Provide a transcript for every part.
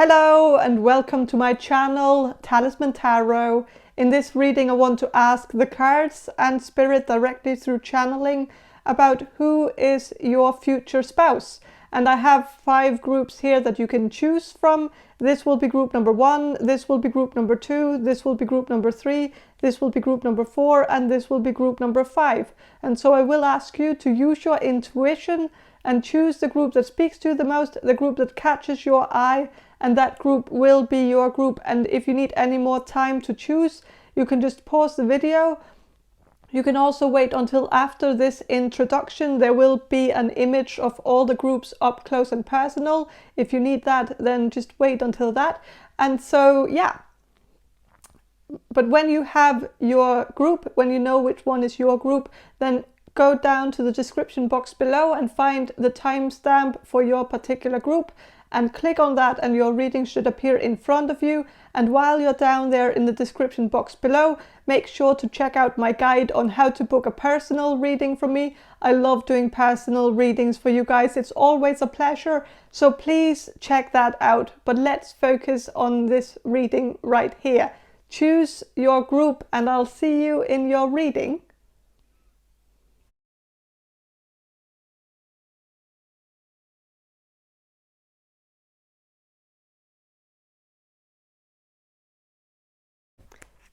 Hello and welcome to my channel, Talisman Tarot. In this reading I want to ask the cards and spirit directly through channeling about who is your future spouse. And I have 5 groups here that you can choose from. This will be group number 1, this will be group number 2, this will be group number 3, this will be group number 4, and this will be group number 5. And so I will ask you to use your intuition and choose the group that speaks to you the most, the group that catches your eye, and that group will be your group. And if you need any more time to choose, you can just pause the video. You can also wait until after this introduction. There will be an image of all the groups up close and personal. If you need that, then just wait until that. And so, yeah. But when you have your group, when you know which one is your group, then go down to the description box below and find the timestamp for your particular group and click on that, and your reading should appear in front of you. And while you're down there in the description box below, make sure to check out my guide on how to book a personal reading from me. I love doing personal readings for you guys. It's always a pleasure. So please check that out. But let's focus on this reading right here. Choose your group and I'll see you in your reading.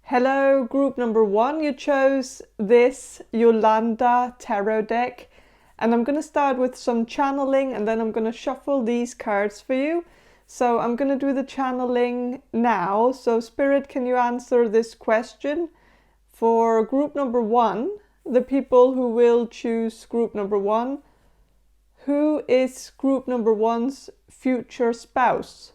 Hello, group number 1. You chose this Jolanda Tarot deck, and I'm going to start with some channeling and then I'm going to shuffle these cards for you. So I'm going to do the channeling now. So Spirit, can you answer this question for group number 1, the people who will choose group number 1? Who is group number 1's future spouse?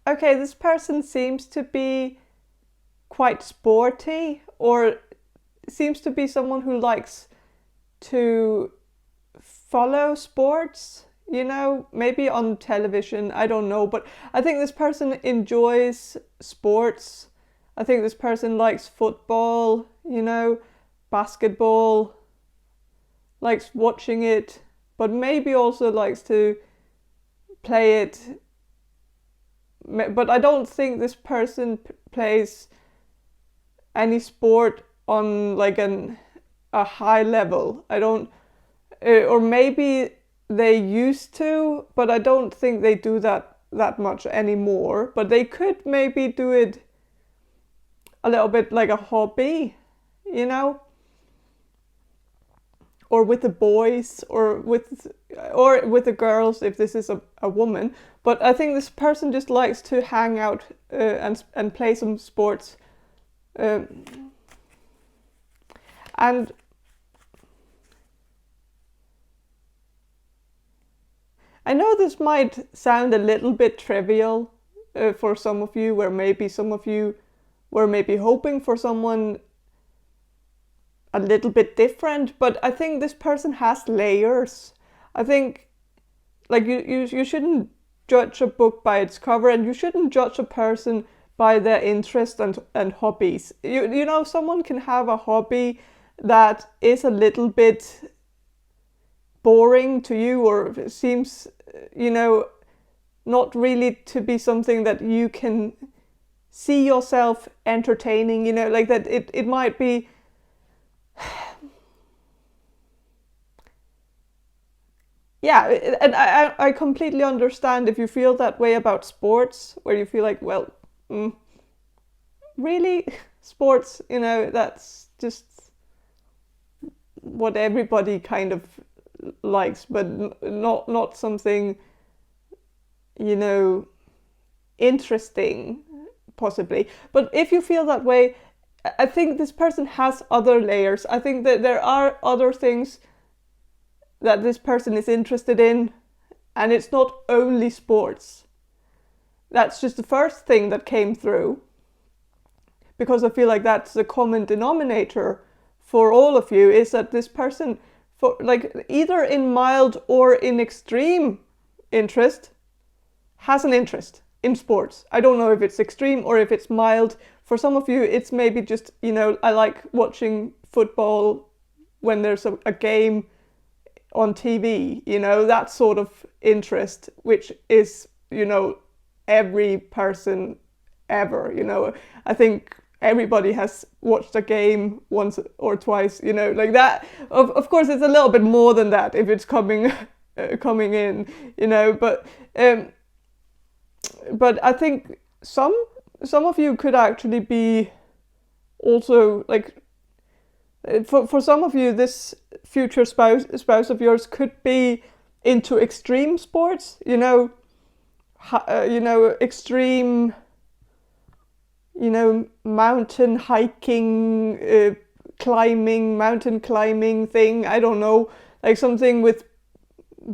Okay, this person seems to be quite sporty, or seems to be someone who likes to follow sports, you know, maybe on television, I don't know. But I think this person enjoys sports. I think this person likes football, you know, basketball, likes watching it, but maybe also likes to play it. But I don't think this person plays any sport on like a high level. I don't, or maybe they used to, but I don't think they do that much anymore. But they could maybe do it a little bit like a hobby, you know, or with the boys, or with the girls if this is a woman. But I think this person just likes to hang out and play some sports. And I know this might sound a little bit trivial for some of you, where maybe some of you were maybe hoping for someone a little bit different, but I think this person has layers. I think like you shouldn't judge a book by its cover, and you shouldn't judge a person by their interests and hobbies. You know, someone can have a hobby that is a little bit boring to you, or seems, you know, not really to be something that you can see yourself entertaining, you know, like that it might be yeah. And I completely understand if you feel that way about sports, where you feel like, well, really, sports, you know, that's just what everybody kind of likes, but not something, you know, interesting, possibly. But if you feel that way, I think this person has other layers. I think that there are other things that this person is interested in, and it's not only sports. That's just the first thing that came through, because I feel like that's the common denominator for all of you, is that this person, for like either in mild or in extreme interest, has an interest in sports. I don't know if it's extreme or if it's mild. For some of you, it's maybe just, you know, I like watching football when there's a game on TV, you know, that sort of interest, which is, you know, every person ever, you know. I think everybody has watched a game once or twice, you know, like that. Of course, it's a little bit more than that if it's coming in, you know. But I think some of you could actually be also like, for some of you, this future spouse of yours could be into extreme sports, you know, extreme, you know, mountain hiking, mountain climbing thing. I don't know, like something with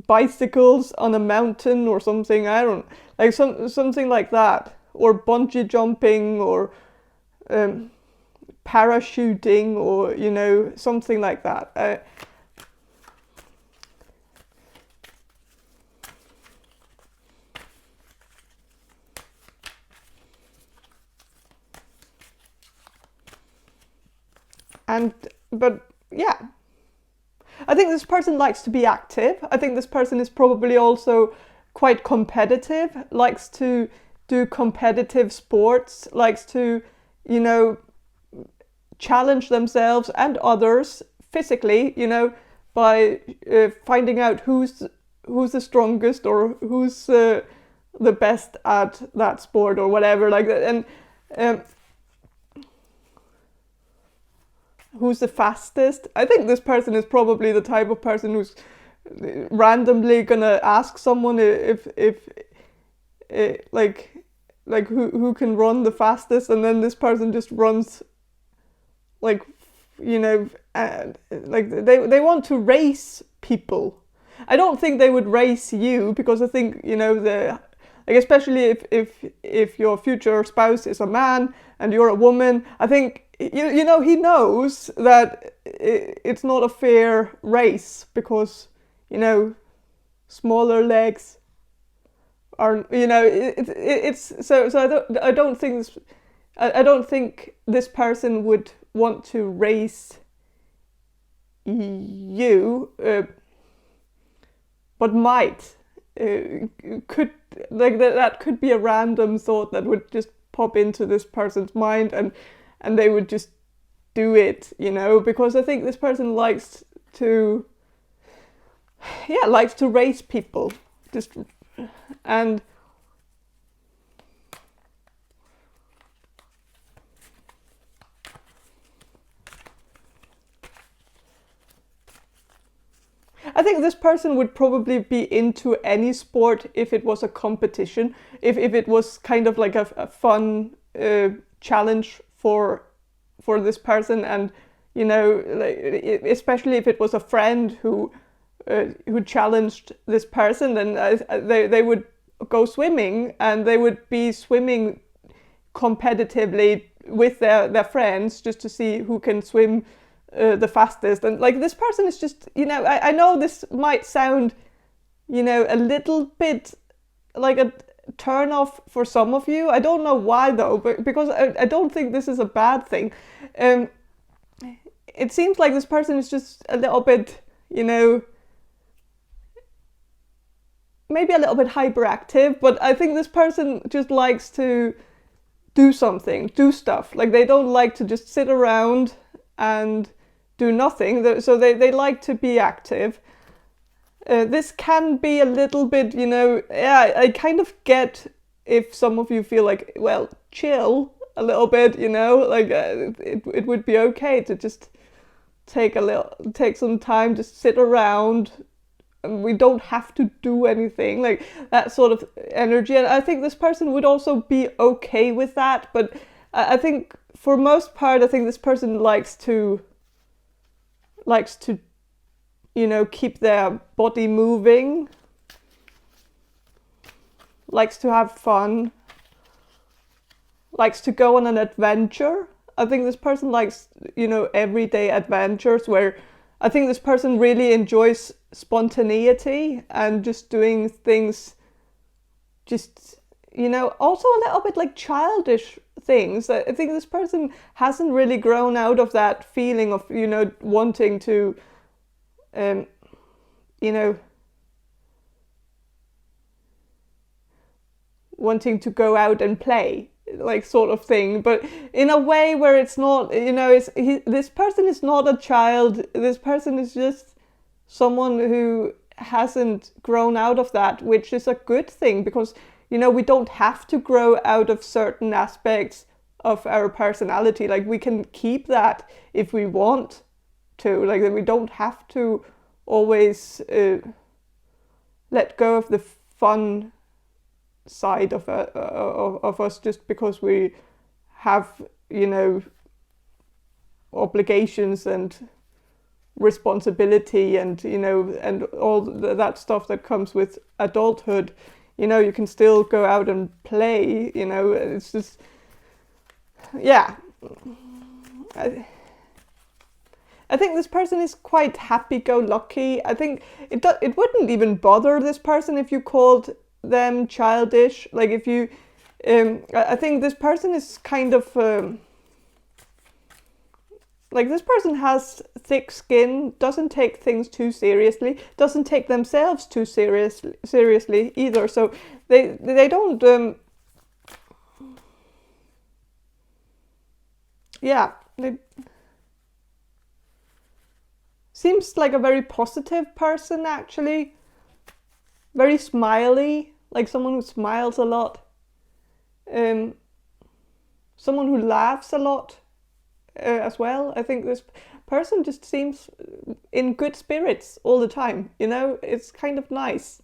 bicycles on a mountain or something. I don't, like something like that, or bungee jumping, or parachuting, or, you know, something like that. But yeah, I think this person likes to be active. I think this person is probably also quite competitive, likes to do competitive sports, likes to, you know, challenge themselves and others physically, you know, by finding out who's the strongest, or who's the best at that sport, or whatever, like that, and who's the fastest. I think this person is probably the type of person who's randomly gonna ask someone if like who can run the fastest, and then this person just runs, like, you know, like they want to race people. I don't think they would race you, because I think, you know, like, especially if your future spouse is a man and you're a woman, I think, you know, he knows that it's not a fair race, because, you know, smaller legs are, you know, it's so I don't think this person would want to race you, but might, could, like, that could be a random thought that would just pop into this person's mind, and they would just do it, you know, because I think this person likes to race people, just, and I think this person would probably be into any sport if it was a competition, if it was kind of like a fun challenge for this person, and, you know, like, especially if it was a friend who challenged this person, then they would go swimming, and they would be swimming competitively with their friends, just to see who can swim the fastest. And, like, this person is just, you know, I know this might sound, you know, a little bit like a turn off for some of you. I don't know why though, but because I don't think this is a bad thing. It seems like this person is just a little bit, you know, maybe a little bit hyperactive, but I think this person just likes to do something, do stuff. Like, they don't like to just sit around and do nothing, so they like to be active. This can be a little bit, you know, yeah, I kind of get if some of you feel like, well, chill a little bit, you know, like it would be okay to just take some time to sit around, and we don't have to do anything, like that sort of energy. And I think this person would also be okay with that, but I think for most part, I think this person likes to, you know, keep their body moving, likes to have fun, likes to go on an adventure. I think this person likes, you know, everyday adventures, where I think this person really enjoys spontaneity and just doing things, just, you know, also a little bit like childish things. I think this person hasn't really grown out of that feeling of, you know, wanting to you know, wanting to go out and play, like sort of thing, but in a way where it's not, you know, this person is not a child. This person is just someone who hasn't grown out of that, which is a good thing, because, you know, we don't have to grow out of certain aspects of our personality. Like, we can keep that if we want to. Like, we don't have to always let go of the fun side of us just because we have, you know, obligations and responsibility and, you know, and all that stuff that comes with adulthood. You know, you can still go out and play, you know. It's just, yeah. I think this person is quite happy-go-lucky. I think it wouldn't even bother this person if you called them childish. Like, if you, I think this person is kind of, like, this person has thick skin, doesn't take things too seriously, doesn't take themselves too seriously either. So they don't, yeah, they seems like a very positive person, actually. Very smiley, like someone who smiles a lot. Someone who laughs a lot as well. I think this person just seems in good spirits all the time, you know? It's kind of nice.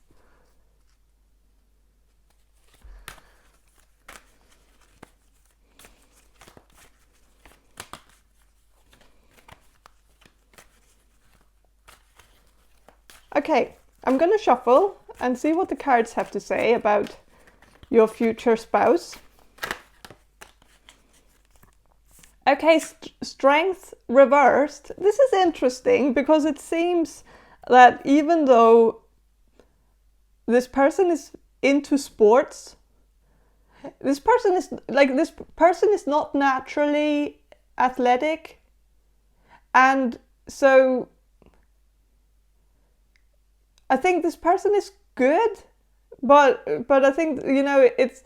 Okay, I'm gonna shuffle and see what the cards have to say about your future spouse. Okay, strength reversed. This is interesting because it seems that even though this person is into sports, this person is not naturally athletic, and so I think this person is good, but I think, you know, it's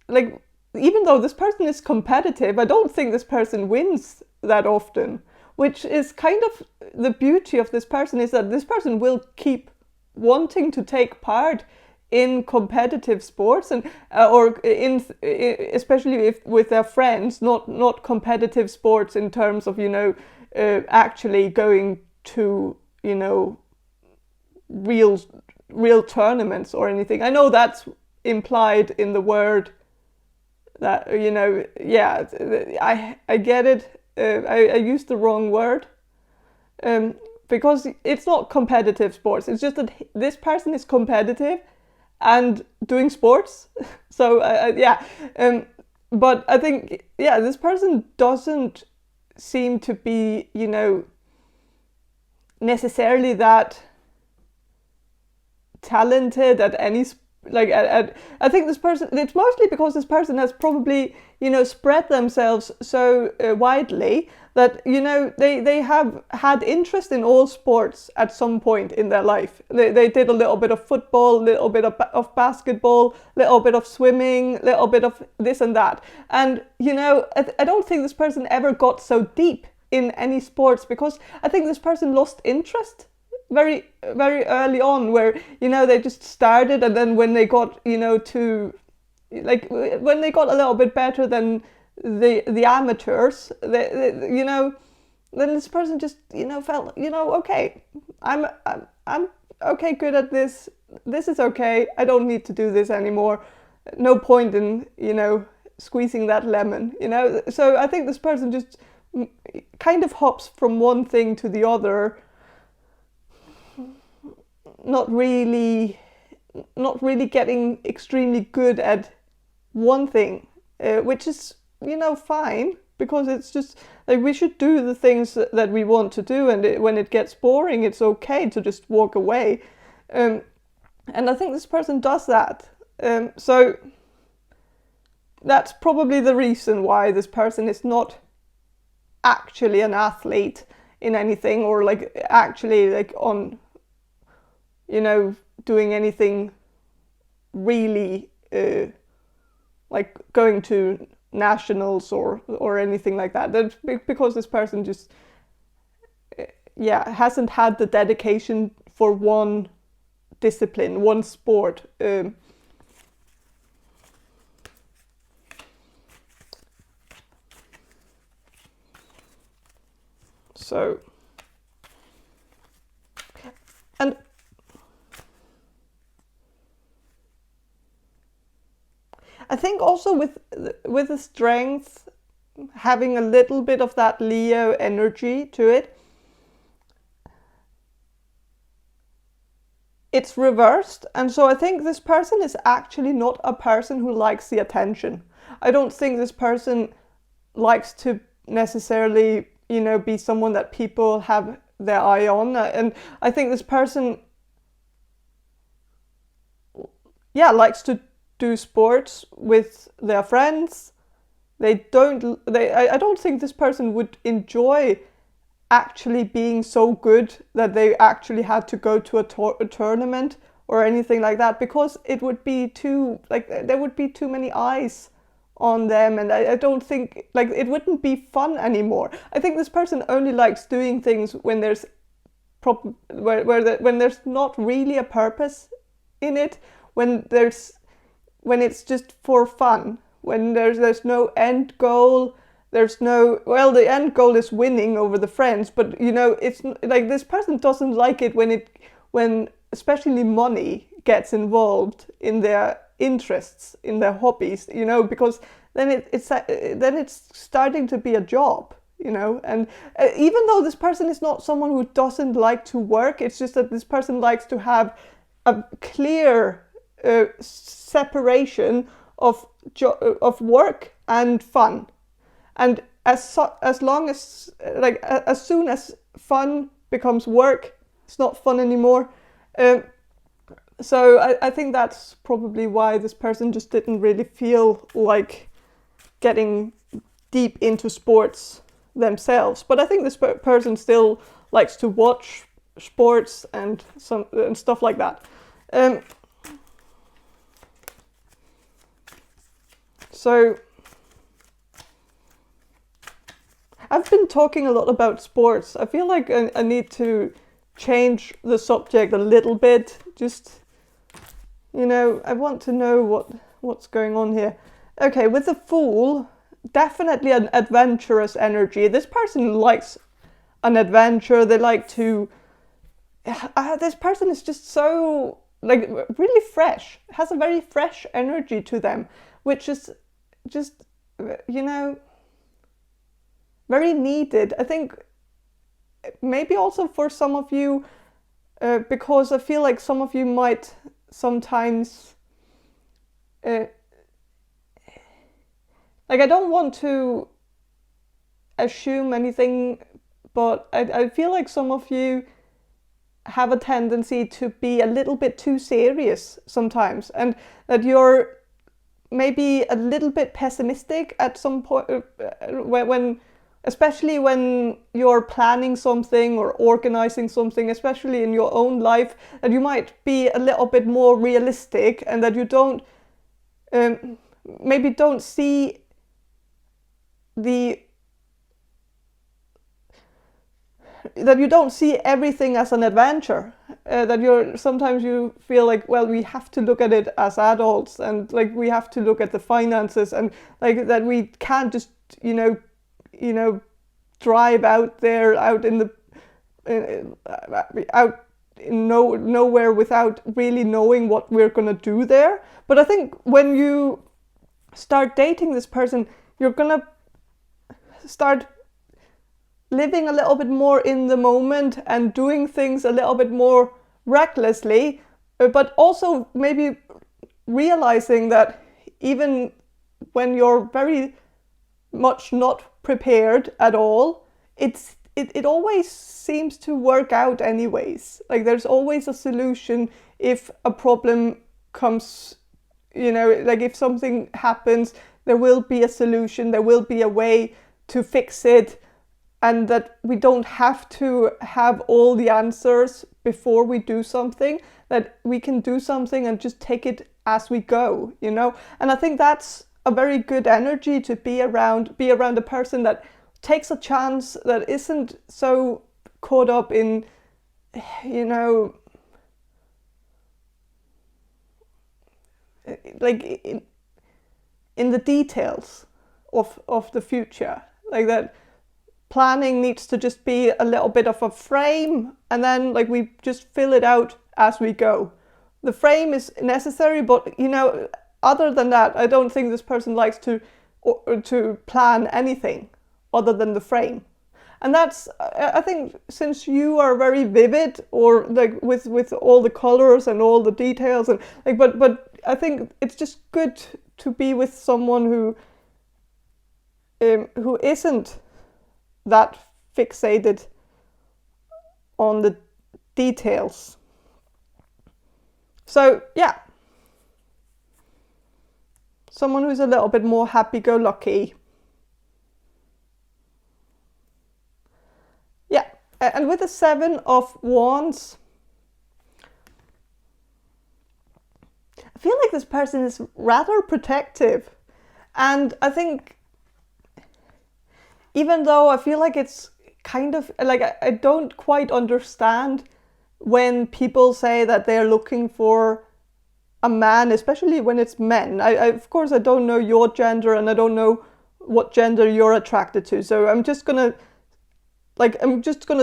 like even though this person is competitive, I don't think this person wins that often, which is kind of the beauty of this person, is that this person will keep wanting to take part in competitive sports, and or in especially if with their friends, not competitive sports in terms of, you know, actually going to, you know, real tournaments or anything. I know that's implied in the word, that, you know, yeah, I get it. I used the wrong word, because it's not competitive sports. It's just that this person is competitive and doing sports. So yeah, but I think, yeah, this person doesn't seem to be, you know, necessarily that talented at any I think this person, it's mostly because this person has probably, you know, spread themselves so widely that, you know, they have had interest in all sports at some point in their life. They did a little bit of football, a little bit of basketball, a little bit of swimming, a little bit of this and that. And, you know, I don't think this person ever got so deep in any sports, because I think this person lost interest very early on, where, you know, they just started, and then when they got, you know, to, like, when they got a little bit better than the amateurs, they, you know, then this person just, you know, felt, you know, okay, I'm okay, good at this is okay, I don't need to do this anymore, no point in, you know, squeezing that lemon, you know. So I think this person just kind of hops from one thing to the other, not really getting extremely good at one thing, which is, you know, fine, because it's just like, we should do the things that we want to do, and when it gets boring, it's okay to just walk away, and I think this person does that, so that's probably the reason why this person is not actually an athlete in anything, or like actually like on, you know, doing anything really like going to nationals or anything like that. That's because this person just hasn't had the dedication for one discipline, one sport. So, and I think also with the strength, having a little bit of that Leo energy to it, it's reversed. And so I think this person is actually not a person who likes the attention. I don't think this person likes to necessarily, you know, be someone that people have their eye on. And I think this person, likes to do sports with their friends. I don't think this person would enjoy actually being so good that they actually had to go to a tournament or anything like that, because it would be too, like, there would be too many eyes on them, and I don't think, like, it wouldn't be fun anymore. I think this person only likes doing things when there's when there's not really a purpose in it, when it's just for fun, when there's no end goal. There's no, well, the end goal is winning over the friends, but you know, it's like this person doesn't like it when especially money gets involved in their interests, in their hobbies, you know, because then it's starting to be a job, you know. And even though this person is not someone who doesn't like to work, it's just that this person likes to have a clear separation of work and fun. And as long as, like, as soon as fun becomes work, it's not fun anymore. So I think that's probably why this person just didn't really feel like getting deep into sports themselves. But I think this person still likes to watch sports and stuff like that. So I've been talking a lot about sports. I feel like I need to change the subject a little bit. Just, you know, I want to know what's going on here. Okay, with the Fool, definitely an adventurous energy. This person likes an adventure. They like to... this person is just so, like, really fresh. Has a very fresh energy to them, which is just, you know, very needed. I think maybe also for some of you, because I feel like some of you might sometimes, like, I don't want to assume anything, but I feel like some of you have a tendency to be a little bit too serious sometimes, and that you're maybe a little bit pessimistic at some point, when especially when you're planning something or organizing something, especially in your own life, that you might be a little bit more realistic, and that you don't maybe don't see everything as an adventure. That sometimes you feel like, well, we have to look at it as adults, and like we have to look at the finances, and like that we can't just, you know, drive out there, out in nowhere without really knowing what we're gonna do there. But I think when you start dating this person, you're gonna start living a little bit more in the moment and doing things a little bit more recklessly, but also maybe realizing that even when you're very much not prepared at all, it always seems to work out anyways. Like there's always a solution if a problem comes, you know, like if something happens, there will be a solution, there will be a way to fix it. and that we don't have to have all the answers before we do something, that we can do something and just take it as we go, you know. And I think that's a very good energy to be around a person that takes a chance, that isn't so caught up in, you know, like in the details of the future. Like that planning needs to just be a little bit of a frame, and then like we just fill it out as we go. The frame is necessary, but you know, other than that, I don't think this person likes to plan anything other than the frame. And that's, I think, since you are very vivid, or like with all the colors and all the details, and like, but I think it's just good to be with someone who isn't that fixated on the details. So yeah, someone who's a little bit more happy-go-lucky. Yeah, and with the 7 of Wands, I feel like this person is rather protective. And I think, even though I feel like it's kind of, like I don't quite understand when people say that they're looking for a man, especially when it's men. Of course, I don't know your gender, and I don't know what gender you're attracted to. So I'm just gonna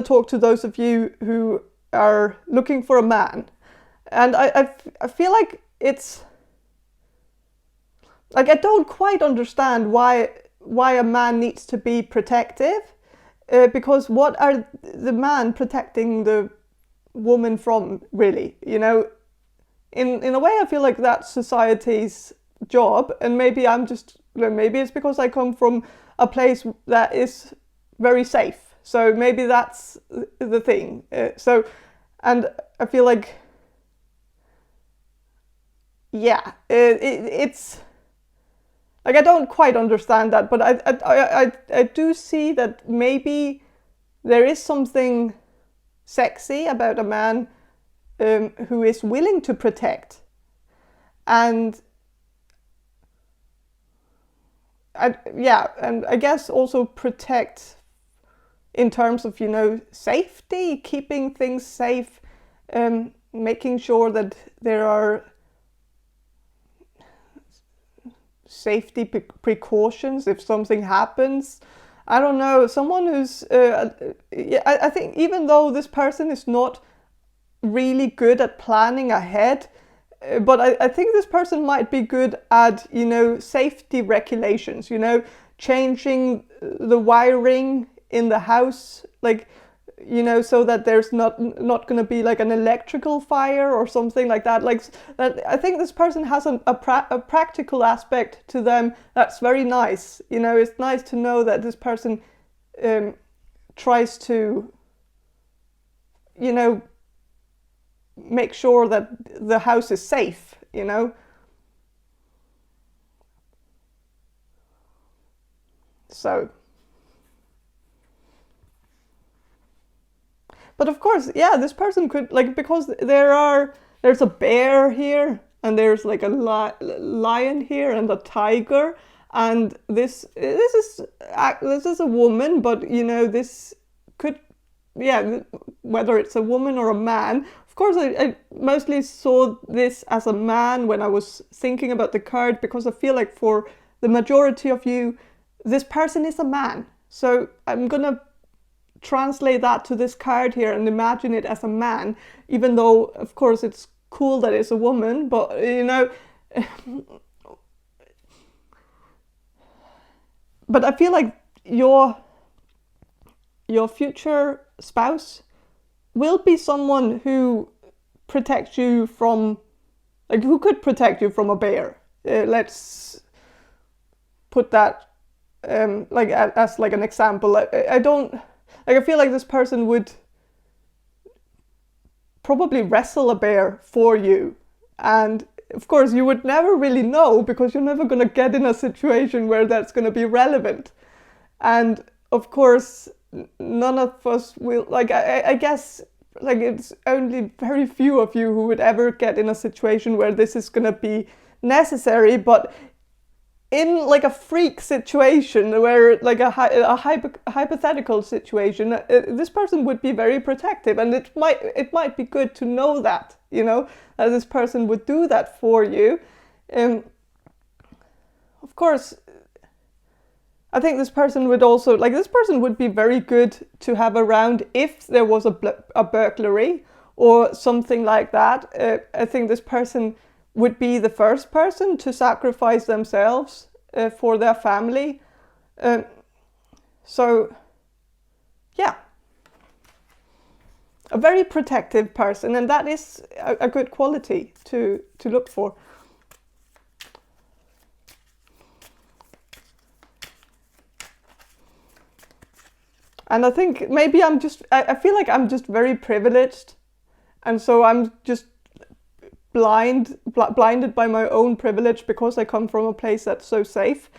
talk to those of you who are looking for a man. And I feel like it's, like, I don't quite understand why a man needs to be protective, because what are the man protecting the woman from, really? You know, in a way, I feel like that's society's job, and maybe it's because I come from a place that is very safe. So maybe that's the thing. And I feel like, yeah, it's like, I don't quite understand that, but I do see that maybe there is something sexy about a man who is willing to protect, and I guess also protect in terms of, you know, safety, keeping things safe, making sure that there are safety precautions if something happens. I don't know, someone who's, I think even though this person is not really good at planning ahead, but I think this person might be good at, you know, safety regulations, you know, changing the wiring in the house, like, you know, so that there's not going to be like an electrical fire or something like that. Like that, I think this person has a practical aspect to them that's very nice. You know, it's nice to know that this person tries to, you know, make sure that the house is safe, you know. So, but of course, yeah, this person could, like, because there's a bear here, and there's like a lion here, and a tiger, and this is a woman, but you know, this could, yeah, whether it's a woman or a man. Of course, I mostly saw this as a man when I was thinking about the card, because I feel like for the majority of you, this person is a man. So I'm gonna translate that to this card here and imagine it as a man, even though, of course, it's cool that it's a woman, but you know, but I feel like your future spouse will be someone who protects you from, like, who could protect you from a bear. Let's put that like as like an example. I don't, like, I feel like this person would probably wrestle a bear for you, and of course you would never really know, because you're never going to get in a situation where that's going to be relevant. And of course none of us will, like, I guess, like, it's only very few of you who would ever get in a situation where this is gonna be necessary, but in like a freak situation where like a hypothetical situation, this person would be very protective, and it might be good to know that, you know, that this person would do that for you. Of course, I think this person would also, like, this person would be very good to have around if there was a burglary or something like that. I think this person would be the first person to sacrifice themselves for their family. So, yeah, a very protective person, and that is a good quality to look for. And I think maybe I feel like I'm just very privileged, and so I'm just blinded by my own privilege because I come from a place that's so safe.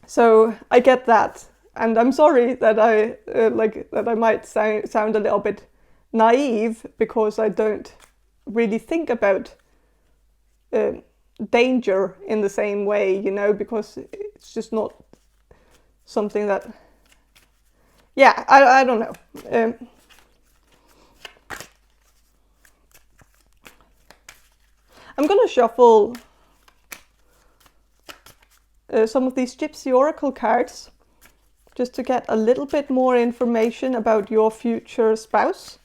So I get that, and I'm sorry that I might sound a little bit naive because I don't really think about danger in the same way, you know, because it's just not something that, yeah, I don't know. I'm going to shuffle some of these Gypsy Oracle cards just to get a little bit more information about your future spouse.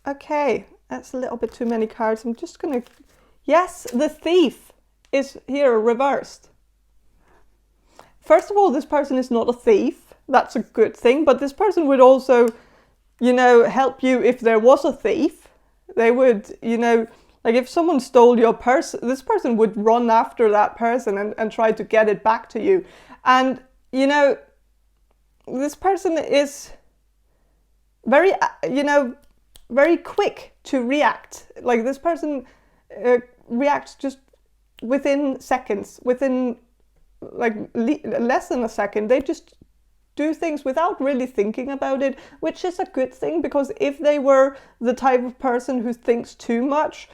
Okay, that's a little bit too many cards. I'm just going to... Yes, the Thief is here reversed. First of all, this person is not a thief. That's a good thing. But this person would also, you know, help you if there was a thief. They would, you know, like if someone stole your purse, this person would run after that person and try to get it back to you. And, you know, this person is very, you know, very quick to react. Like this person reacts just within seconds, within like less than a second. They just do things without really thinking about it, which is a good thing, because if they were the type of person who thinks too much,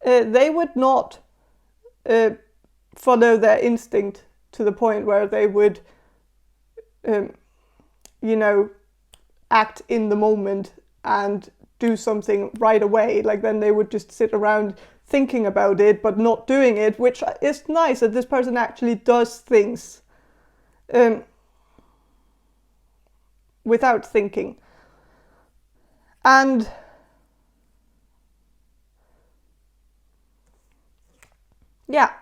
they would not follow their instinct to the point where they would, you know, act in the moment and do something right away. Like then they would just sit around thinking about it but not doing it, which is nice that this person actually does things without thinking. And yeah,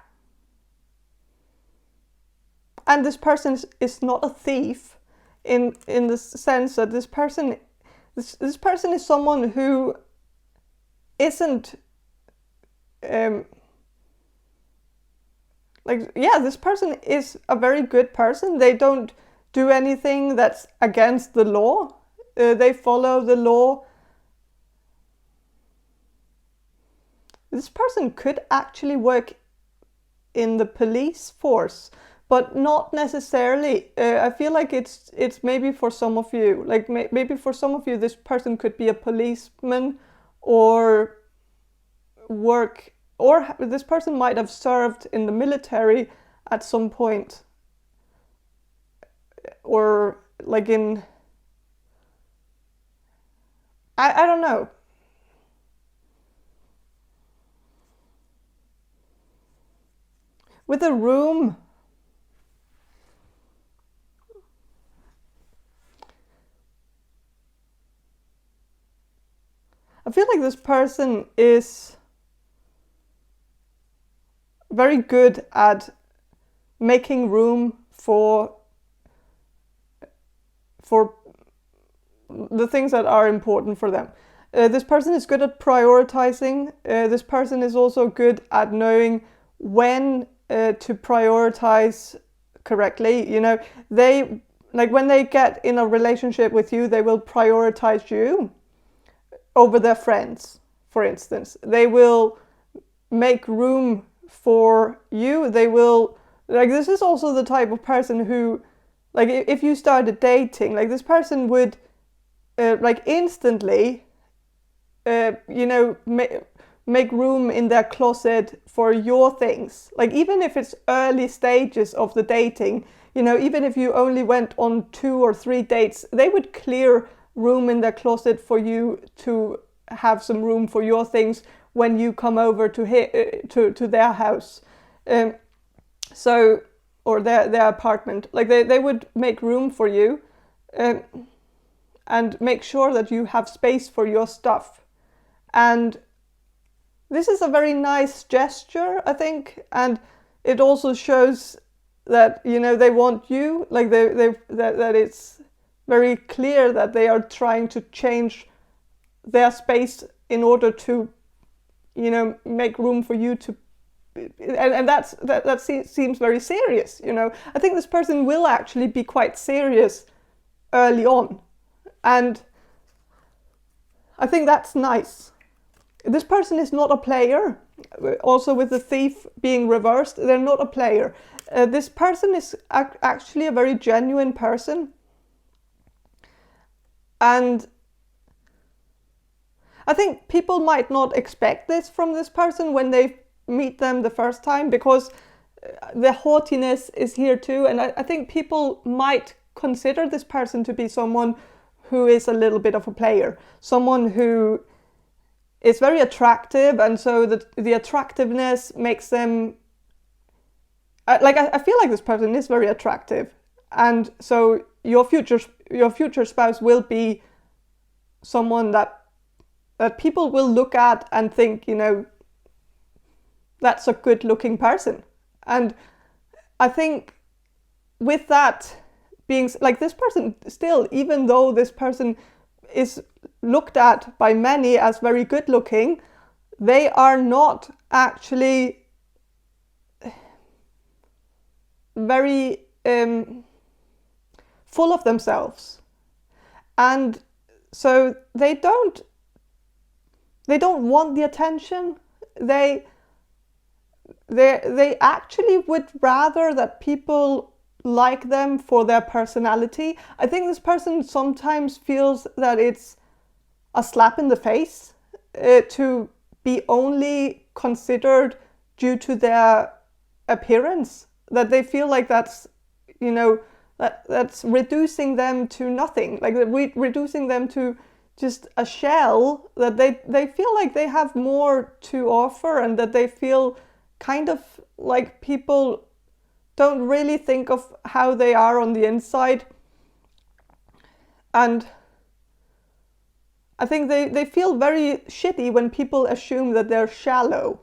and this person is not a thief in the sense that this person is someone who isn't like, yeah, this person is a very good person. They don't do anything that's against the law. They follow the law. This person could actually work in the police force, but not necessarily. I feel like it's maybe for some of you, like maybe for some of you, this person could be a policeman or work, or this person might have served in the military at some point, or like in, I don't know. With a room, I feel like this person is very good at making room for the things that are important for them. This person is good at prioritizing. This person is also good at knowing when to prioritize correctly. You know, they, like when they get in a relationship with you, they will prioritize you over their friends, for instance. They will make room for you. They will, like, this is also the type of person who, like, if you started dating, like, this person would like instantly make room in their closet for your things. Like, even if it's early stages of the dating, even if you only went on 2 or 3 dates, they would clear room in their closet for you to have some room for your things when you come over to their house, or their apartment. Like, they would make room for you, and make sure that you have space for your stuff. And this is a very nice gesture, I think, and it also shows that they want you. Like, that it's very clear that they are trying to change their space in order to make room for you to, and that seems very serious. I think this person will actually be quite serious early on, and I think that's nice. This person is not a player. Also, with the Thief being reversed, they're not a player. This person is actually a very genuine person, and I think people might not expect this from this person when they meet them the first time, because the haughtiness is here too, and I think people might consider this person to be someone who is a little bit of a player, someone who is very attractive, and so the attractiveness makes them, I feel like this person is very attractive, and so your future spouse will be someone that people will look at and think, that's a good looking person. And I think with that being, like, this person still, even though this person is looked at by many as very good looking, they are not actually very full of themselves, and so they don't want the attention. They actually would rather that people like them for their personality. I think this person sometimes feels that it's a slap in the face to be only considered due to their appearance. That they feel like that's reducing them to nothing. Like, reducing them to just a shell, that they feel like they have more to offer, and that they feel kind of like people don't really think of how they are on the inside. And I think they feel very shitty when people assume that they're shallow,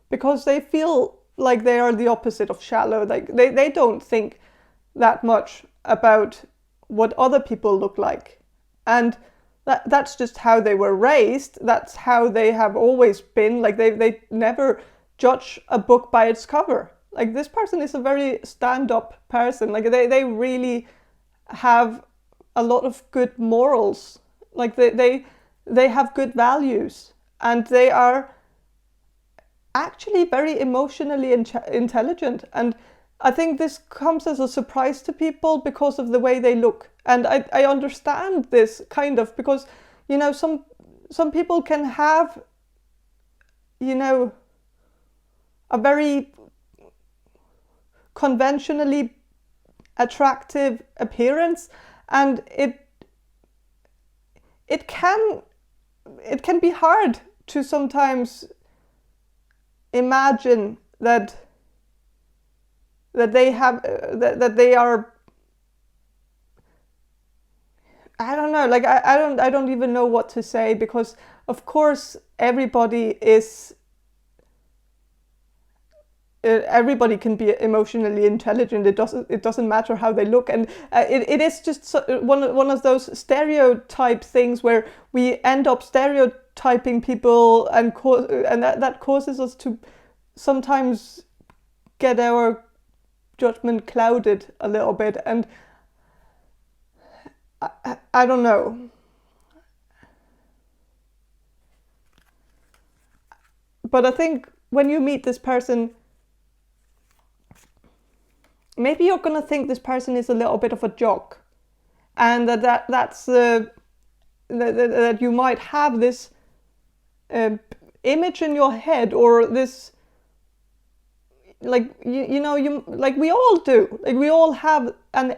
because they feel like they are the opposite of shallow. Like, they don't think that much about what other people look like, and that's just how they were raised. That's how they have always been. Like, they never judge a book by its cover. Like, this person is a very stand-up person. Like, they really have a lot of good morals. Like, they have good values, and they are actually very emotionally intelligent. And I think this comes as a surprise to people because of the way they look. And I understand this kind of, because some people can have a very conventionally attractive appearance, and it can be hard to sometimes imagine that they have that they are, I don't know, like, I don't even know what to say, because of course everybody can be emotionally intelligent. It doesn't matter how they look, and it is just one of those stereotype things where we end up stereotyping people, and that causes us to sometimes get our judgment clouded a little bit. And I don't know. but I think when you meet this person, maybe you're gonna think this person is a little bit of a joke, and that's that you might have this image in your head, or this, like you know, you, like we all do, like we all have an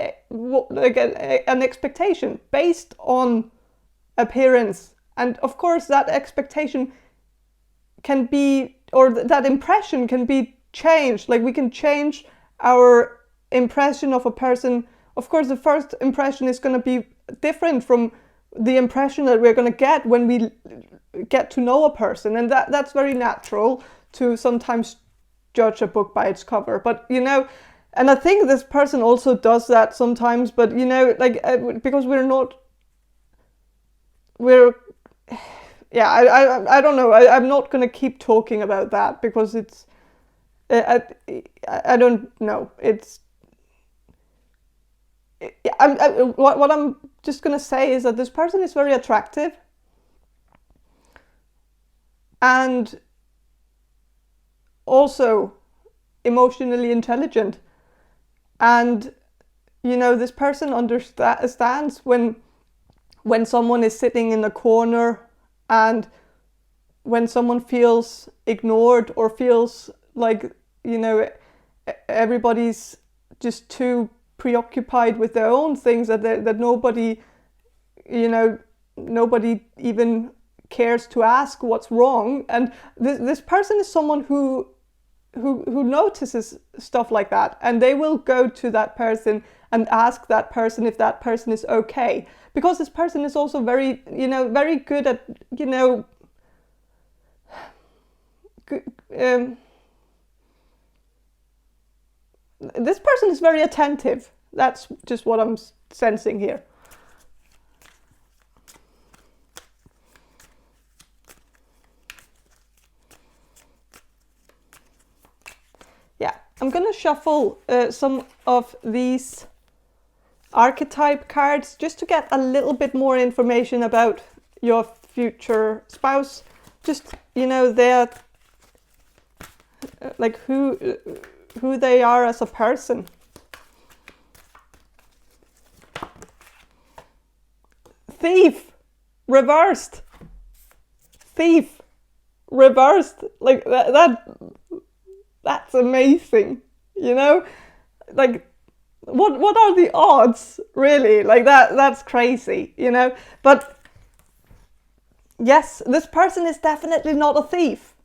expectation based on appearance, and of course that expectation can be, or that impression can be changed. Like we can change our impression of a person. Of course, the first impression is going to be different from the impression that we're going to get when we get to know a person, and that's very natural to sometimes judge a book by its cover. But you know, and I think this person also does that sometimes, but you know, like because I don't know, I'm not going to keep talking about that, because it's I don't know, it's what I'm just going to say is that this person is very attractive and also emotionally intelligent, and you know, this person understands when someone is sitting in a corner, and when someone feels ignored, or feels like, you know, everybody's just too preoccupied with their own things, that nobody, you know, nobody even cares to ask what's wrong. And this person is someone who notices stuff like that, and they will go to that person and ask that person if that person is okay, because this person is also very, you know, very good at, you know, this person is very attentive. That's just what I'm sensing here. Yeah, I'm gonna shuffle some of these archetype cards just to get a little bit more information about your future spouse. Just, you know, their like who they are as a person. Thief reversed. Thief reversed. Like that's amazing, you know? Like what are the odds, really? Like that's crazy, you know? But yes, this person is definitely not a thief.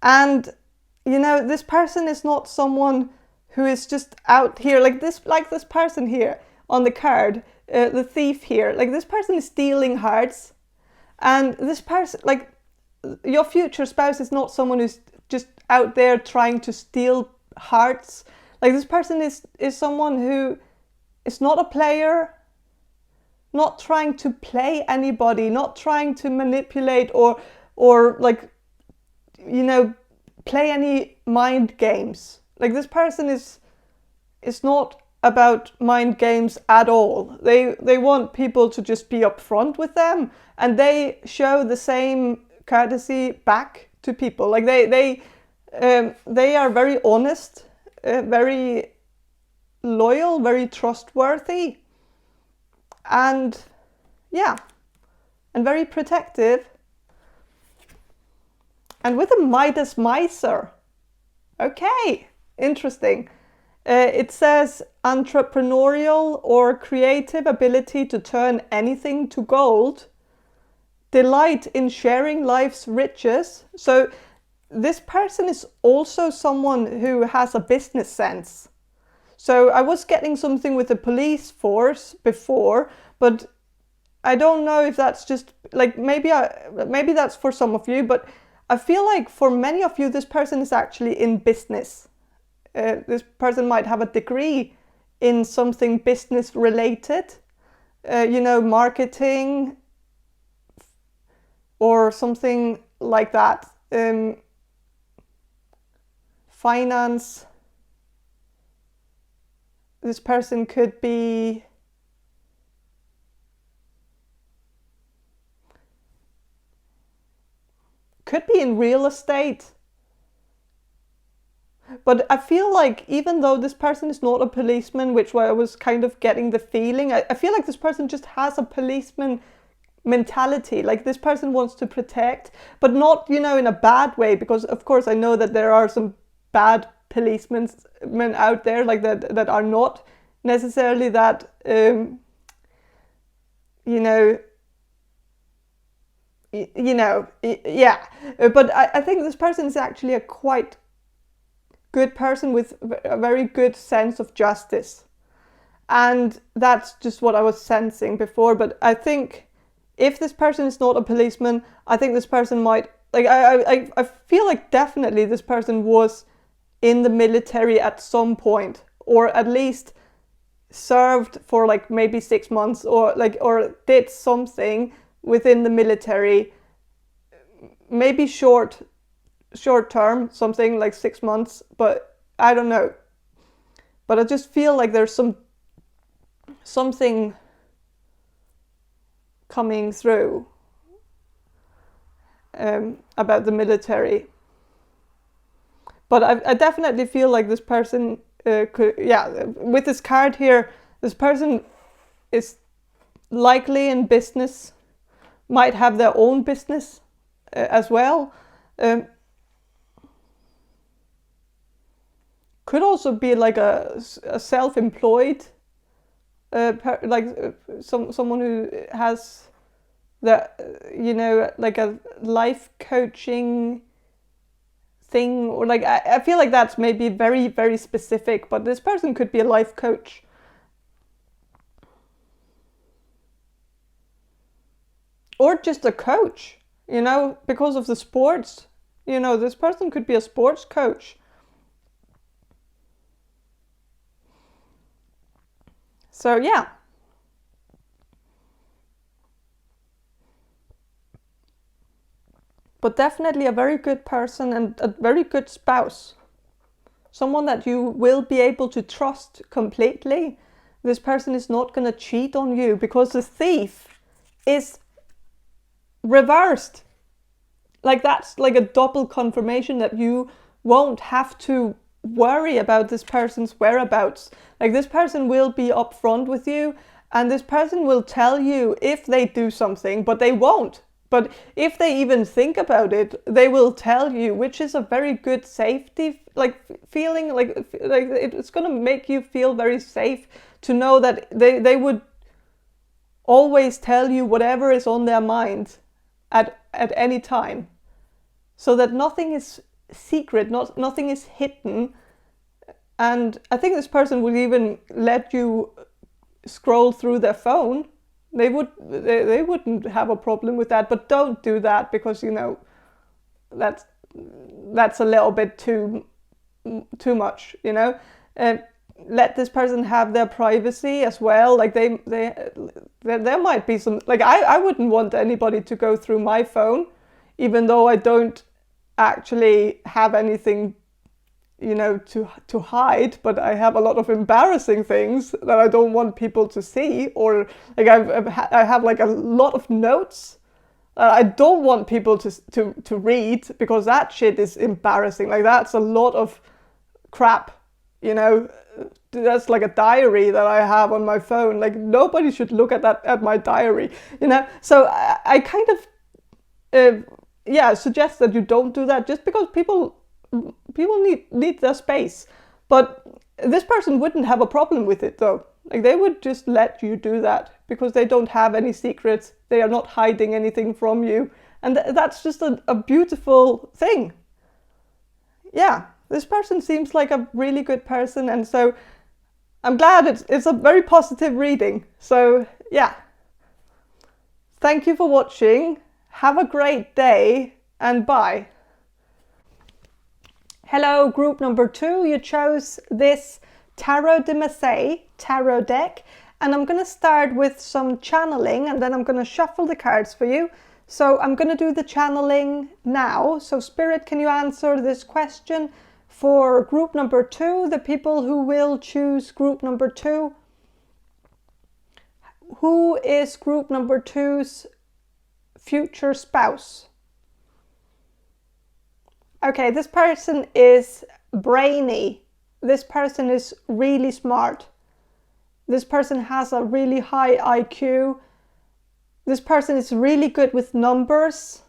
And you know, this person is not someone who is just out here like this person here on the card, the thief here. Like this person is stealing hearts, and this person, like your future spouse, is not someone who's just out there trying to steal hearts. Like this person is someone who is not a player, not trying to play anybody, not trying to manipulate or like, you know, play any mind games. Like this person is not about mind games at all. They want people to just be upfront with them, and they show the same courtesy back to people. Like they are very honest, very loyal, very trustworthy, and yeah, and very protective. And with a Midas Miser. Okay, interesting. It says entrepreneurial or creative ability to turn anything to gold. Delight in sharing life's riches. So this person is also someone who has a business sense. So I was getting something with the police force before, but I don't know if that's just like, maybe that's for some of you, but I feel like for many of you, this person is actually in business. This person might have a degree in something business related, you know, marketing or something like that. Finance. This person could be could be in real estate. But I feel like even though this person is not a policeman, which I was kind of getting the feeling, I feel like this person just has a policeman mentality. Like this person wants to protect, but not, you know, in a bad way, because of course I know that there are some bad policemen out there, like that are not necessarily that, you know, yeah. But I think this person is actually a quite good person with a very good sense of justice. And that's just what I was sensing before. But I think if this person is not a policeman, I think this person might, like, I feel like definitely this person was in the military at some point, or at least served for like maybe 6 months, or did something within the military, maybe short term, something like 6 months, but I don't know. But I just feel like there's something coming through about the military. But I definitely feel like this person could, yeah, with this card here, this person is likely in business, might have their own business as well. Could also be like a self-employed, someone who has the, you know, like a life coaching thing, or like I feel like that's maybe very, very specific, but this person could be a life coach. Or just a coach, you know, because of the sports. You know, this person could be a sports coach. So yeah. But definitely a very good person and a very good spouse. Someone that you will be able to trust completely. This person is not going to cheat on you, because the thief is reversed. Like that's like a double confirmation that you won't have to worry about this person's whereabouts. Like this person will be upfront with you, and this person will tell you if they do something, but they won't. But if they even think about it, they will tell you, which is a very good safety, like feeling, like it's going to make you feel very safe to know that they would always tell you whatever is on their mind at any time, so that nothing is secret, nothing is hidden. And I think this person would even let you scroll through their phone. They wouldn't have a problem with that, but don't do that, because you know that's a little bit too much, you know. Let this person have their privacy as well. Like there might be some, like I wouldn't want anybody to go through my phone, even though I don't actually have anything, you know, to hide, but I have a lot of embarrassing things that I don't want people to see. Or like I have like a lot of notes I don't want people to read, because that shit is embarrassing. Like that's a lot of crap, you know. That's like a diary that I have on my phone. Like nobody should look at that, at my diary, you know. So I kind of suggest that you don't do that, just because people need their space. But this person wouldn't have a problem with it though. Like they would just let you do that, because they don't have any secrets. They are not hiding anything from you, and that's just a beautiful thing. Yeah, this person seems like a really good person, and so I'm glad it's a very positive reading. So yeah, thank you for watching. Have a great day, and bye. Hello, group number 2. You chose this Tarot de Marseille tarot deck, and I'm going to start with some channeling, and then I'm going to shuffle the cards for you. So I'm going to do the channeling now. So Spirit, can you answer this question for group number 2, the people who will choose group number 2? Who is group number 2's future spouse? Okay, this person is brainy. This person is really smart. This person has a really high IQ. This person is really good with numbers.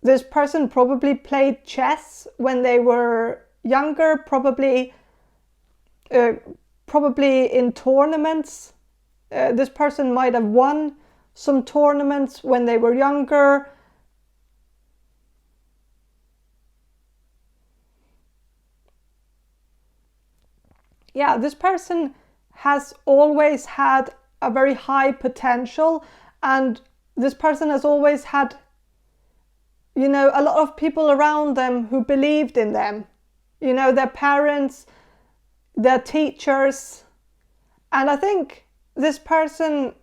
This person probably played chess when they were younger, probably in tournaments. This person might have won some tournaments when they were younger. Yeah, this person has always had a very high potential, and this person has always had, you know, a lot of people around them who believed in them. You know, their parents, their teachers. And I think this person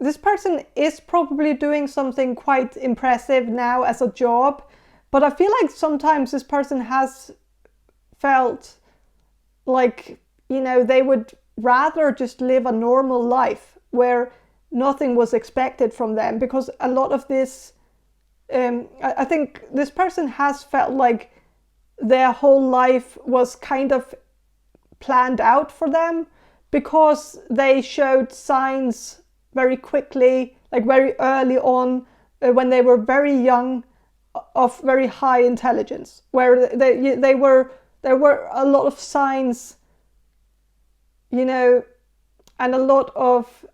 is probably doing something quite impressive now as a job, but I feel like sometimes this person has felt like, you know, they would rather just live a normal life where nothing was expected from them, because a lot of this, I think this person has felt like their whole life was kind of planned out for them, because they showed signs very quickly, like very early on, when they were very young, of very high intelligence, where there were a lot of signs, you know, and a lot of,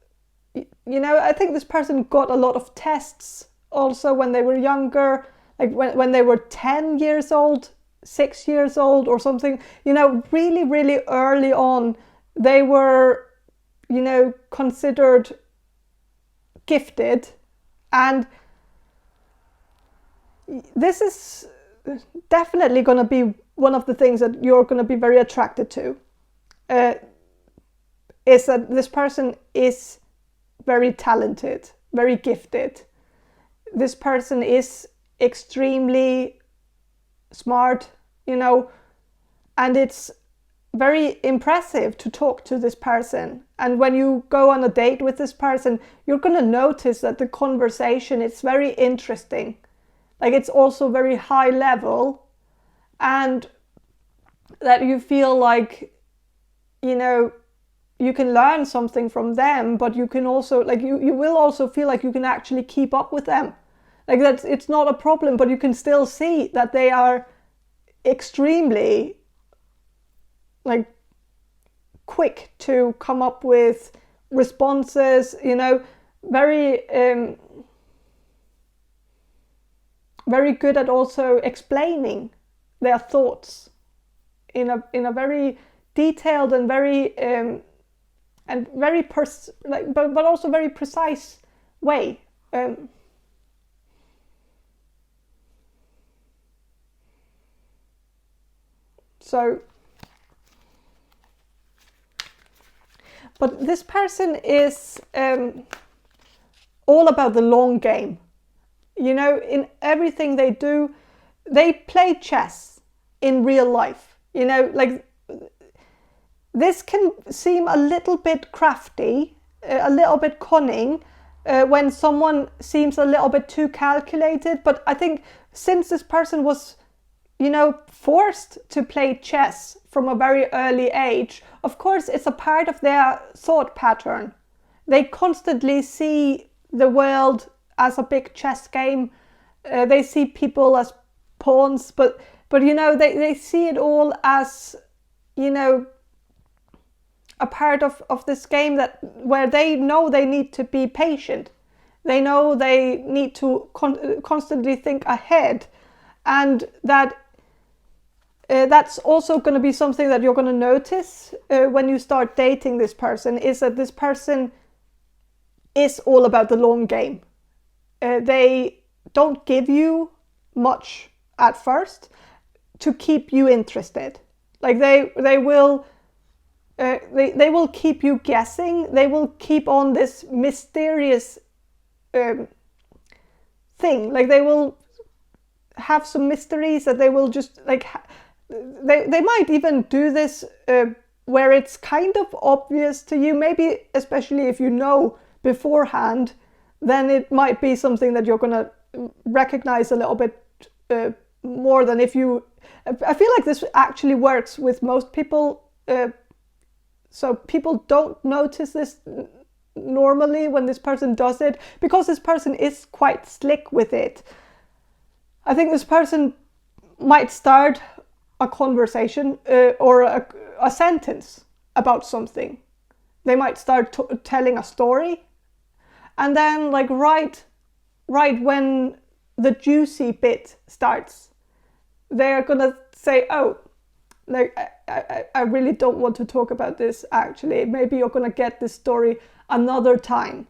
you know, I think this person got a lot of tests also when they were younger, like when they were 10 years old, 6 years old or something, you know, really, really early on, they were, you know, considered gifted. And this is definitely going to be one of the things that you're going to be very attracted to, is that this person is very talented, very gifted. This person is extremely smart, you know, and it's very impressive to talk to this person. And when you go on a date with this person, you're going to notice that the conversation is very interesting. Like, it's also very high level, and that you feel like, you know, you can learn something from them, but you can also, like, you will also feel like you can actually keep up with them. Like, that's, it's not a problem, but you can still see that they are extremely, like, quick to come up with responses, you know, very very good at also explaining their thoughts in a very detailed and very but also very precise way. So, but this person is all about the long game. You know, in everything they do, they play chess in real life. You know, like, this can seem a little bit crafty, a little bit cunning, when someone seems a little bit too calculated. But I think since this person was, you know, forced to play chess from a very early age, of course, it's a part of their thought pattern. They constantly see the world as a big chess game. They see people as pawns, but you know, they see it all as, you know, a part of this game, that where they know they need to be patient. They know they need to constantly think ahead, and that that's also going to be something that you're going to notice when you start dating this person, is that this person is all about the long game. They don't give you much at first to keep you interested. Like, they will keep you guessing. They will keep on this mysterious thing. Like, they will have some mysteries that they will just, like, they might even do this where it's kind of obvious to you, maybe especially if you know beforehand, then it might be something that you're gonna recognize a little bit more than if you... I feel like this actually works with most people, so people don't notice this normally when this person does it, because this person is quite slick with it. I think this person might start a conversation or a sentence about something. They might start telling a story, and then like right when the juicy bit starts, they're gonna say, oh, like I really don't want to talk about this actually. Maybe you're gonna get this story another time.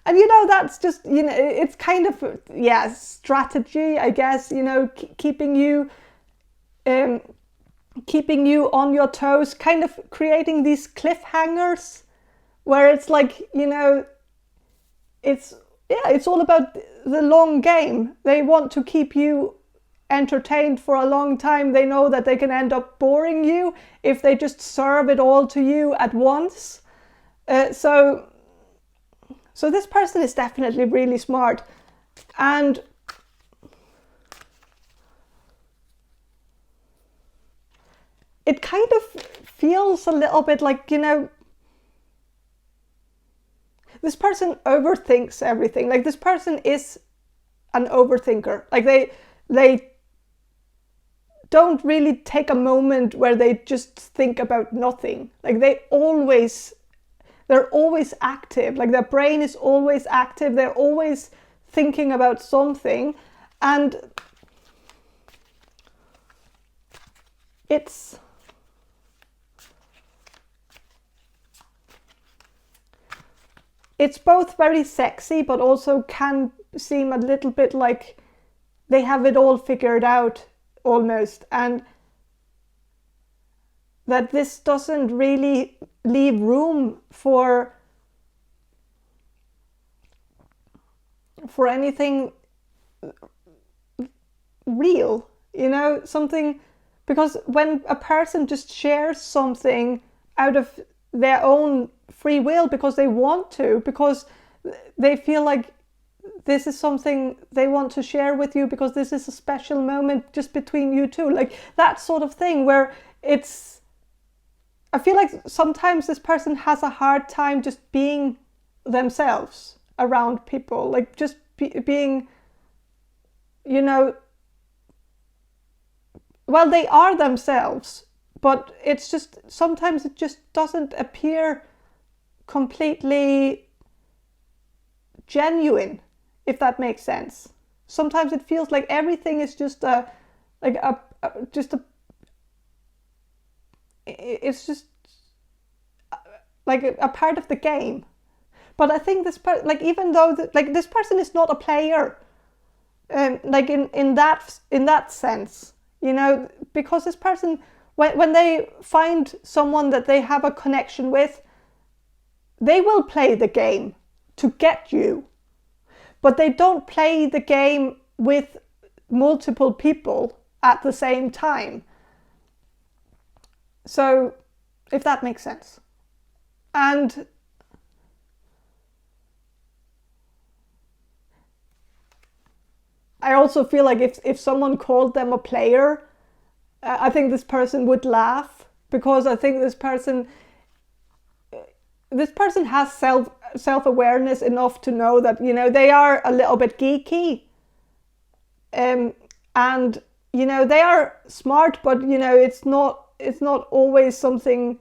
And you know, that's just, you know, it's kind of, yeah, strategy, I guess, you know, keeping you on your toes, kind of creating these cliffhangers where it's like, you know, it's all about the long game. They want to keep you entertained for a long time. They know that they can end up boring you if they just serve it all to you at once. So this person is definitely really smart, and it kind of feels a little bit like, you know, this person overthinks everything. Like this person is an overthinker. Like they don't really take a moment where they just think about nothing. Like they're always active. Like their brain is always active. They're always thinking about something, and it's both very sexy, but also can seem a little bit like they have it all figured out almost, and that this doesn't really leave room for anything real, you know, something, because when a person just shares something out of their own free will, because they want to, because they feel like this is something they want to share with you, because this is a special moment just between you two, like that sort of thing, where it's, I feel like sometimes this person has a hard time just being themselves around people, like just being, you know, well, they are themselves, but it's just, sometimes it just doesn't appear completely genuine, if that makes sense. Sometimes it feels like everything is just it's just like a part of the game. But I think this like, even though this person is not a player, like in that sense, you know, because this person, when they find someone that they have a connection with, they will play the game to get you, but they don't play the game with multiple people at the same time. So, if that makes sense. And I also feel like if someone called them a player, I think this person would laugh, because I think this person has self-awareness enough to know that, you know, they are a little bit geeky, and you know, they are smart, but you know, it's not always something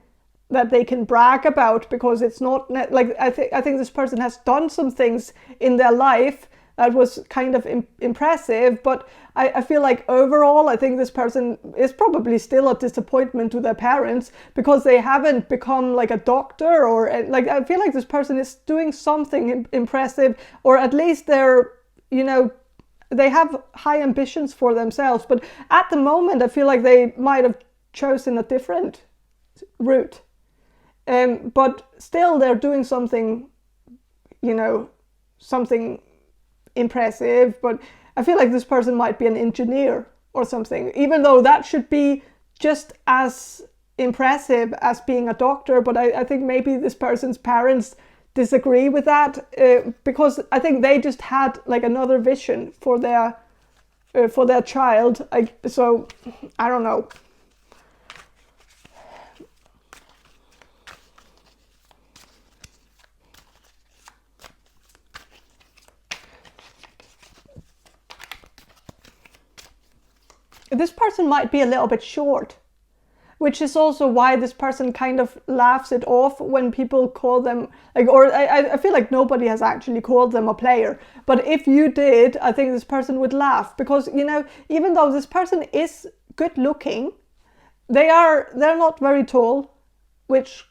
that they can brag about, because it's not like, I think this person has done some things in their life that was kind of impressive, but I feel like overall, I think this person is probably still a disappointment to their parents, because they haven't become like a doctor, or like, I feel like this person is doing something impressive, or at least they're, you know, they have high ambitions for themselves. But at the moment, I feel like they might have chosen a different route. But still, they're doing something, you know, something impressive. But I feel like this person might be an engineer or something, even though that should be just as impressive as being a doctor. But I think maybe this person's parents disagree with that, because I think they just had like another vision for their child. So I don't know. This person might be a little bit short, which is also why this person kind of laughs it off when people call them, like, or I feel like nobody has actually called them a player. But if you did, I think this person would laugh, because, you know, even though this person is good looking, they're not very tall, which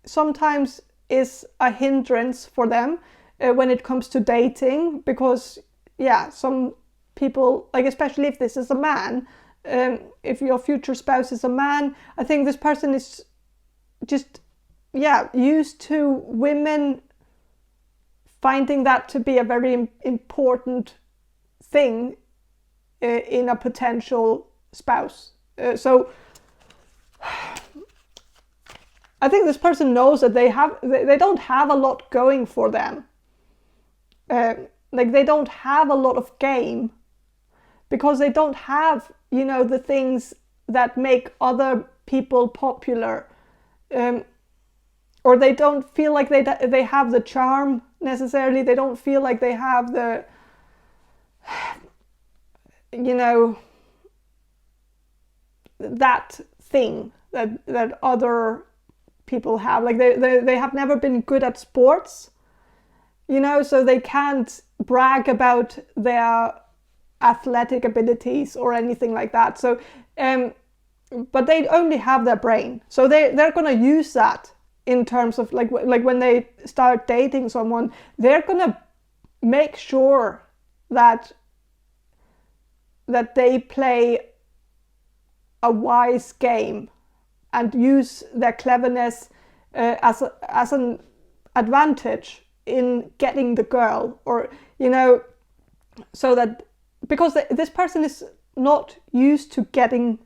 sometimes is a hindrance for them when it comes to dating, because, yeah, some people, like, especially if this is a man, if your future spouse is a man, I think this person is just, yeah, used to women finding that to be a very important thing in a potential spouse. So I think this person knows that they don't have a lot going for them. Like, they don't have a lot of game, because they don't have, you know, the things that make other people popular, or they don't feel like they have the charm necessarily. They don't feel like they have the, you know, that thing that other people have. Like, they have never been good at sports, you know, so they can't brag about their athletic abilities or anything like that. So but they only have their brain, so they're gonna use that in terms of like when they start dating someone, they're gonna make sure that they play a wise game and use their cleverness as an advantage in getting the girl, or, you know, so that, because this person is not used to getting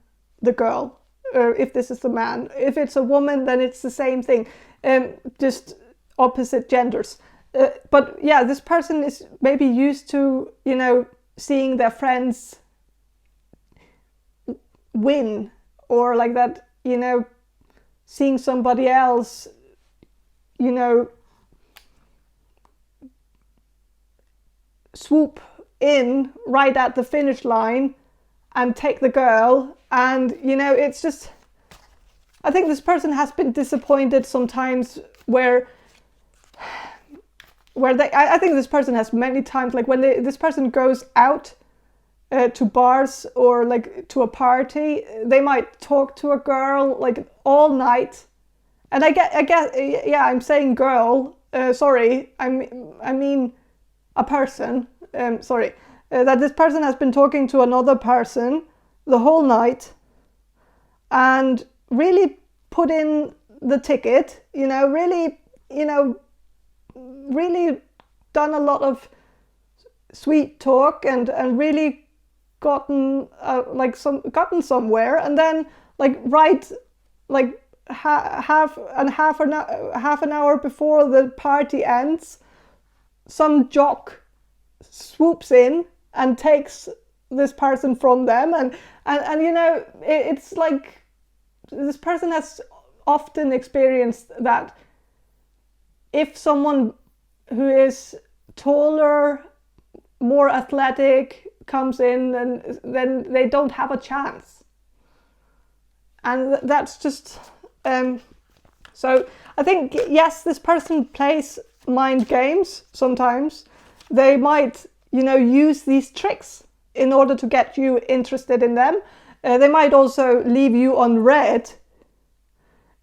the girl, if this is a man. If it's a woman, then it's the same thing, just opposite genders. But yeah, this person is maybe used to, you know, seeing their friends win, or like that, you know, seeing somebody else, you know, swoop in right at the finish line and take the girl. And, you know, it's just, I think this person has been disappointed sometimes where I think this person has many times, like when this person goes out to bars or like to a party, they might talk to a girl like all night. And I get, yeah, I'm saying girl, sorry, I mean a person, sorry, that this person has been talking to another person the whole night and really put in the ticket, you know, really, you know, really done a lot of sweet talk and really gotten gotten somewhere, and then like right like half an hour before the party ends, some jock swoops in and takes this person from them, and you know, it's like this person has often experienced that if someone who is taller, more athletic comes in, and then they don't have a chance. And that's just so I think, yes, this person plays mind games sometimes. They might, you know, use these tricks in order to get you interested in them. They might also leave you on red,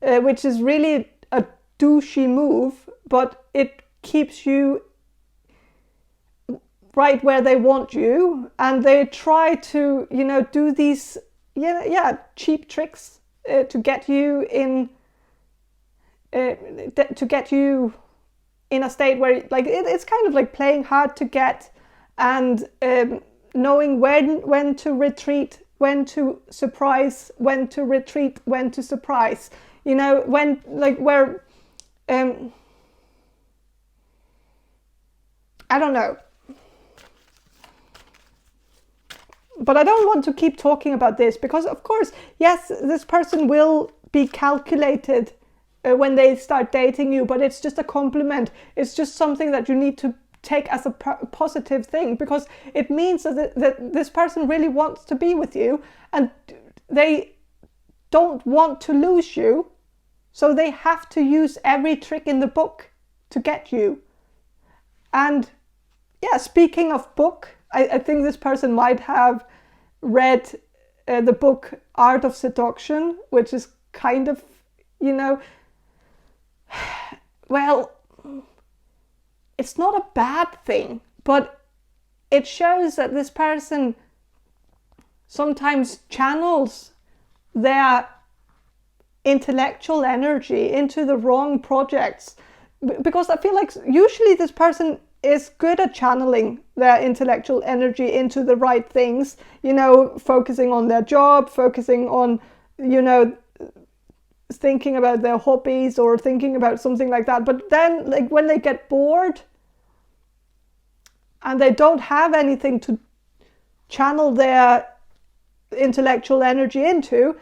which is really a douchey move, but it keeps you right where they want you. And they try to, you know, do these cheap tricks to get you in a state where, like, it's kind of like playing hard to get, and knowing when to retreat, when to surprise, when to retreat, when to surprise, you know, when, like, where I don't know. But I don't want to keep talking about this because, of course, yes, this person will be calculated when they start dating you, but it's just a compliment. It's just something that you need to take as a positive thing, because it means that this person really wants to be with you and they don't want to lose you. So they have to use every trick in the book to get you. And yeah, speaking of book, I think this person might have read the book Art of Seduction, which is kind of, well, it's not a bad thing, but it shows that this person sometimes channels their intellectual energy into the wrong projects. Because I feel like usually this person is good at channeling their intellectual energy into the right things, focusing on their job, focusing on, thinking about their hobbies or thinking about something like that. But then, like, when they get bored and they don't have anything to channel their intellectual energy into,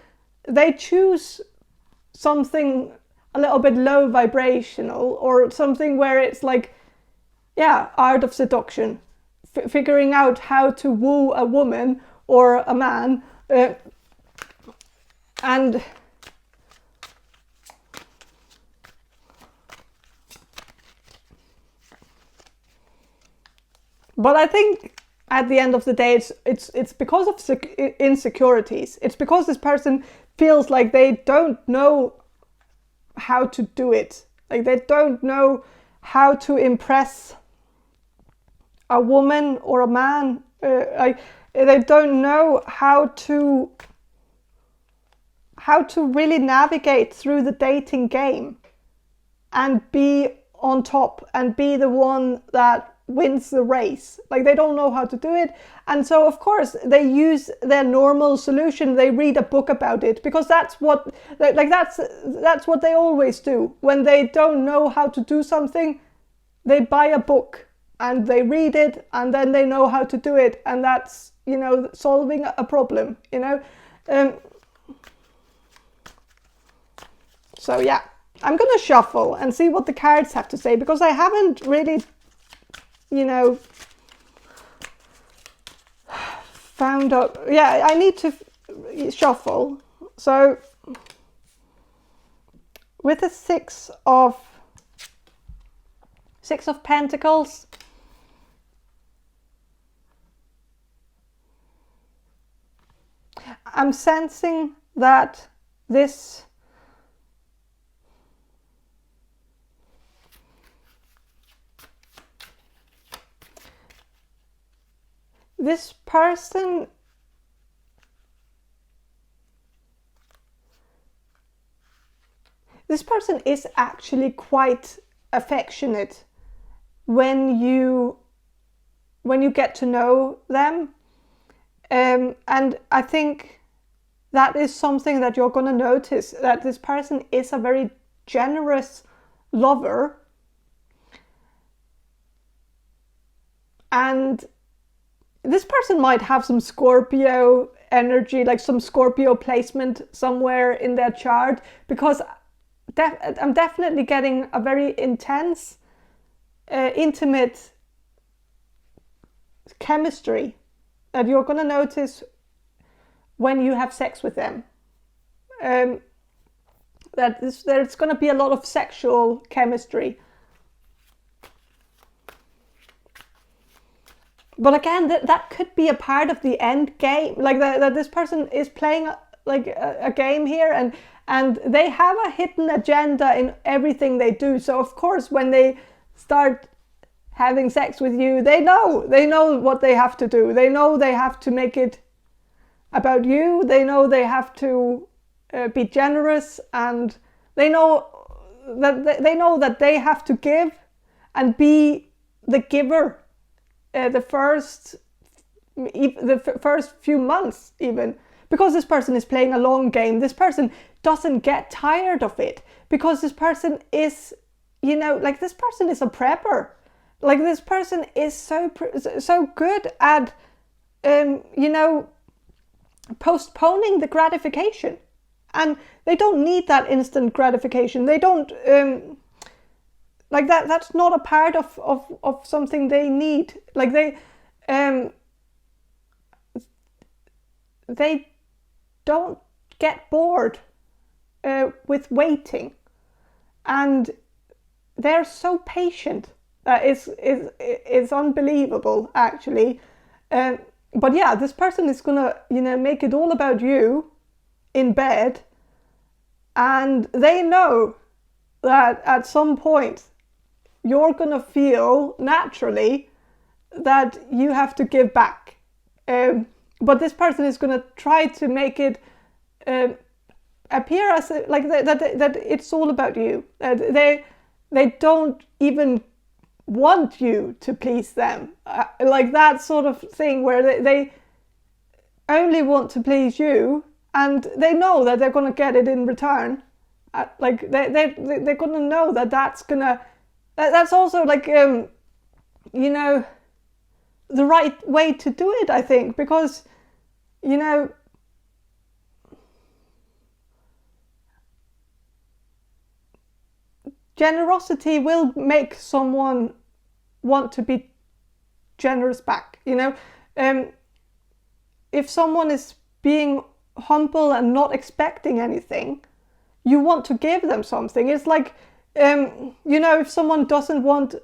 they choose something a little bit low vibrational, or something where it's like, art of seduction, figuring out how to woo a woman or a man, and but I think at the end of the day, it's because of insecurities. It's because this person feels like they don't know how to do it. Like, they don't know how to impress a woman or a man. They don't know how to really navigate through the dating game and be on top and be the one that wins the race. Like, they don't know how to do it, and so of course they use their normal solution. They read a book about it, because that's what they always do. When they don't know how to do something, they buy a book and they read it, and then they know how to do it, and that's solving a problem. So yeah, I'm gonna shuffle and see what the cards have to say, because I haven't really found out. Yeah, I need to shuffle. So with the Six of Pentacles, I'm sensing that this person is actually quite affectionate when you get to know them, and I think that is something that you're going to notice, that this person is a very generous lover, and this person might have some Scorpio energy, like some Scorpio placement somewhere in their chart, because I'm definitely getting a very intense, intimate chemistry that you're going to notice when you have sex with them. There's going to be a lot of sexual chemistry. But again, that could be a part of the end game, like that this person is playing a game here, and they have a hidden agenda in everything they do. So of course, when they start having sex with you, they know what they have to do. They know they have to make it about you. They know they have to be generous, and they know that they have to give and be the giver. The first few months, even, because this person is playing a long game. This person doesn't get tired of it, because this person is, this person is a prepper, like this person is so good at, you know, postponing the gratification, and they don't need that instant gratification. They don't, like that's not a part of something they need. Like they don't get bored with waiting, and they're so patient. That is unbelievable, actually. But yeah, this person is gonna, you know, make it all about you in bed, and they know that at some point you're gonna feel naturally that you have to give back. But this person is gonna try to make it appear as like that it's all about you. They don't even want you to please them, like that sort of thing where they only want to please you, and they know that they're going to get it in return. Like they're going to know that that's also like, you know, the right way to do it, I think, because, you know, generosity will make someone want to be generous back, you know. If someone is being humble and not expecting anything, you want to give them something. It's like, you know, if someone doesn't want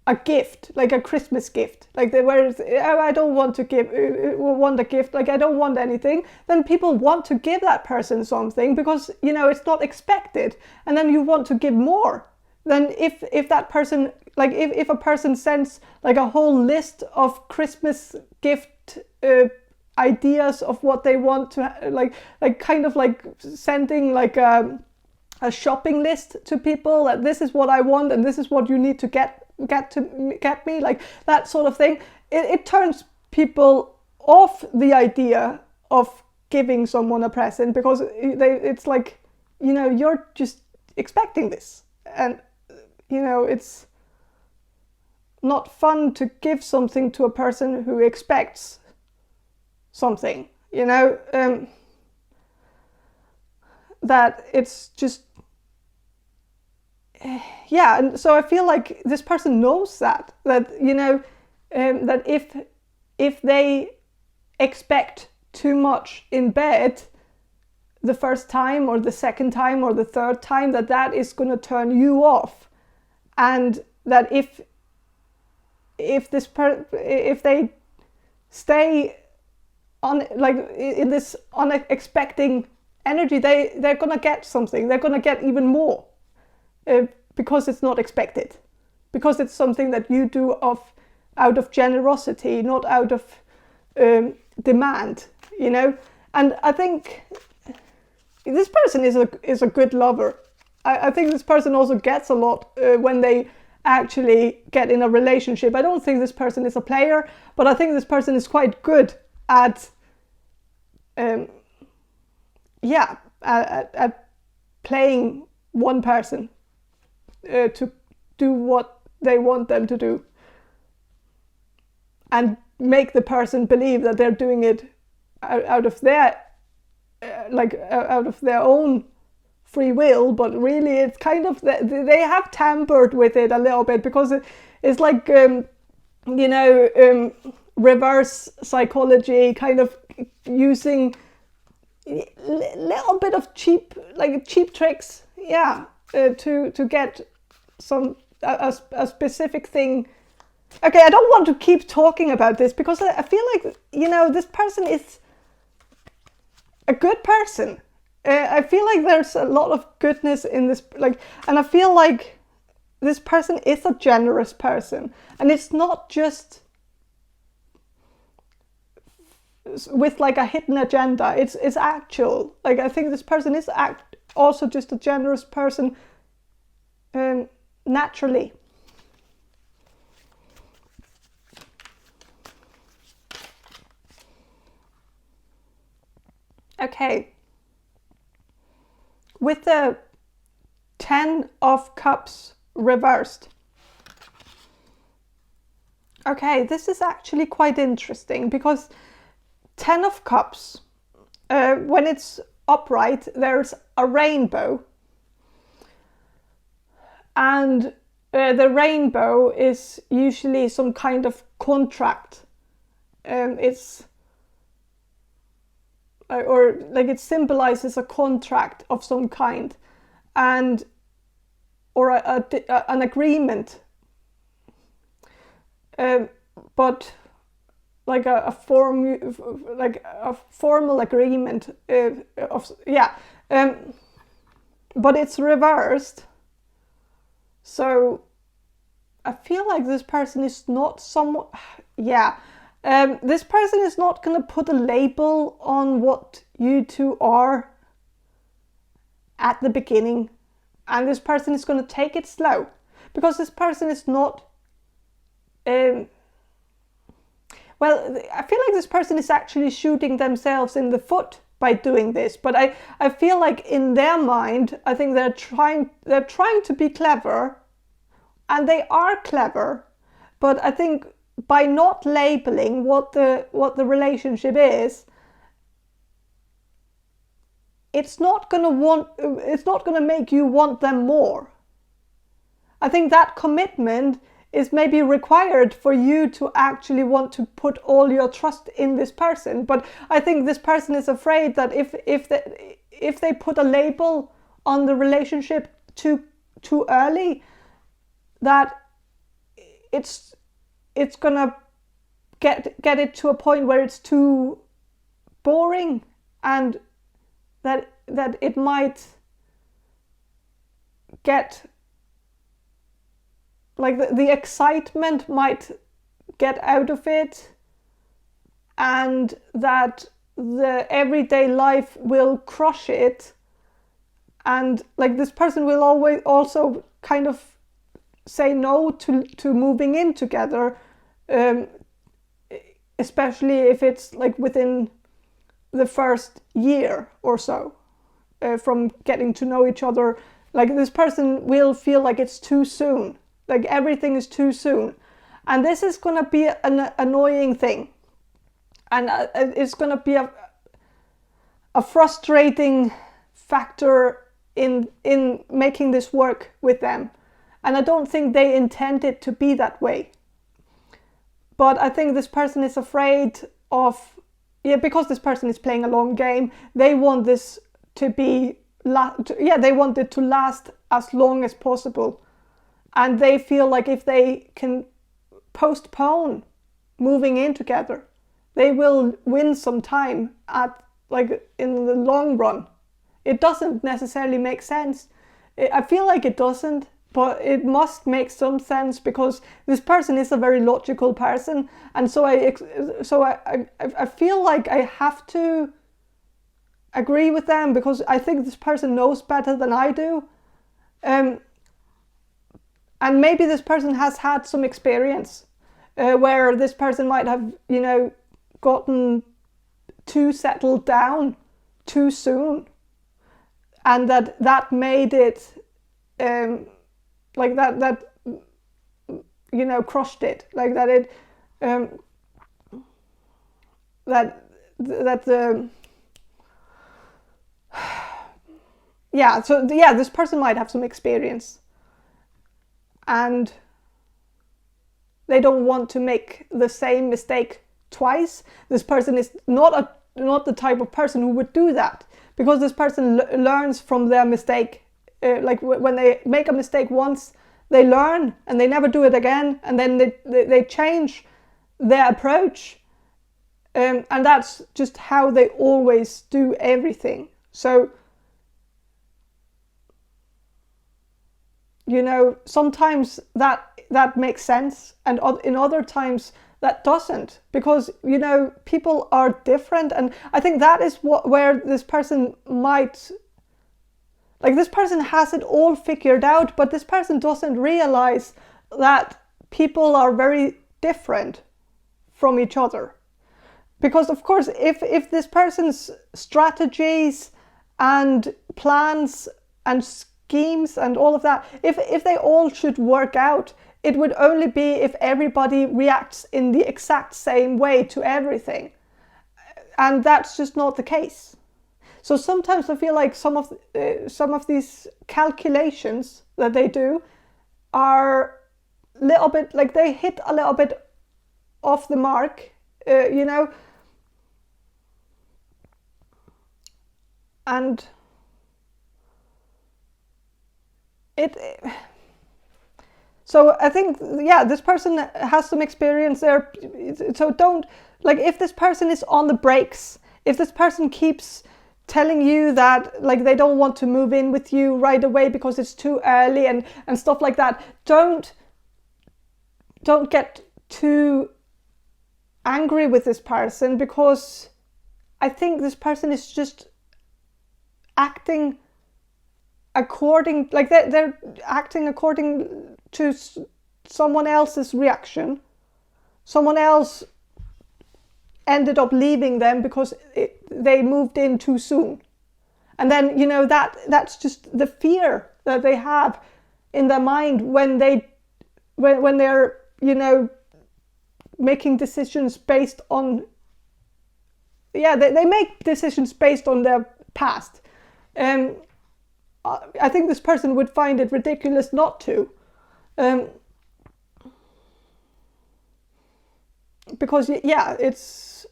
a gift, like a Christmas gift, like I don't want to want a gift, like I don't want anything, then people want to give that person something because, you know, it's not expected, and then you want to give more. Then if that person, like if a person sends like a whole list of Christmas gift ideas of what they want to, like kind of like sending like a shopping list to people, that this is what I want and this is what you need to get me, like that sort of thing, it turns people off the idea of giving someone a present, because it's like, you know, you're just expecting this, and, you know, it's not fun to give something to a person who expects something, you know, that it's just, yeah. And so I feel like this person knows that, you know, that if they expect too much in bed the first time or the second time or the third time, that is going to turn you off, and that if they stay on, like, in this unexpecting energy, they're going to get something. They're going to get even more. Because it's not expected, because it's something that you do out of generosity, not out of demand, you know. And I think this person is a good lover. I think this person also gets a lot when they actually get in a relationship. I don't think this person is a player, but I think this person is quite good at at playing one person to do what they want them to do, and make the person believe that they're doing it out of their out of their own free will, but really it's kind of they have tampered with it a little bit, because it's like, you know, reverse psychology, kind of using a little bit of cheap tricks, yeah, to get a specific thing. Okay, I don't want to keep talking about this, because I feel like, you know, this person is a good person. I feel like there's a lot of goodness in this, like, and I feel like this person is a generous person, and it's not just with like a hidden agenda. It's actual. Like, I think this person is also just a generous person naturally. Okay. With the 10 of Cups reversed, Okay, this is actually quite interesting because 10 of Cups, when it's upright, there's a rainbow. And the rainbow is usually some kind of contract. It symbolizes a contract of some kind, or an agreement. But like a formal agreement but it's reversed. So I feel like this person is not this person is not going to put a label on what you two are at the beginning, and this person is going to take it slow, because this person is not I feel like this person is actually shooting themselves in the foot by doing this, but I feel like in their mind, I think they're trying to be clever, and they are clever, but I think by not labeling what the relationship is, it's not going to make you want them more. I think that commitment is maybe required for you to actually want to put all your trust in this person. But I think this person is afraid that if they put a label on the relationship too early, that it's gonna get it to a point where it's too boring, and that it might get like the excitement might get out of it, and that the everyday life will crush it, and like this person will always also kind of say no to moving in together, especially if it's like within the first year or so from getting to know each other. Like this person will feel like it's too soon. Like everything is too soon, and this is going to be an annoying thing, and it's going to be a frustrating factor in making this work with them. And I don't think they intend it to be that way, but I think this person is afraid of, because this person is playing a long game, they want this to be they want it to last as long as possible. And they feel like if they can postpone moving in together, they will win some time in the long run. It doesn't necessarily make sense. I feel like it doesn't, but it must make some sense, because this person is a very logical person, and so I feel like I have to agree with them, because I think this person knows better than I do. And maybe this person has had some experience where this person might have, gotten too settled down too soon, and that made it crushed it, like that it this person might have some experience, and they don't want to make the same mistake twice. This person is not the type of person who would do that, because this person learns from their mistake. When they make a mistake once, they learn and they never do it again, and then they change their approach, and that's just how they always do everything. So sometimes that makes sense, and in other times that doesn't, because people are different. And I think that is where this person might, this person has it all figured out, but this person doesn't realize that people are very different from each other. Because of course, if this person's strategies and plans and schemes and all of that, if they all should work out, it would only be if everybody reacts in the exact same way to everything. And that's just not the case. So sometimes I feel like some of these calculations that they do are a little bit, like they hit a little bit off the mark, you know. And so I think, yeah, this person has some experience there. So don't, like, if this person is on the brakes, if this person keeps telling you that, like, they don't want to move in with you right away because it's too early and stuff like that, don't get too angry with this person, because I think this person is just acting according, like they're acting according to someone else's reaction. Someone else ended up leaving them because they moved in too soon. And then, you know, that's just the fear that they have in their mind when they're, you know, making decisions based on, yeah, they make decisions based on their past. I think this person would find it ridiculous not to. Because, yeah, it's...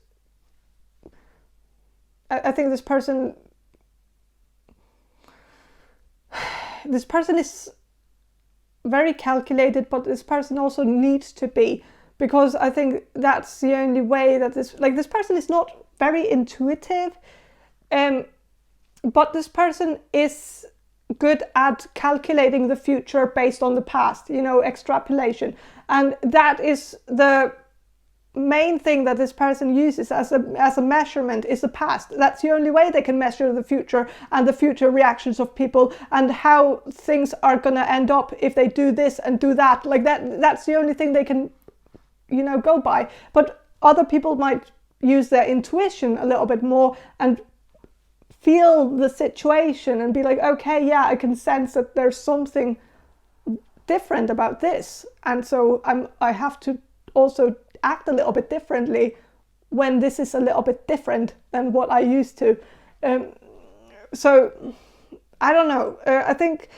I think this person is very calculated, but this person also needs to be, because I think that's the only way that this person is not very intuitive, but this person is good at calculating the future based on the past, you know, extrapolation. And that is the main thing that this person uses as a measurement, is the past. That's the only way they can measure the future and the future reactions of people and how things are going to end up if they do this and do that. Like that's the only thing they can, you know, go by. But other people might use their intuition a little bit more and feel the situation and be like, okay, yeah, I can sense that there's something different about this, and so I have to also act a little bit differently when this is a little bit different than what I used to. So I don't know. I think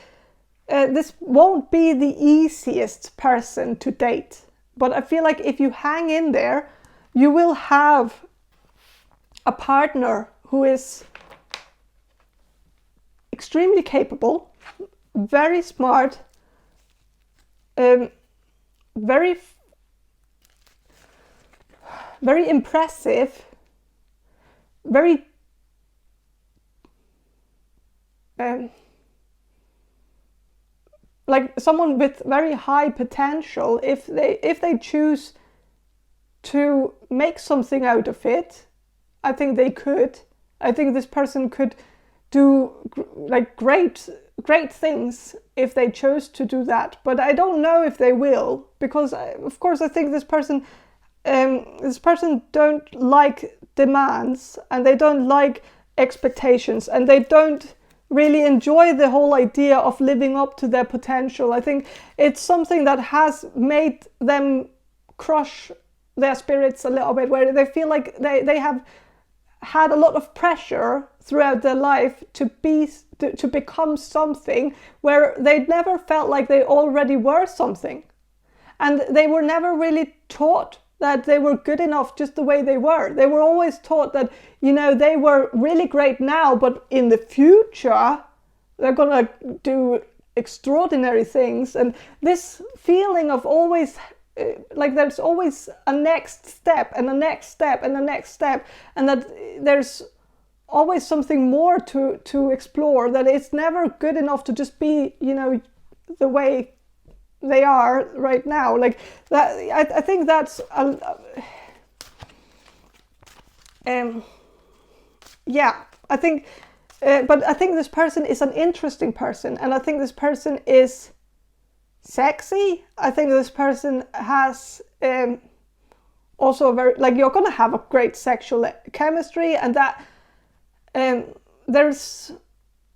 this won't be the easiest person to date, but I feel like if you hang in there, you will have a partner who is extremely capable, very smart, very impressive, very like someone with very high potential. If they choose to make something out of it, I think they could. I think this person could do like great things if they chose to do that, but I don't know if they will, because of course I think this person don't like demands, and they don't like expectations, and they don't really enjoy the whole idea of living up to their potential. I think it's something that has made them crush their spirits a little bit, where they feel like they have had a lot of pressure throughout their life to become something where they never felt like they already were something. And they were never really taught that they were good enough just the way they were. They were always taught that, you know, they were really great now, but in the future, they're gonna do extraordinary things. And this feeling of always, like there's always a next step and a next step and a next step, and that there's always something more to explore, that it's never good enough to just be, you know, the way they are right now. Like that, I think that's yeah, I think but I think this person is an interesting person, and I think this person is sexy. I think this person has also a very, like, you're gonna have a great sexual chemistry, and that there's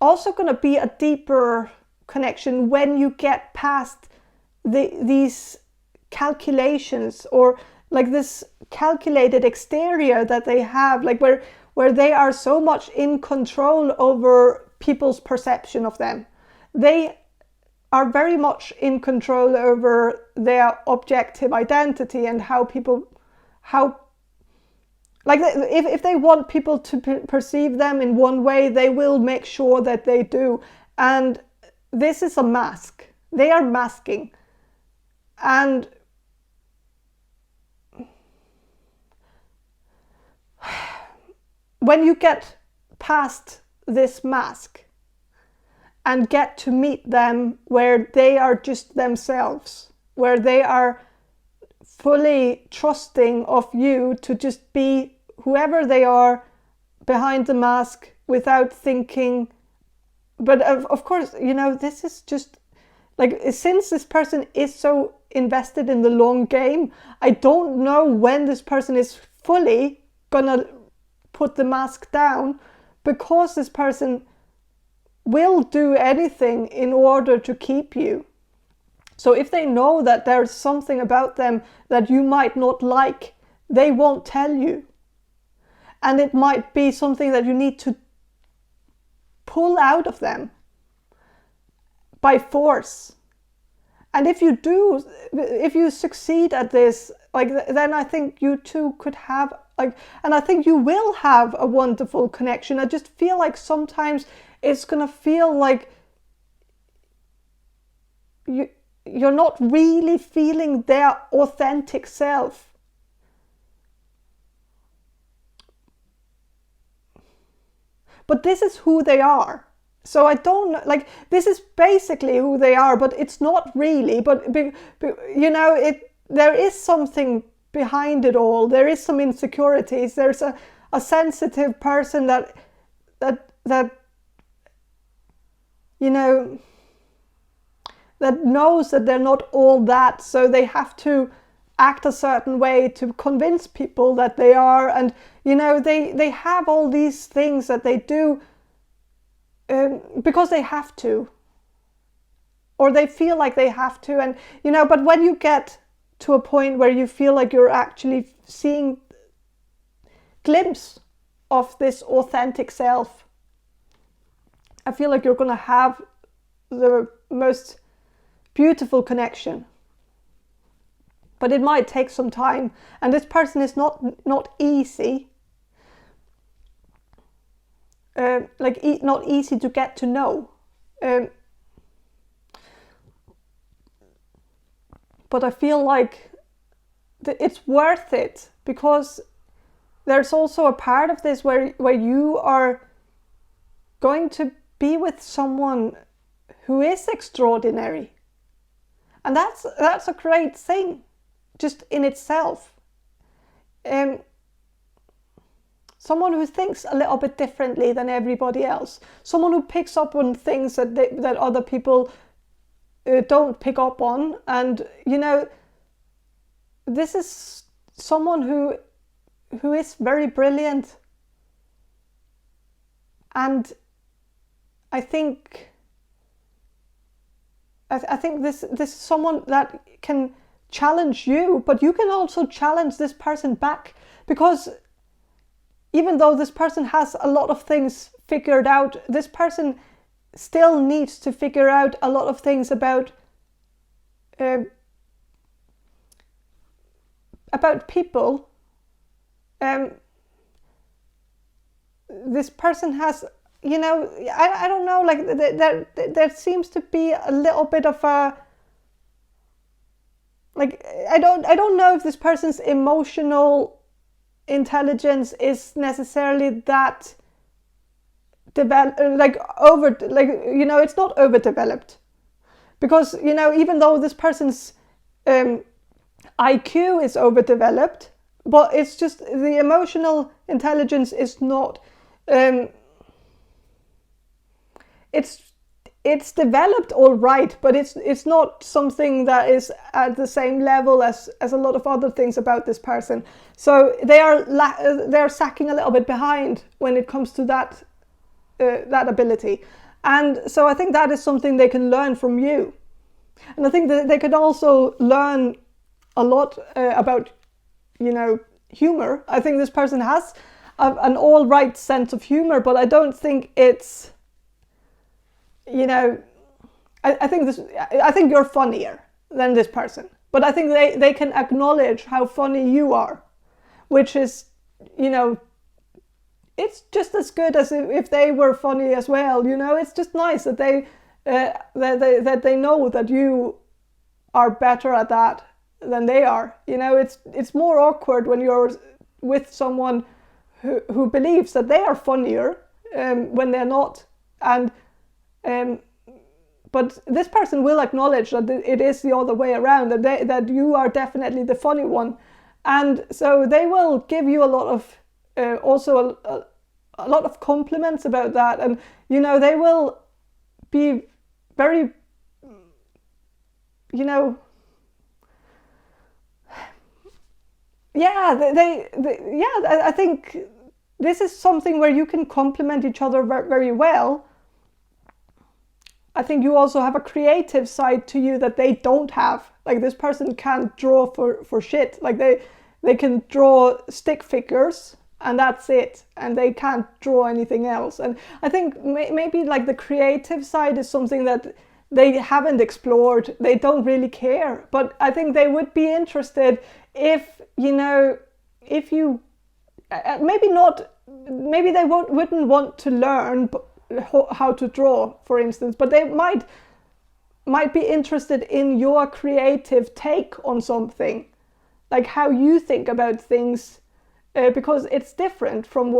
also gonna be a deeper connection when you get past these calculations, or like this calculated exterior that they have, like where they are so much in control over people's perception of them. They are very much in control over their objective identity and how like if they want people to perceive them in one way, they will make sure that they do. And this is a mask. They are masking. And when you get past this mask and get to meet them where they are just themselves, where they are fully trusting of you to just be whoever they are behind the mask without thinking. But of course, you know, this is just like, since this person is so invested in the long game, I don't know when this person is fully gonna put the mask down, because this person will do anything in order to keep you. So if they know that there's something about them that you might not like, they won't tell you. And it might be something that you need to pull out of them by force. And if you do, if you succeed at this, like, then I think you two could have, like, and I think you will have a wonderful connection. I just feel like sometimes it's gonna feel like you're not really feeling their authentic self. But this is who they are. So I don't know, like, this is basically who they are, but it's not really. But you know, there is something behind it all. There is some insecurities. There's a sensitive person that you know, that knows that they're not all that, so they have to act a certain way to convince people that they are. And you know, they have all these things that they do because they have to, or they feel like they have to. And you know, but when you get to a point where you feel like you're actually seeing glimpse of this authentic self, I feel like you're going to have the most beautiful connection. But it might take some time, and this person is not easy. Not easy to get to know. But I feel like it's worth it, because there's also a part of this where you are going to be with someone who is extraordinary. And that's a great thing, just in itself. Someone who thinks a little bit differently than everybody else. Someone who picks up on things that other people don't pick up on. And, you know, this is someone who is very brilliant. And I think this is someone that can challenge you, but you can also challenge this person back, because even though this person has a lot of things figured out, this person still needs to figure out a lot of things about people. This person has, you know, I don't know, like there seems to be a little bit of a, like, I don't know if this person's emotional intelligence is necessarily that you know, it's not overdeveloped, because, you know, even though this person's IQ is overdeveloped, but it's just the emotional intelligence is not. It's developed all right, but it's not something that is at the same level as a lot of other things about this person. So they're sacking a little bit behind when it comes to that ability. And so I think that is something they can learn from you. And I think that they could also learn a lot about, humor. I think this person has an all right sense of humor, but I don't think it's, I think you're funnier than this person. But I think they can acknowledge how funny you are, which is, it's just as good as if they were funny as well. It's just nice that they know that you are better at that than they are. It's more awkward when you're with someone who believes that they are funnier when they're not. And but this person will acknowledge that it is the other way around, that you are definitely the funny one. And so they will give you a lot of also a lot of compliments about that. And they will be very, I think this is something where you can complement each other very, very well. I think you also have a creative side to you that they don't have. Like, this person can't draw for shit. Like, they can draw stick figures and that's it. And they can't draw anything else. And I think maybe like the creative side is something that they haven't explored. They don't really care. But I think they would be interested if you, maybe they wouldn't want to learn how to draw, for instance, but they might be interested in your creative take on something, like how you think about things, because it's different from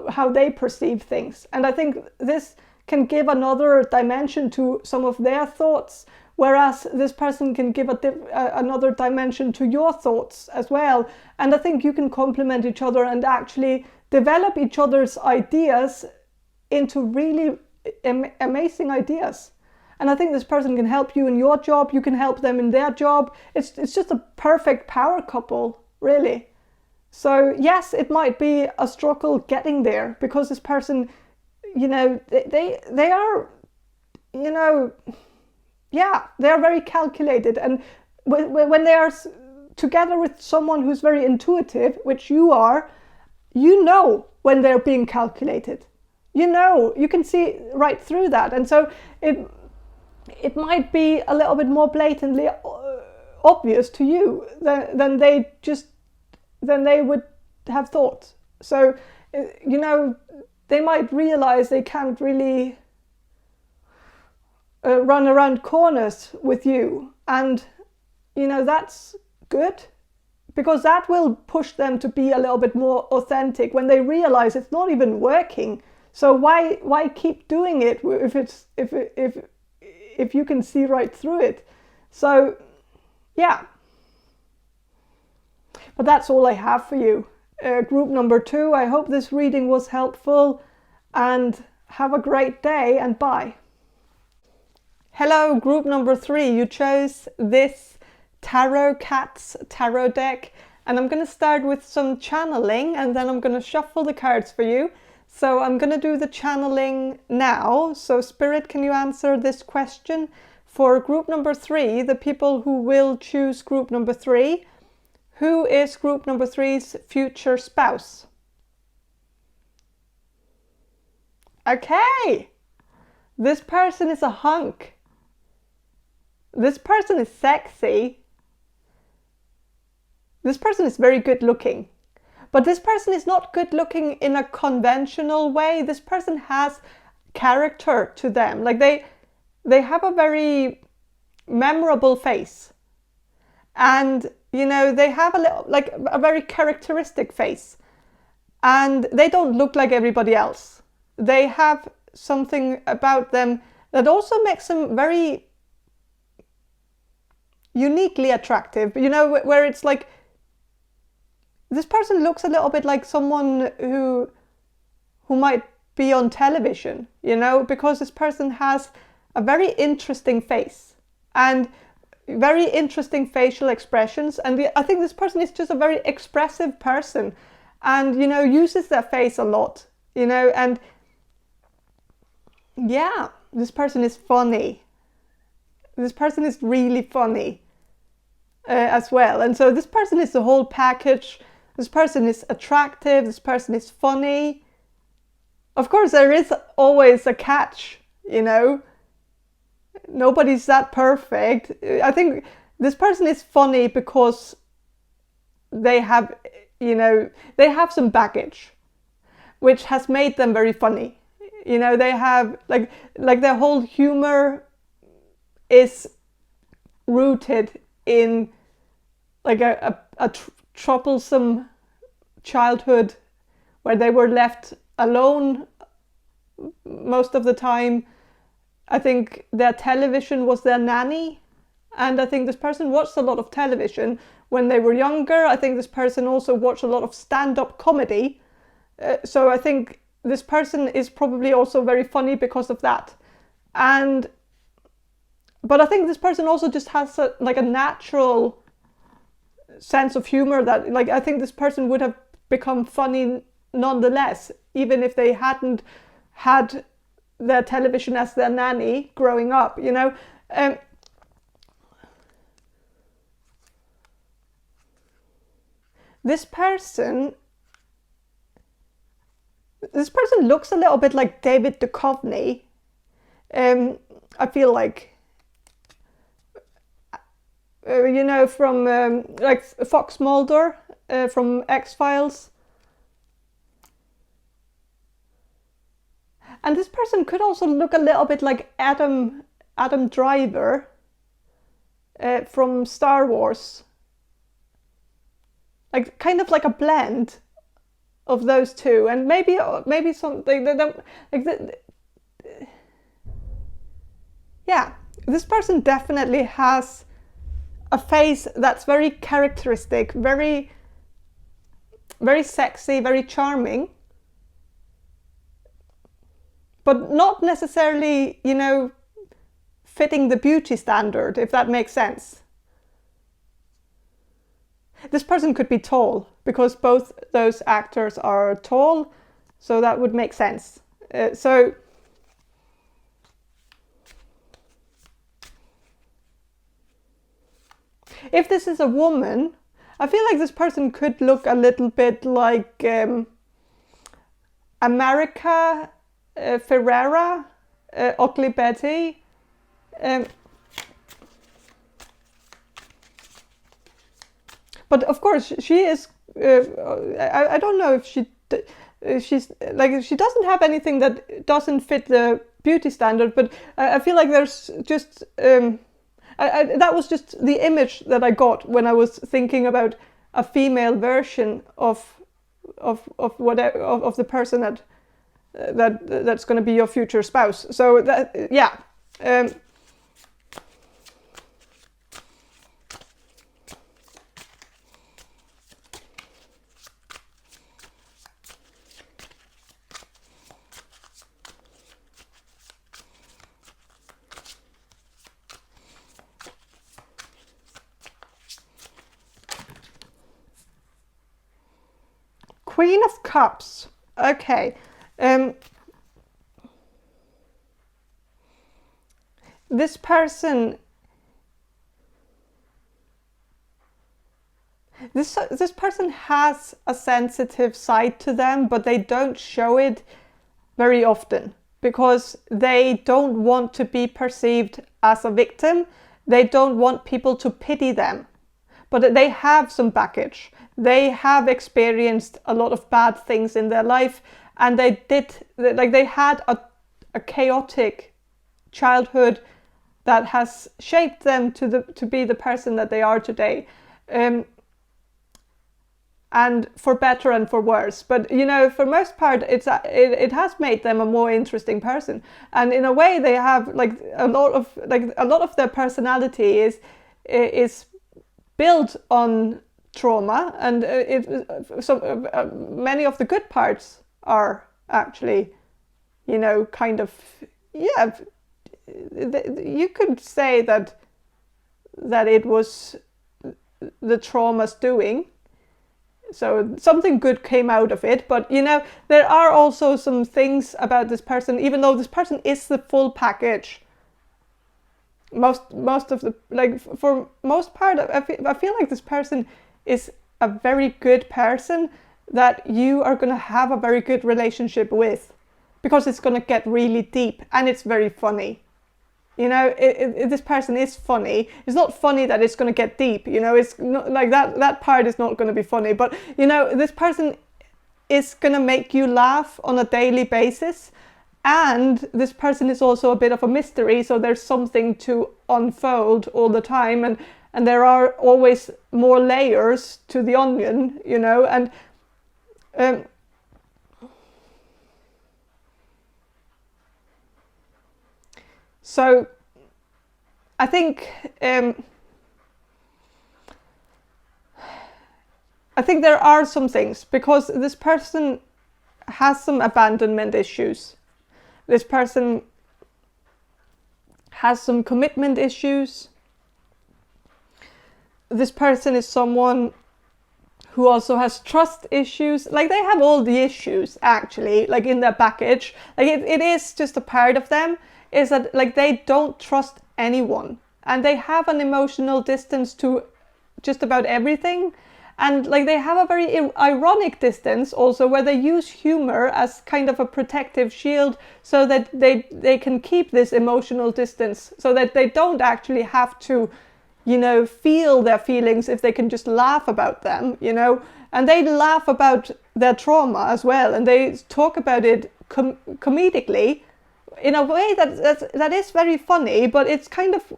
how they perceive things. And I think this can give another dimension to some of their thoughts, whereas this person can give another dimension to your thoughts as well. And I think you can complement each other and actually develop each other's ideas into really amazing ideas. And I think this person can help you in your job, you can help them in their job. It's just a perfect power couple, really. So yes, it might be a struggle getting there, because this person, they are, they are very calculated. And when they are together with someone who's very intuitive, which you are, when they're being calculated. You can see right through that. And so it might be a little bit more blatantly obvious to you than they would have thought. So, they might realize they can't really run around corners with you. And, that's good, because that will push them to be a little bit more authentic when they realize it's not even working. So why keep doing it if you can see right through it? So yeah. But that's all I have for you. Group number 2. I hope this reading was helpful, and have a great day, and bye. Hello, group number 3. You chose this Tarot Cats tarot deck, and I'm going to start with some channeling, and then I'm going to shuffle the cards for you. So I'm going to do the channeling now. So Spirit, can you answer this question for group number 3, the people who will choose group number 3? Who is group number 3's future spouse? Okay. This person is a hunk. This person is sexy. This person is very good looking. But this person is not good looking in a conventional way. This person has character to them. Like they have a very memorable face. And, they have a very characteristic face. And they don't look like everybody else. They have something about them that also makes them very uniquely attractive. Where it's like, this person looks a little bit like someone who might be on television, because this person has a very interesting face and very interesting facial expressions. And I think this person is just a very expressive person and, uses their face a lot, and yeah, this person is funny. this person is really funny as well. And so this person is the whole package. This person is attractive. This person is funny. Of course, there is always a catch, you know. Nobody's that perfect. I think this person is funny because they have, you know, they have some baggage, which has made them very funny. You know, they have like their whole humor is rooted in like a troublesome childhood where they were left alone most of the time. I think their television was their nanny, and I think this person watched a lot of television when they were younger. I think this person also watched a lot of stand-up comedy. So I think this person is probably also very funny because of that. But I think this person also just has a natural sense of humor that, like, I think this person would have become funny nonetheless, even if they hadn't had their television as their nanny growing up, you know. This person looks a little bit like David Duchovny. I feel like, you know, from like Fox Mulder from X-Files. And this person could also look a little bit like Adam Driver from Star Wars. Like kind of like a blend of those two, and maybe something that yeah, this person definitely has a face that's very characteristic, very sexy, very charming, but not necessarily, you know, fitting the beauty standard, if that makes sense. This person could be tall, because both those actors are tall, so that would make sense. So if this is a woman, I feel like this person could look a little bit like America Ferrera, Ugly Betty. But of course, she is. I don't know if she's like, she doesn't have anything that doesn't fit the beauty standard. But I feel like there's just that was just the image that I got when I was thinking about a female version of whatever of the person that's going to be your future spouse. So that, yeah. Queen of Cups. Okay. This person, this person has a sensitive side to them, but they don't show it very often because they don't want to be perceived as a victim. They don't want people to pity them, but they have some baggage. They have experienced a lot of bad things in their life, and they had a chaotic childhood that has shaped them to be the person that they are today, and for better and for worse. But you know, for most part, it has made them a more interesting person, and in a way, they have a lot of their personality is built on trauma, and many of the good parts are actually, you know, kind of, yeah, you could say that it was the trauma's doing, so something good came out of it. But you know, there are also some things about this person, even though this person is the full package, most of the, like, for most part, I feel like this person is a very good person that you are going to have a very good relationship with, because it's going to get really deep and it's very funny. You know, this person is funny. It's not funny that it's going to get deep, you know, it's not like that part is not going to be funny, but you know, this person is going to make you laugh on a daily basis. And this person is also a bit of a mystery, so there's something to unfold all the time, and there are always more layers to the onion, you know, and so I think there are some things, because this person has some abandonment issues. This person has some commitment issues. This person is someone who also has trust issues. Like, they have all the issues, actually, like in their package. Like, it is just a part of them, is that, like, they don't trust anyone. And they have an emotional distance to just about everything. And like, they have a very ironic distance also, where they use humor as kind of a protective shield, so that they can keep this emotional distance, so that they don't actually have to, you know, feel their feelings if they can just laugh about them, you know. And they laugh about their trauma as well, and they talk about it comedically in a way that is very funny, but it's kind of,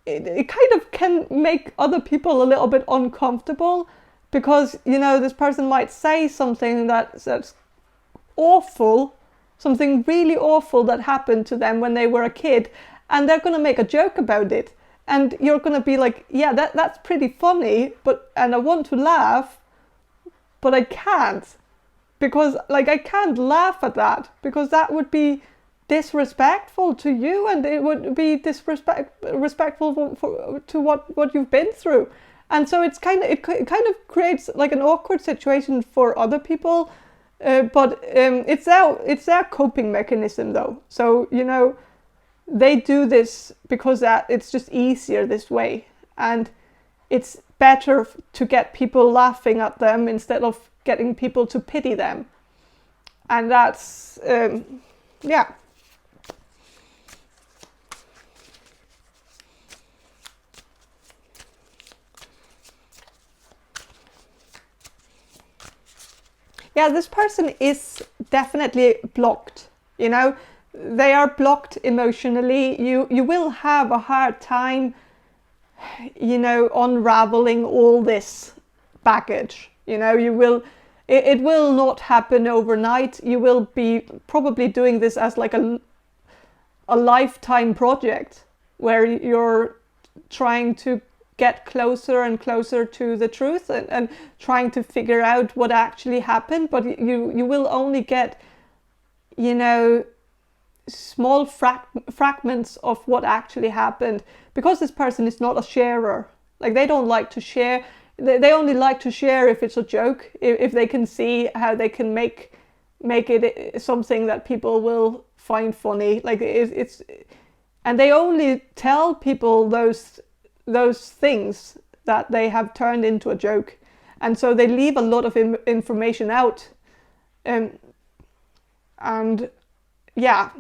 it kind of can make other people a little bit uncomfortable. Because, you know, this person might say something that's awful, something really awful that happened to them when they were a kid, and they're going to make a joke about it. And you're going to be like, yeah, that's pretty funny, and I want to laugh, but I can't. Because, like, I can't laugh at that, because that would be disrespectful to you, and it would be disrespectful to what you've been through. And so it kind of creates like an awkward situation for other people, but it's their coping mechanism though. So, you know, they do this because that it's just easier this way, and it's better to get people laughing at them instead of getting people to pity them. And that's yeah. Yeah, this person is definitely blocked, you know. They are blocked emotionally. You will have a hard time, you know, unraveling all this baggage. You know, it will not happen overnight. You will be probably doing this as like a lifetime project, where you're trying to get closer and closer to the truth, and trying to figure out what actually happened. But you will only get, you know, small fragments of what actually happened, because this person is not a sharer. Like, they don't like to share. They only like to share if it's a joke, if they can see how they can make it something that people will find funny. Like, it's and they only tell people those things that they have turned into a joke, and so they leave a lot of information out, and yeah,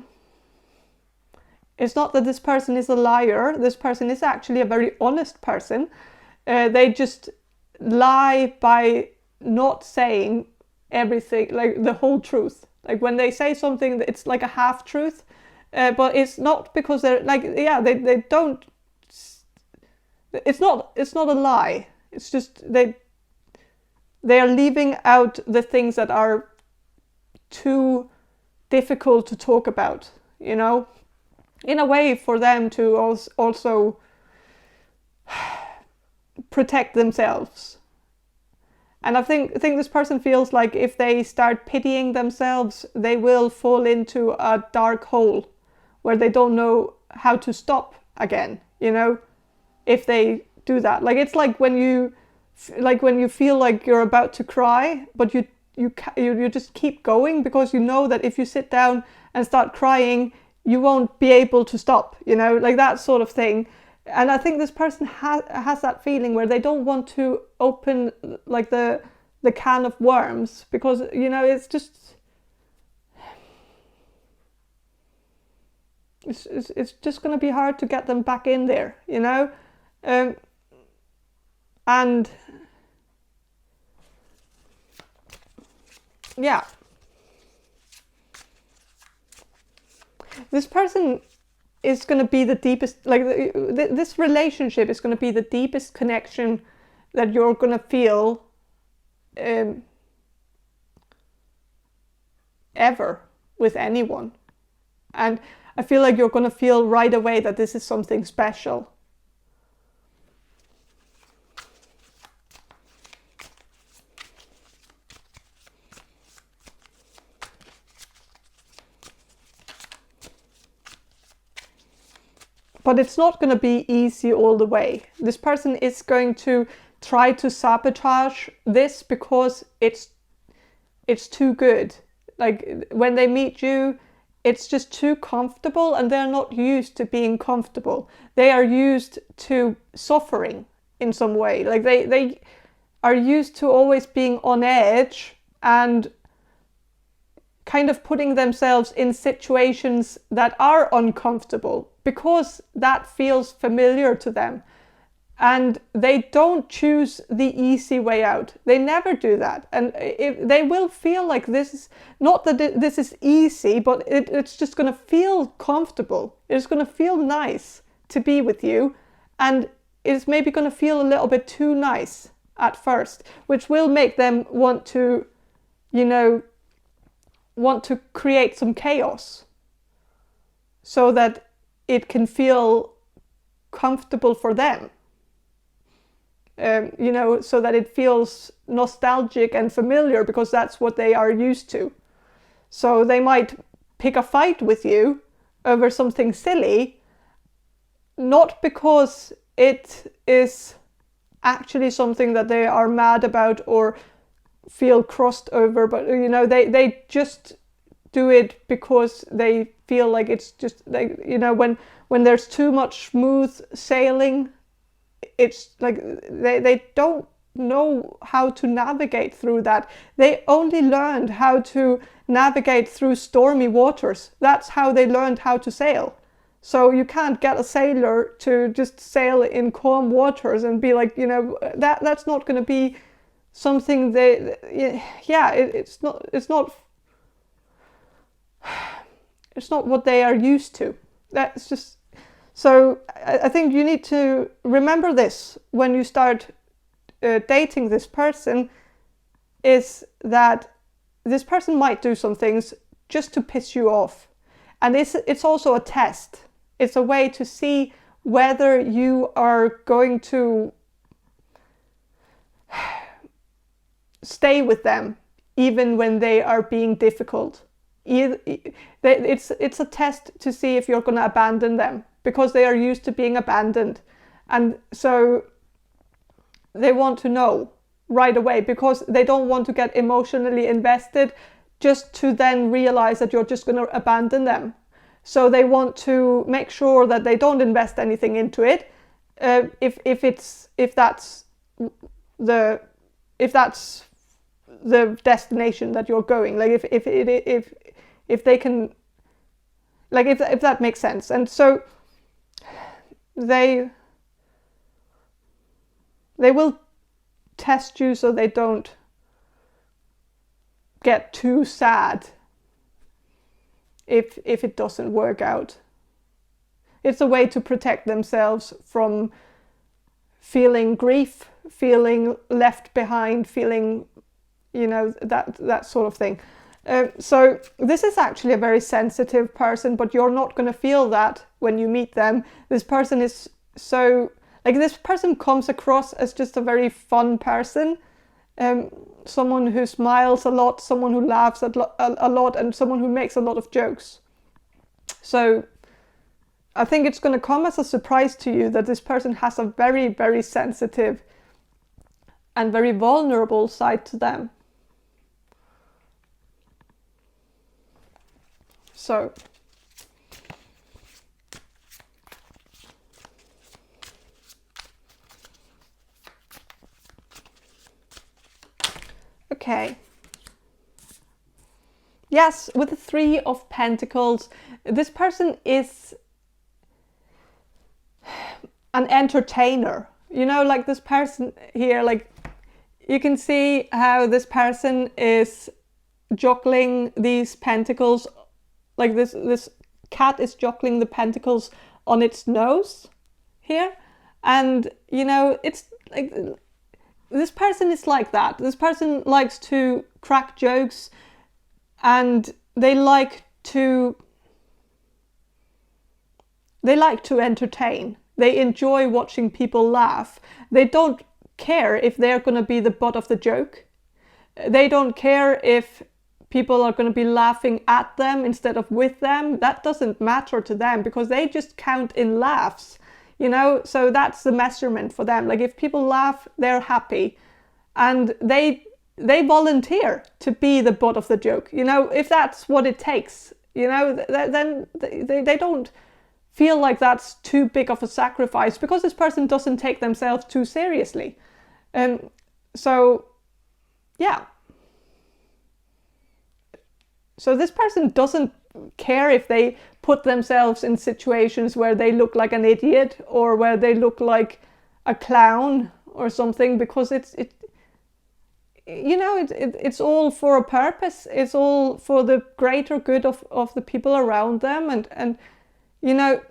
it's not that this person is a liar. This person is actually a very honest person. They just lie by not saying everything, like the whole truth. Like, when they say something, it's like a half truth, but it's not because they're like, yeah, they don't. It's not a lie. It's just they are leaving out the things that are too difficult to talk about, you know, in a way for them to also protect themselves. And I think this person feels like if they start pitying themselves, they will fall into a dark hole where they don't know how to stop again, you know. If they do that, like, it's like when you feel like you're about to cry, but you just keep going, because you know that if you sit down and start crying, you won't be able to stop, you know, like that sort of thing. And I think this person has that feeling where they don't want to open like the can of worms, because, you know, it's just going to be hard to get them back in there, you know. And yeah, this person is going to be the deepest, like this relationship is going to be the deepest connection that you're going to feel ever with anyone. And I feel like you're going to feel right away that this is something special. But it's not going to be easy all the way. This person is going to try to sabotage this because it's too good. Like when they meet you, it's just too comfortable, and they're not used to being comfortable. They are used to suffering in some way. Like they are used to always being on edge and kind of putting themselves in situations that are uncomfortable because that feels familiar to them. And they don't choose the easy way out. They never do that. And they will feel like this is, not that this is easy, but it's just going to feel comfortable. It's going to feel nice to be with you. And it's maybe going to feel a little bit too nice at first, which will make them want to, you know, want to create some chaos so that it can feel comfortable for them. You know, so that it feels nostalgic and familiar, because that's what they are used to. So they might pick a fight with you over something silly, not because it is actually something that they are mad about or feel crossed over, but, you know, they just do it because they feel like it's just like, you know, when there's too much smooth sailing, it's like they don't know how to navigate through that. They only learned how to navigate through stormy waters. That's how they learned how to sail. So you can't get a sailor to just sail in calm waters and be like, you know, that's not going to be something it's not what they are used to. That's just, so I think you need to remember this when you start dating this person, is that this person might do some things just to piss you off. And it's also a test. It's a way to see whether you are going to stay with them even when they are being difficult. It's a test to see if you're going to abandon them, because they are used to being abandoned. And so they want to know right away, because they don't want to get emotionally invested just to then realize that you're just going to abandon them. So they want to make sure that they don't invest anything into it. If that's the destination that you're going, like if they can, like if that makes sense. And so they will test you so they don't get too sad if it doesn't work out. It's a way to protect themselves from feeling grief, feeling left behind, feeling, you know, that sort of thing. So this is actually a very sensitive person, but you're not going to feel that when you meet them. This person is so, like, this person comes across as just a very fun person, someone who smiles a lot, someone who laughs a lot, and someone who makes a lot of jokes. So I think it's going to come as a surprise to you that this person has a very, very sensitive and very vulnerable side to them. So Okay. Yes, with the Three of Pentacles, this person is an entertainer. You know, like this person here, like you can see how this person is juggling these pentacles, like this cat is juggling the pentacles on its nose here. And you know, it's like this person is like that. This person likes to crack jokes, and they like to entertain. They enjoy watching people laugh. They don't care if they're going to be the butt of the joke. They don't care if people are going to be laughing at them instead of with them. That doesn't matter to them, because they just count in laughs, you know. So that's the measurement for them. Like if people laugh, they're happy, and they volunteer to be the butt of the joke, you know, if that's what it takes, you know. Then they don't feel like that's too big of a sacrifice, because this person doesn't take themselves too seriously. And so, yeah. So this person doesn't care if they put themselves in situations where they look like an idiot or where they look like a clown or something, because it's all for a purpose. It's all for the greater good of the people around them, and you know,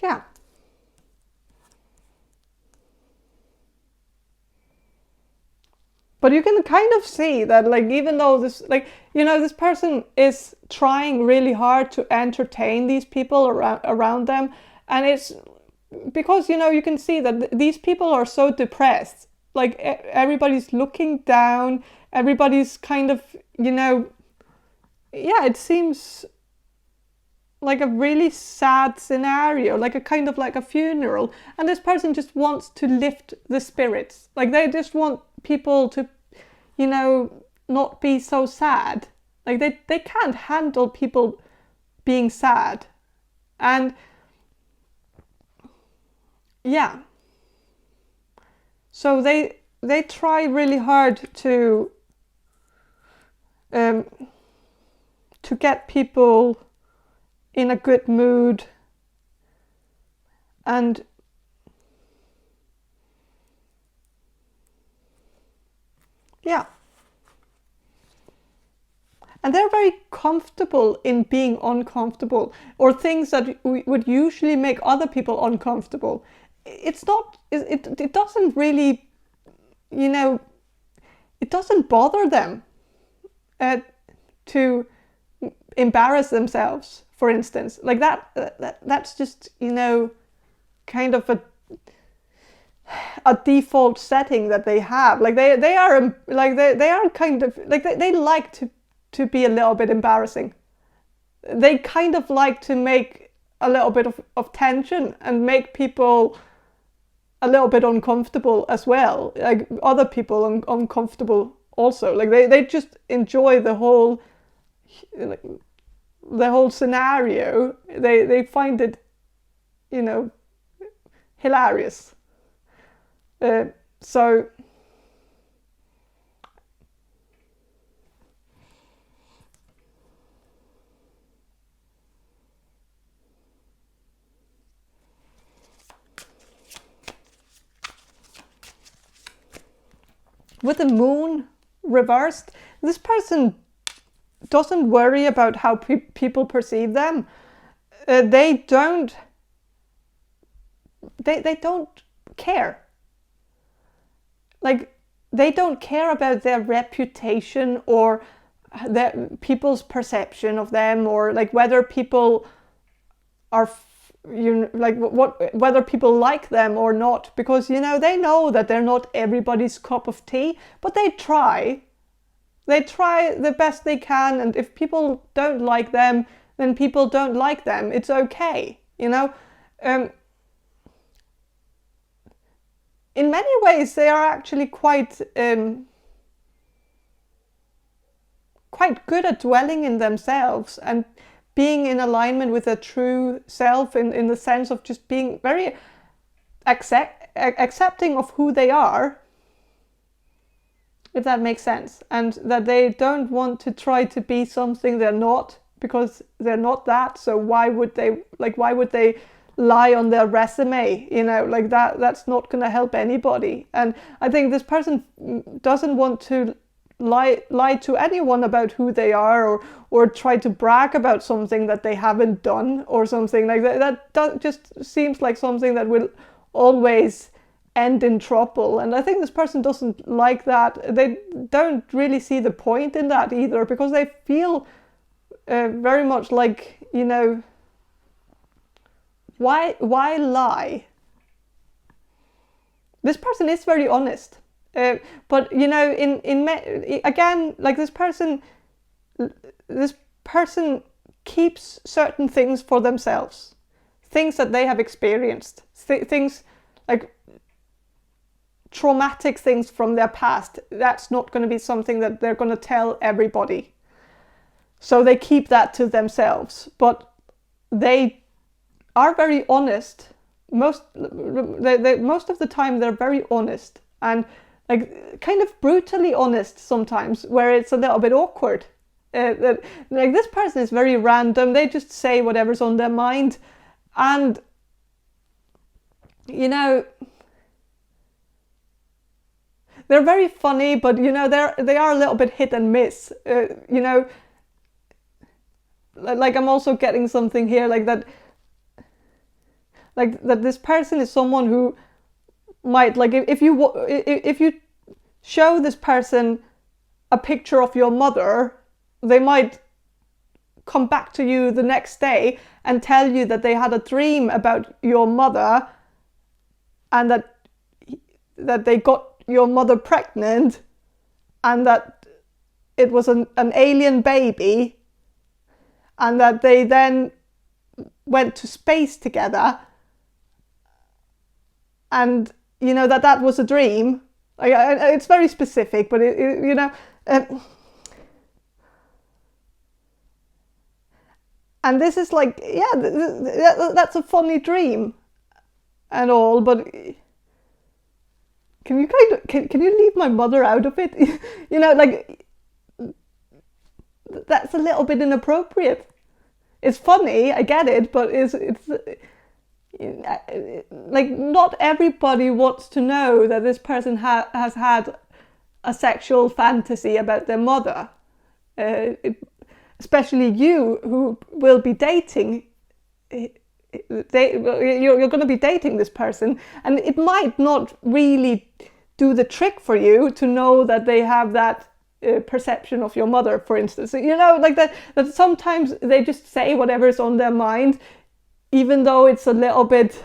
yeah. But you can kind of see that, like, even though this, like, you know, this person is trying really hard to entertain these people around them, and it's because, you know, you can see that these people are so depressed. Like everybody's looking down, everybody's kind of, you know, yeah, it seems like a really sad scenario, like a kind of like a funeral. And this person just wants to lift the spirits. Like they just want people to, you know, not be so sad. Like they can't handle people being sad. And yeah. So they try really hard to get people in a good mood, and yeah. And they're very comfortable in being uncomfortable, or things that would usually make other people uncomfortable. It's not, it doesn't really, you know, it doesn't bother them to embarrass themselves, for instance. Like that's just, you know, kind of a default setting that they have. Like they are like they are kind of like they like to be a little bit embarrassing. They kind of like to make a little bit of tension and make people a little bit uncomfortable as well, like other people uncomfortable also. Like they just enjoy the whole scenario. They find it, you know, hilarious. So with the moon reversed, this person doesn't worry about how people perceive them. They don't care. Like they don't care about their reputation or people's perception of them, or like whether people are whether people like them or not, because, you know, they know that they're not everybody's cup of tea, but they try the best they can. And if people don't like them, then people don't like them. It's okay, you know. In many ways, they are actually quite good at dwelling in themselves and being in alignment with their true self, in the sense of just being very accepting of who they are, if that makes sense, and that they don't want to try to be something they're not, because they're not that. So why would they lie on their resume, like that's not going to help anybody. And I think this person doesn't want to lie to anyone about who they are, or try to brag about something that they haven't done or something like that. That just seems like something that will always end in trouble. And I think this person doesn't like that. They don't really see the point in that either, because they feel very much like, why lie? This person is very honest, but again, like this person keeps certain things for themselves, things that they have experienced, things like traumatic things from their past. That's not going to be something that they're going to tell everybody. So they keep that to themselves, but they are very honest. Most of the time they're very honest, and like kind of brutally honest sometimes, where it's a little bit awkward. Like this person is very random. They just say whatever's on their mind, and they're very funny, but they are a little bit hit and miss. Like I'm also getting something here like that. Like that, this person is someone who might, like, if you show this person a picture of your mother, they might come back to you the next day and tell you that they had a dream about your mother, and that they got your mother pregnant, and that it was an alien baby, and that they then went to space together, and that was a dream. Like, it's very specific, but and this is like, that's a funny dream and all, but can you leave my mother out of it? Like, that's a little bit inappropriate. It's funny, I get it, but it's like, not everybody wants to know that this person has had a sexual fantasy about their mother. Especially you, who will be dating. You're going to be dating this person, and it might not really do the trick for you to know that they have that perception of your mother, for instance. Like that sometimes they just say whatever's on their mind, even though it's a little bit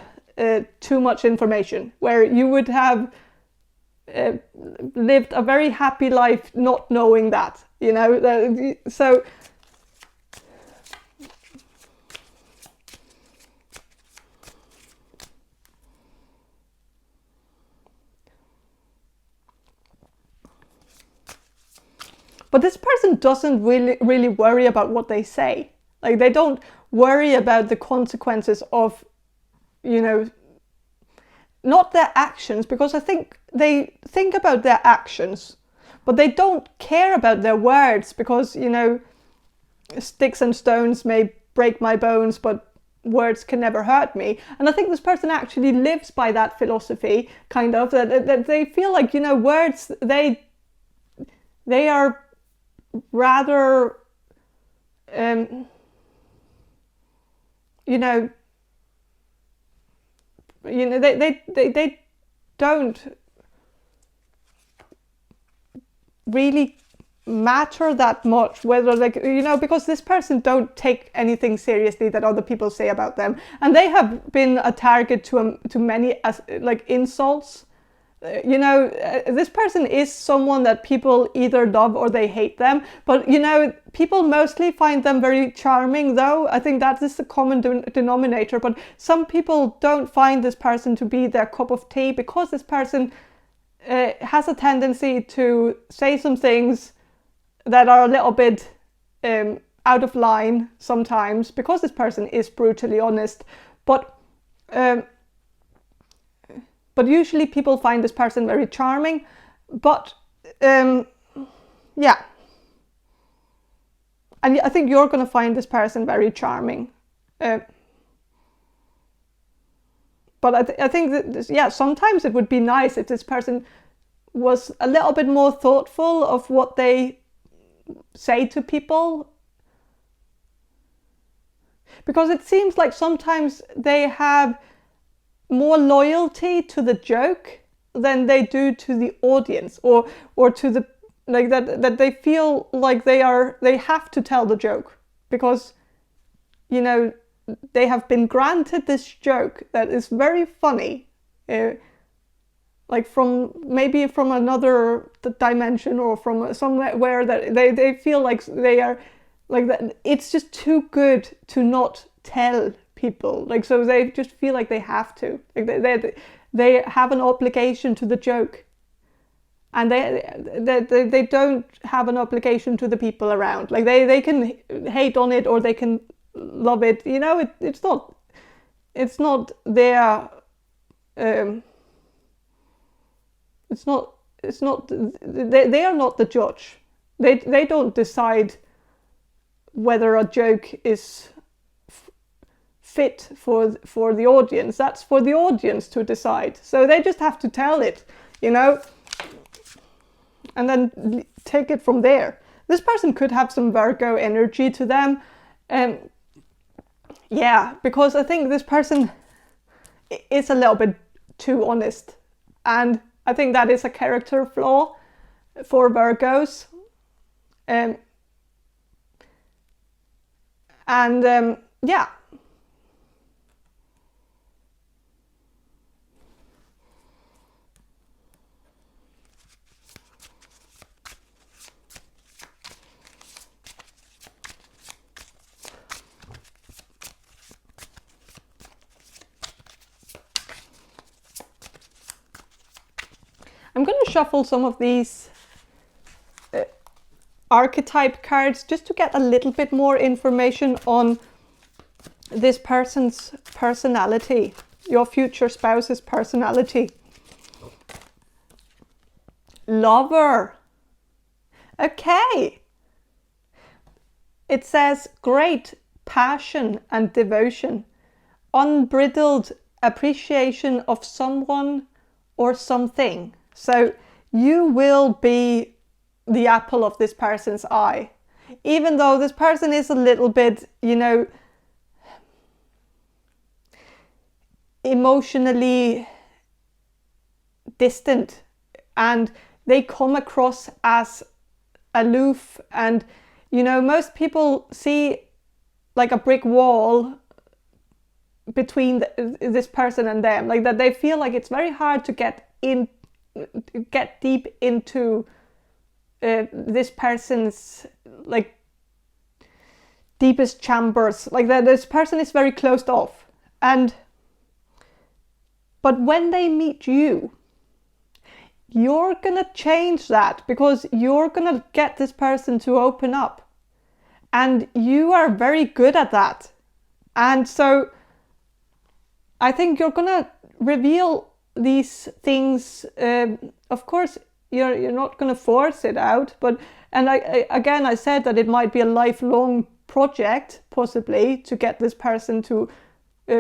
too much information, where you would have lived a very happy life not knowing that, so but this person doesn't really worry about what they say. Like, they don't worry about the consequences of, not their actions, because I think they think about their actions, but they don't care about their words, because, sticks and stones may break my bones, but words can never hurt me. And I think this person actually lives by that philosophy, kind of, that they feel like, words, they are rather, they don't really matter that much, whether, like, because this person don't take anything seriously that other people say about them, and they have been a target to many insults. This person is someone that people either love or they hate them, but people mostly find them very charming, though. I think that is the common denominator, but some people don't find this person to be their cup of tea, because this person has a tendency to say some things that are a little bit out of line sometimes, because this person is brutally honest. But But usually people find this person very charming. But yeah. And I think you're going to find this person very charming. But I think that, yeah, sometimes it would be nice if this person was a little bit more thoughtful of what they say to people. Because it seems like sometimes they have more loyalty to the joke than they do to the audience, or to the, like, that they feel like they have to tell the joke because, you know, they have been granted this joke that is very funny, like maybe from another dimension, or from somewhere that they feel like they are, like, that it's just too good to not tell people. Like, so they just feel like they have to. Like they have an obligation to the joke, and they don't have an obligation to the people around. Like, they can hate on it or they can love it. You know, it's not their they are not the judge. They don't decide whether a joke is fit for the audience. That's for the audience to decide. So they just have to tell it, you know, and then take it from there. This person could have some Virgo energy to them. Yeah, because I think this person is a little bit too honest. And I think that is a character flaw for Virgos. Yeah. I'm going to shuffle some of these archetype cards just to get a little bit more information on this person's personality, your future spouse's personality. Lover. Okay. It says great passion and devotion, unbridled appreciation of someone or something. So you will be the apple of this person's eye, even though this person is a little bit, you know, emotionally distant, and they come across as aloof, and, you know, most people see like a brick wall between this person and them, like that they feel like it's very hard to get deep into this person's, like, deepest chambers, like that this person is very closed off. But when they meet you, you're gonna change that, because you're gonna get this person to open up, and you are very good at that. And so I think you're gonna reveal these things. Of course, you're not going to force it out, but, and I said that it might be a lifelong project, possibly, to get this person to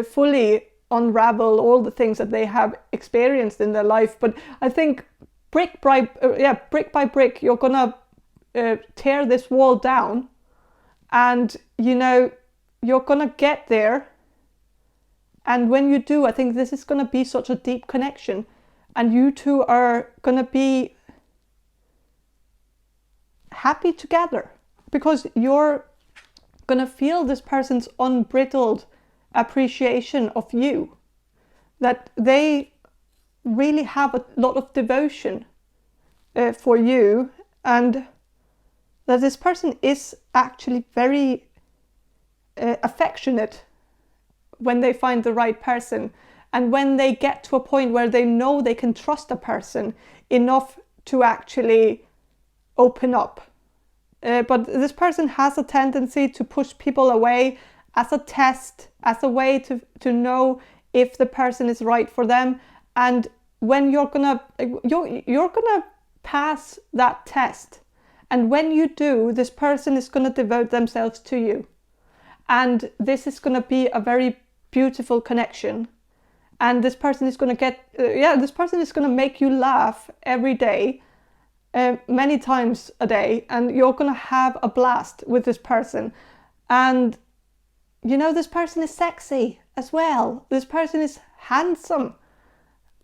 fully unravel all the things that they have experienced in their life. But I think brick by brick, you're going to tear this wall down, and, you know, you're going to get there. And when you do, I think this is going to be such a deep connection, and you two are going to be happy together, because you're going to feel this person's unbridled appreciation of you, that they really have a lot of devotion for you, and that this person is actually very affectionate when they find the right person, and when they get to a point where they know they can trust a person enough to actually open up. But this person has a tendency to push people away as a test, as a way to know if the person is right for them. And when you're gonna pass that test. And when you do, this person is gonna devote themselves to you. And this is gonna be a very beautiful connection. And this person is gonna this person is gonna make you laugh every day, many times a day, and you're gonna have a blast with this person. And you know, this person is sexy as well. This person is handsome,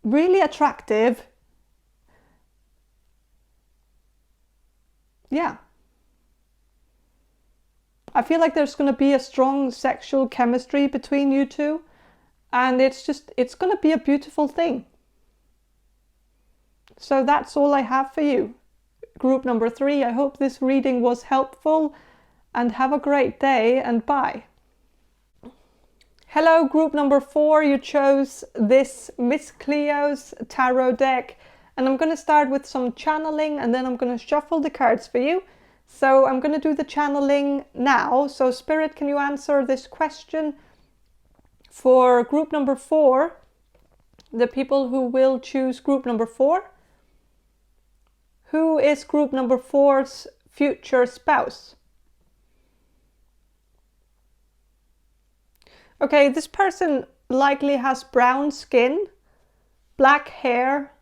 really attractive. Yeah. I feel like there's going to be a strong sexual chemistry between you two. And it's going to be a beautiful thing. So that's all I have for you. Group number 3. I hope this reading was helpful. And have a great day, and bye. Hello, group number 4. You chose this Miss Cleo's tarot deck. And I'm going to start with some channeling, and then I'm going to shuffle the cards for you. So I'm going to do the channeling now. So Spirit, can you answer this question for group number 4? The people who will choose group number 4. Who is group number 4's future spouse? Okay, this person likely has brown skin, black hair,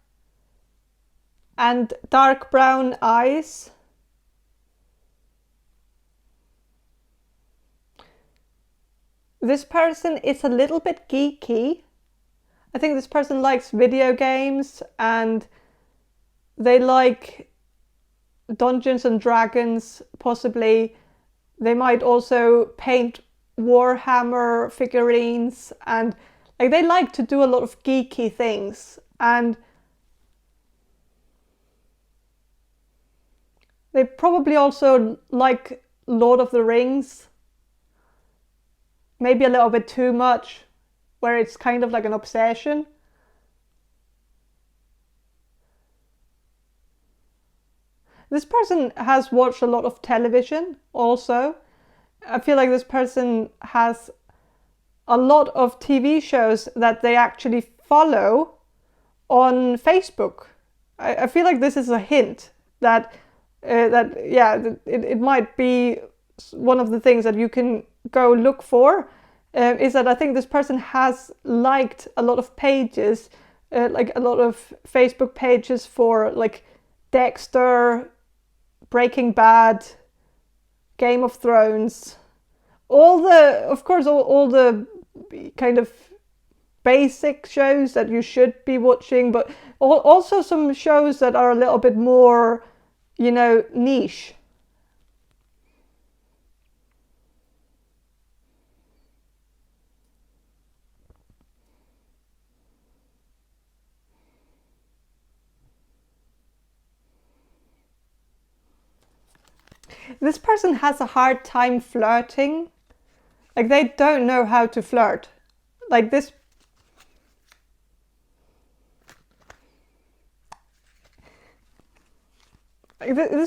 and dark brown eyes. This person is a little bit geeky. I think this person likes video games, and they like Dungeons and Dragons, possibly. They might also paint Warhammer figurines, and like they like to do a lot of geeky things. And they probably also like Lord of the Rings. Maybe a little bit too much, where it's kind of like an obsession. This person has watched a lot of television also. I feel like this person has a lot of TV shows that they actually follow on Facebook. I feel like this is a hint that it might be one of the things that you can go look for, is that I think this person has liked a lot of pages, like a lot of Facebook pages for like Dexter, Breaking Bad, Game of Thrones, all the kind of basic shows that you should be watching, but also some shows that are a little bit more, niche. This person has a hard time flirting. Like they don't know how to flirt. Like this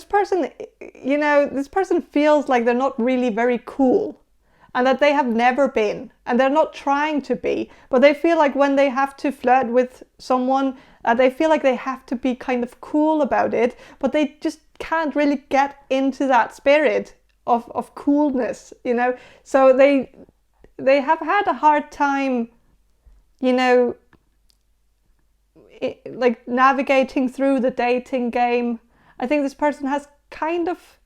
person, this person feels like they're not really very cool, and that they have never been, and they're not trying to be, but they feel like when they have to flirt with someone, they feel like they have to be kind of cool about it, but they just can't really get into that spirit of coolness, so they have had a hard time, like navigating through the dating game. I think this person has kind of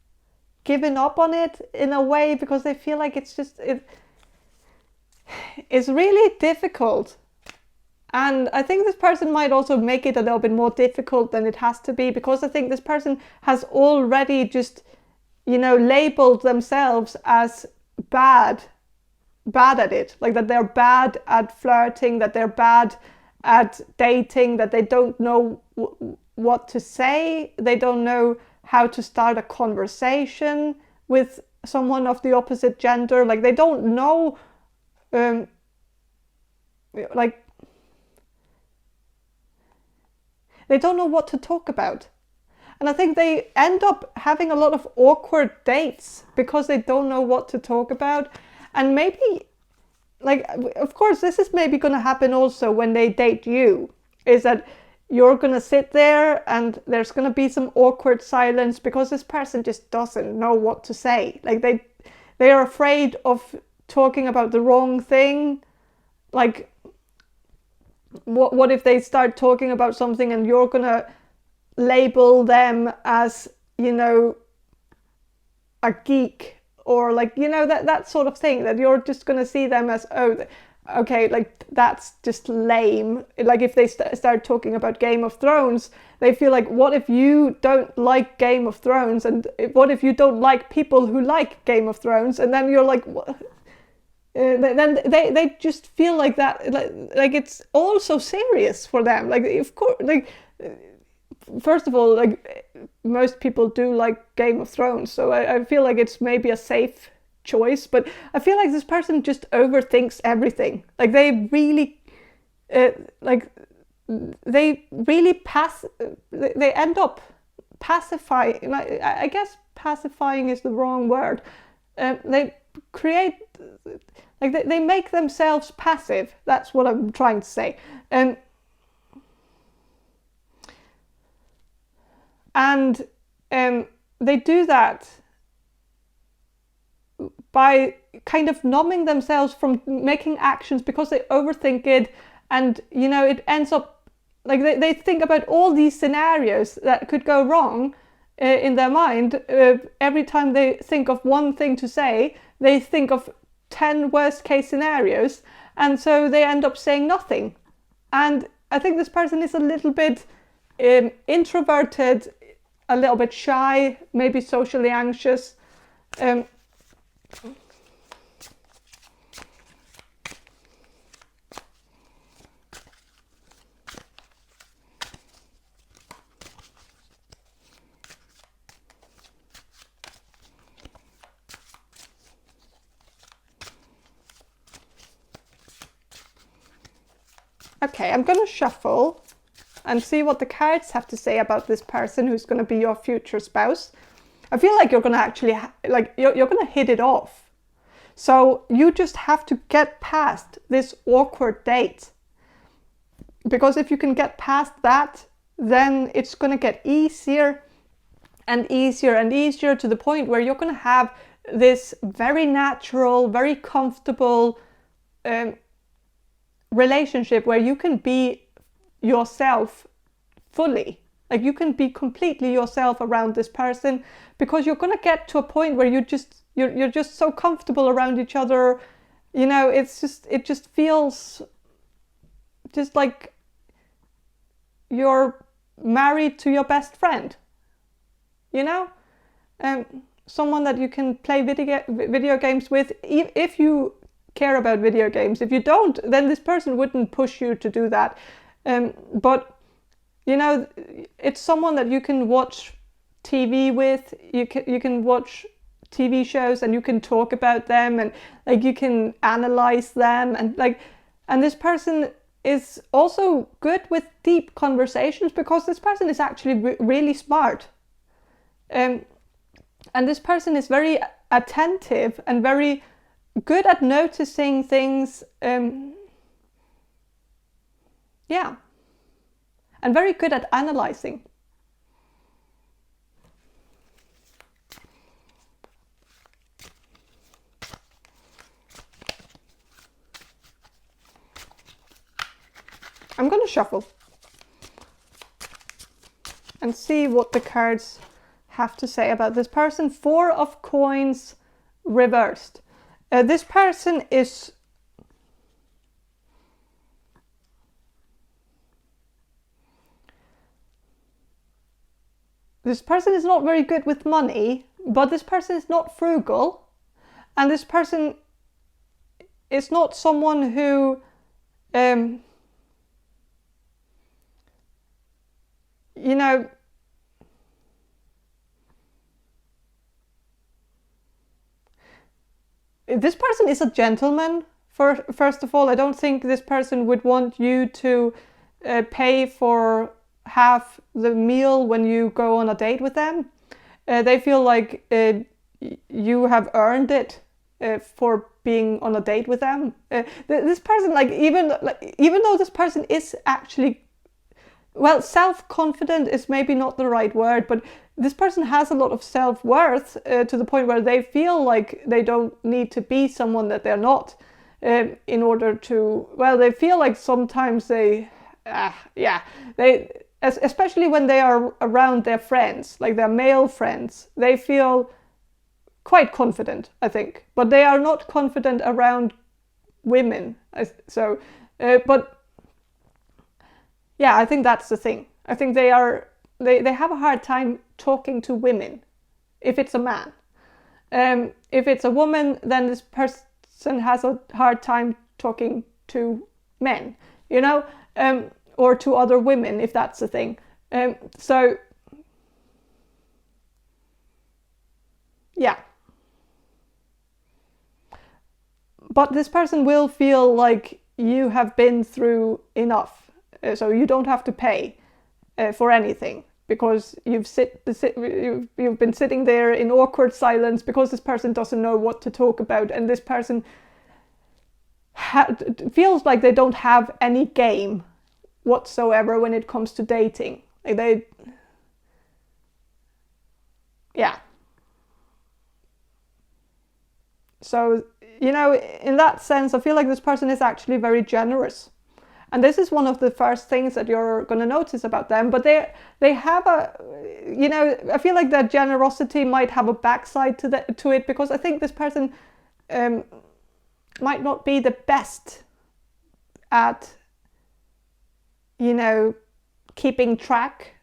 given up on it in a way, because they feel like it's really difficult. And I think this person might also make it a little bit more difficult than it has to be, because I think this person has already just, labeled themselves as bad at it. Like that they're bad at flirting, that they're bad at dating, that they don't know what to say. They don't know how to start a conversation with someone of the opposite gender. Like they don't know, they don't know what to talk about. And I think they end up having a lot of awkward dates because they don't know what to talk about. And maybe, of course, this is maybe going to happen also when they date you, is that you're gonna sit there and there's gonna be some awkward silence because this person just doesn't know what to say. Like they are afraid of talking about the wrong thing. Like what if they start talking about something and you're gonna label them as, you know, a geek, or like, you know, that sort of thing, that you're just gonna see them as, oh, okay, like that's just lame. Like if they start talking about Game of Thrones, they feel like, what if you don't like Game of Thrones, and what if you don't like people who like Game of Thrones? And then you're like, what? Then they just feel like that, like it's all so serious for them. Like, of course, like, first of all, like most people do like Game of Thrones, so I feel like it's maybe a safe choice, but I feel like this person just overthinks everything. Like they really they end up pacifying. I guess pacifying is the wrong word. They create, like they make themselves passive. That's what I'm trying to say. And they do that by kind of numbing themselves from making actions because they overthink it. And, you know, it ends up like they think about all these scenarios that could go wrong in their mind. Every time they think of one thing to say, they think of 10 worst case scenarios. And so they end up saying nothing. And I think this person is a little bit introverted, a little bit shy, maybe socially anxious. Okay, I'm going to shuffle and see what the cards have to say about this person who's going to be your future spouse. I feel like you're going to actually, you're going to hit it off. So you just have to get past this awkward date. Because if you can get past that, then it's going to get easier and easier and easier, to the point where you're going to have this very natural, very comfortable relationship where you can be yourself fully. Like you can be completely yourself around this person, because you're going to get to a point where you're just so comfortable around each other. You know, it just feels just like you're married to your best friend, you know? Someone that you can play video games with, if you care about video games. If you don't, then this person wouldn't push you to do that. But you know, it's someone that you can watch TV with. You can watch TV shows and you can talk about them, and like you can analyze them, and this person is also good with deep conversations, because this person is actually really smart. And this person is very attentive and very good at noticing things. Yeah. And very good at analyzing. I'm going to shuffle and see what the cards have to say about this person. 4 of Coins reversed. This person is not very good with money, but this person is not frugal, and this person is not someone who you know, this person is a gentleman. First of all, I don't think this person would want you to pay for half the meal when you go on a date with them. They feel like you have earned it for being on a date with them. This person, even though this person is actually well, self-confident is maybe not the right word, but this person has a lot of self-worth to the point where they feel like they don't need to be someone that they're not in order to, well, they feel like sometimes they, especially when they are around their friends, like their male friends, they feel quite confident, I think, but they are not confident around women. But yeah, I think that's the thing. I think they have a hard time talking to women, if it's a man. If it's a woman, then this person has a hard time talking to men, or to other women, if that's the thing. So, yeah. But this person will feel like you have been through enough, so you don't have to pay for anything, because you've been sitting there in awkward silence because this person doesn't know what to talk about, and this person feels like they don't have any game whatsoever when it comes to dating. So, in that sense, I feel like this person is actually very generous. And this is one of the first things that you're going to notice about them. But they have I feel like their generosity might have a backside to it, because I think this person might not be the best at, keeping track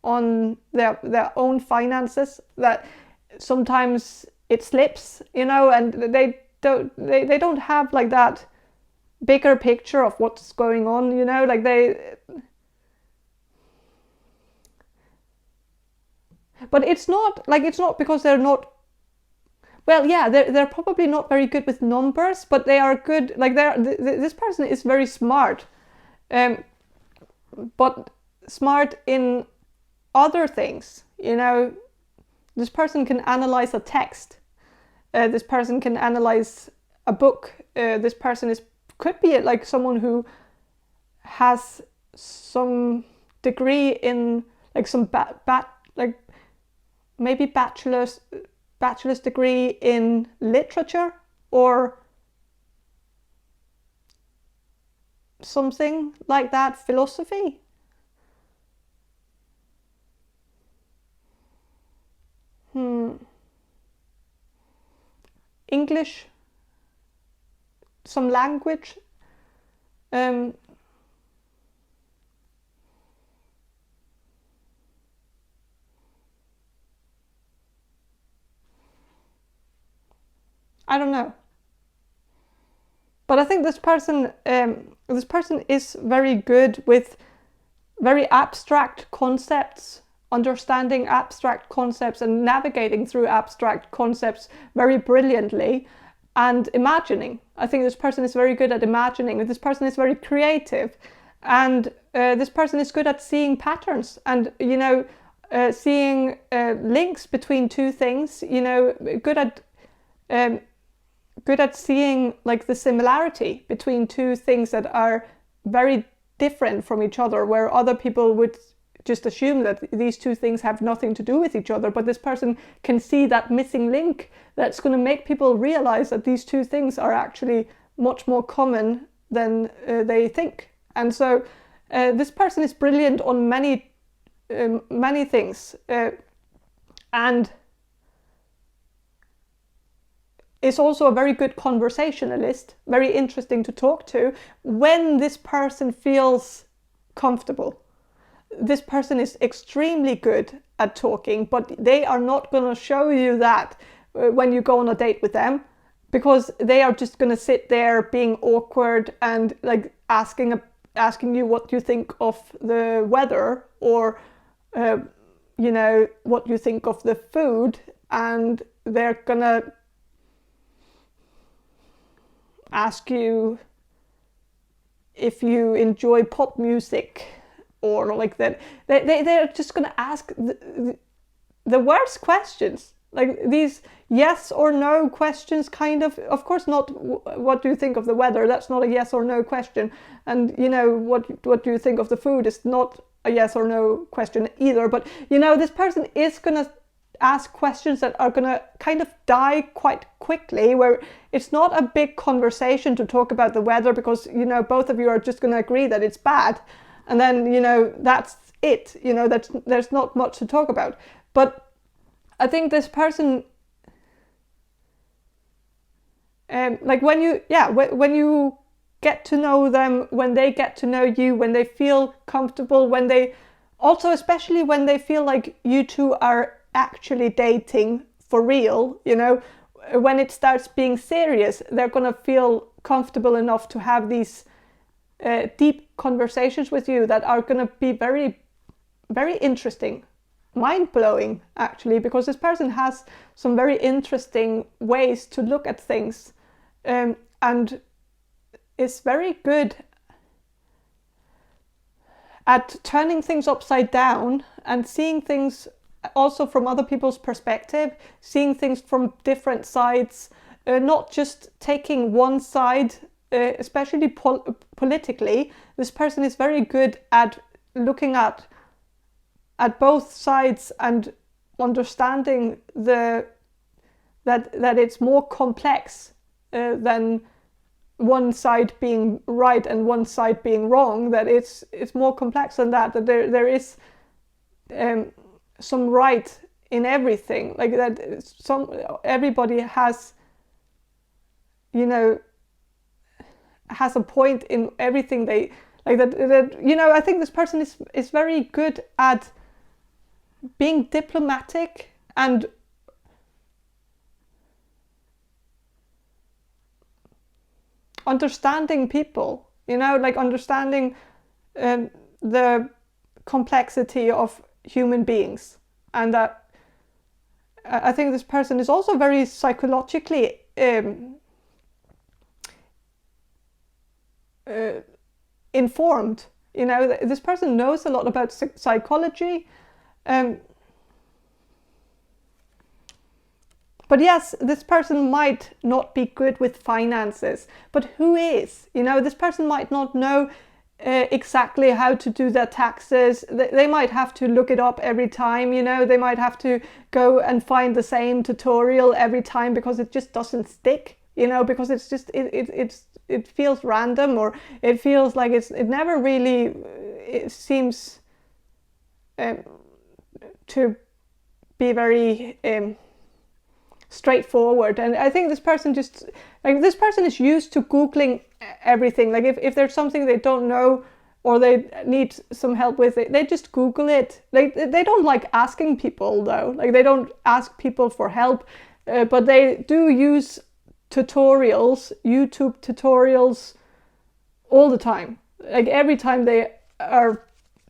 on their own finances. That sometimes it slips, and they don't have like that bigger picture of what's going on, but it's not because they're not, well, yeah, they're probably not very good with numbers, but they are good, like this person is very smart, but smart in other things. This person can analyze a text. This person can analyze a book. This person could be like someone who has some degree in like some maybe bachelor's degree in literature or something like that, philosophy. English, some language. I don't know. But I think this person is very good with very abstract concepts, understanding abstract concepts and navigating through abstract concepts very brilliantly, and imagining. I think this person is very good at imagining. This person is very creative, and this person is good at seeing patterns and seeing links between two things. Good at seeing like the similarity between two things that are very different from each other, where other people would just assume that these two things have nothing to do with each other, but this person can see that missing link that's going to make people realize that these two things are actually much more common than they think. And so this person is brilliant on many things, and is also a very good conversationalist, very interesting to talk to when this person feels comfortable. This person is extremely good at talking, but they are not going to show you that when you go on a date with them, because they are just going to sit there being awkward and like asking you what you think of the weather, or what you think of the food, and they're gonna ask you if you enjoy pop music, or like that. They're just going to ask the worst questions, like these yes or no questions, kind of. Of course not what do you think of the weather, that's not a yes or no question, and what do you think of the food is not a yes or no question either, but you know, this person is gonna ask questions that are gonna kind of die quite quickly, where it's not a big conversation to talk about the weather, because you know, both of you are just gonna agree that it's bad, and then you know, that's it, you know, there's not much to talk about. But I think this person, like when you get to know them, when they get to know you, when they feel comfortable, when they also, especially when they feel like you two are actually dating for real, you know, when it starts being serious, they're gonna feel comfortable enough to have these deep conversations with you that are gonna be very, very interesting, mind-blowing actually, because this person has some very interesting ways to look at things, and is very good at turning things upside down and seeing things also from other people's perspective, seeing things from different sides, not just taking one side, especially politically. This person is very good at looking at both sides and understanding that it's more complex than one side being right and one side being wrong, that it's more complex than that, that there is some right in everything, like that everybody has, you know, has a point in everything they like, that you know, I think this person is very good at being diplomatic and understanding people, you know, like understanding the complexity of human beings. And that I think this person is also very psychologically informed. You know, this person knows a lot about psychology. But yes, this person might not be good with finances, but who is? You know, this person might not know exactly how to do their taxes. They might have to look it up every time, you know, they might have to go and find the same tutorial every time because it just doesn't stick, you know, because it's just, it feels random, or it feels like it never really, it seems to be very straightforward. And I think this person just, like, this person is used to Googling everything. Like if there's something they don't know or they need some help with it, they just Google it. They don't like asking people though. Like they don't ask people for help, but they do use tutorials, YouTube tutorials, all the time. Like every time they are,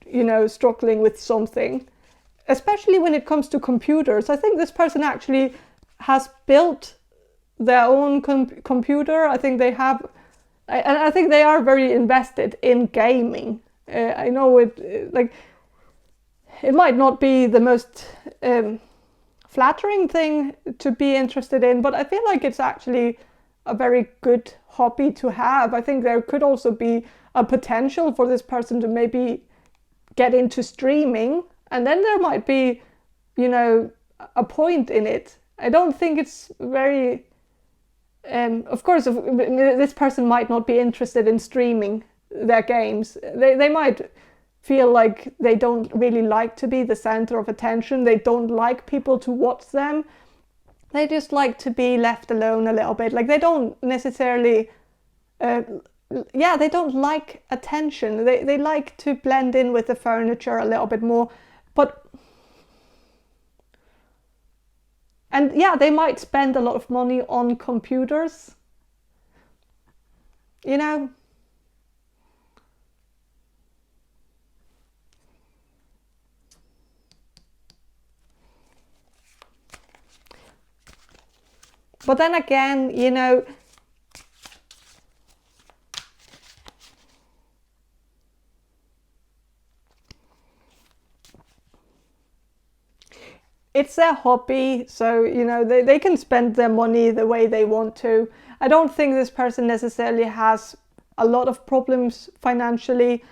you know, struggling with something, especially when it comes to computers. I think this person actually has built their own computer. I think they have, and I think they are very invested in gaming. I know it, like, it might not be the most flattering thing to be interested in, but I feel like it's actually a very good hobby to have. I think there could also be a potential for this person to maybe get into streaming, and then there might be, you know, a point in it. I don't think it's very, of course, this person might not be interested in streaming their games. They might feel like they don't really like to be the center of attention. They don't like people to watch them. They just like to be left alone a little bit. Like they don't necessarily, they don't like attention. They like to blend in with the furniture a little bit more. But and yeah, they might spend a lot of money on computers, you know. But then again, you know, it's their hobby, so, you know, they can spend their money the way they want to. I don't think this person necessarily has a lot of problems financially.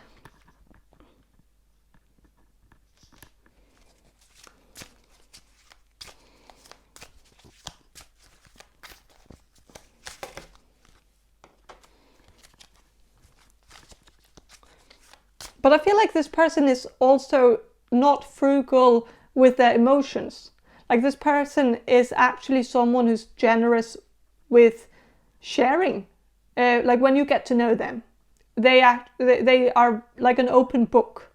But I feel like this person is also not frugal with their emotions. Like this person is actually someone who's generous with sharing. Like when you get to know them, they are like an open book.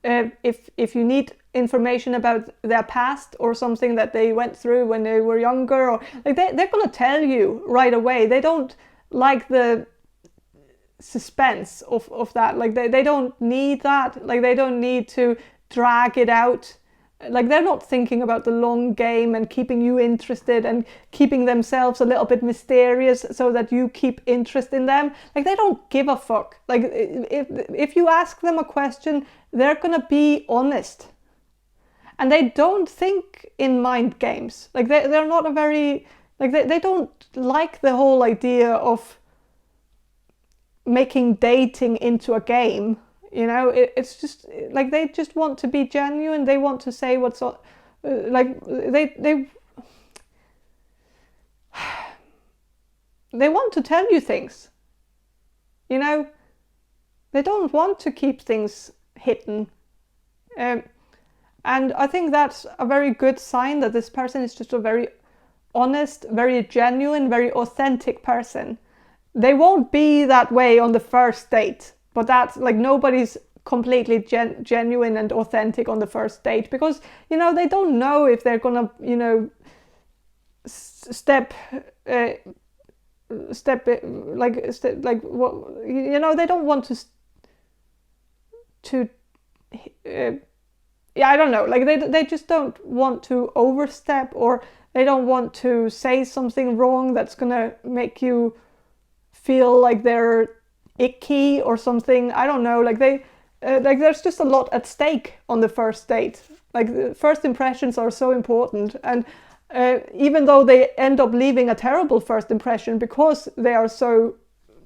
If you need information about their past or something that they went through when they were younger, or like they're gonna tell you right away. They don't like the suspense of that. Like they don't need that. Like they don't need to drag it out. Like they're not thinking about the long game and keeping you interested and keeping themselves a little bit mysterious so that you keep interest in them. Like they don't give a fuck. Like if you ask them a question, they're gonna be honest. And they don't think in mind games. Like they're not a very, like they don't like the whole idea of making dating into a game. You know, it's just like they just want to be genuine. They want to say what's on, like they want to tell you things. You know, they don't want to keep things hidden. And I think that's a very good sign that this person is just a very honest, very genuine, very authentic person. They won't be that way on the first date. But that's like nobody's completely genuine and authentic on the first date, because, you know, they don't know if they're gonna, you know, step like what, you know, they don't want to yeah, I don't know, like they just don't want to overstep, or they don't want to say something wrong that's gonna make you feel like they're icky or something. I don't know, like they like there's just a lot at stake on the first date. Like the first impressions are so important, and even though they end up leaving a terrible first impression because they are so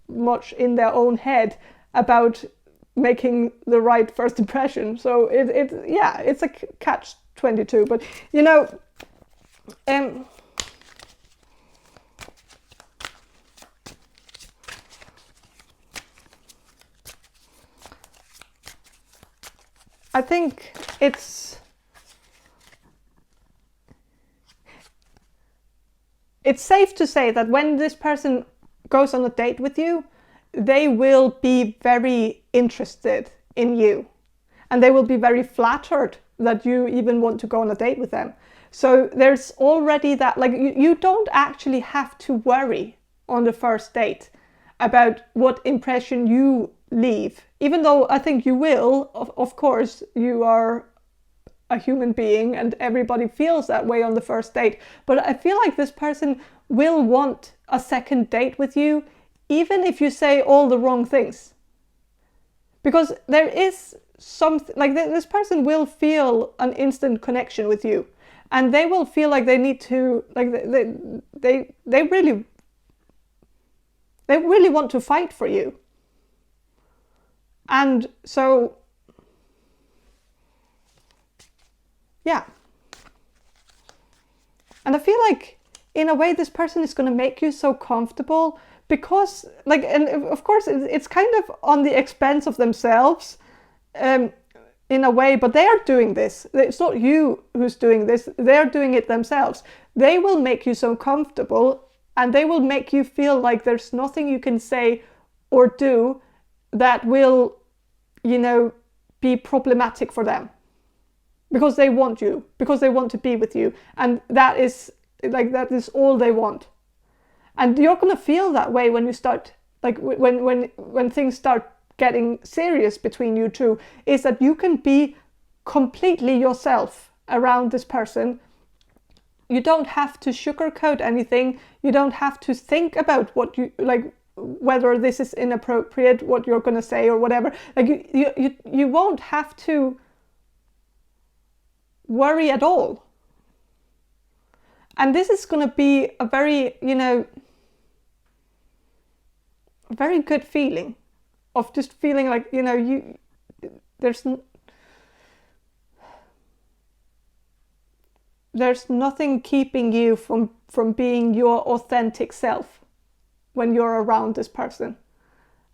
much in their own head about making the right first impression. So it's a catch-22. But you know, I think it's safe to say that when this person goes on a date with you, they will be very interested in you, and they will be very flattered that you even want to go on a date with them. So there's already that, like you don't actually have to worry on the first date about what impression you leave, even though I think you will. Of course, you are a human being and everybody feels that way on the first date, but I feel like this person will want a second date with you, even if you say all the wrong things, because there is something, like this person will feel an instant connection with you, and they will feel like they need to, like they really want to fight for you. And so, yeah. And I feel like, in a way, this person is going to make you so comfortable because, like, and of course, it's kind of on the expense of themselves, in a way, but they are doing this. It's not you who's doing this. They're doing it themselves. They will make you so comfortable, and they will make you feel like there's nothing you can say or do that will, you know, be problematic for them, because they want you, because they want to be with you, and that is all they want. And you're gonna feel that way when you start, like when things start getting serious between you two, is that you can be completely yourself around this person. You don't have to sugarcoat anything. You don't have to think about what you like, whether this is inappropriate, what you're going to say or whatever. Like you won't have to worry at all. And this is going to be a very, you know, a very good feeling of just feeling like, you know, there's nothing keeping you from being your authentic self when you're around this person.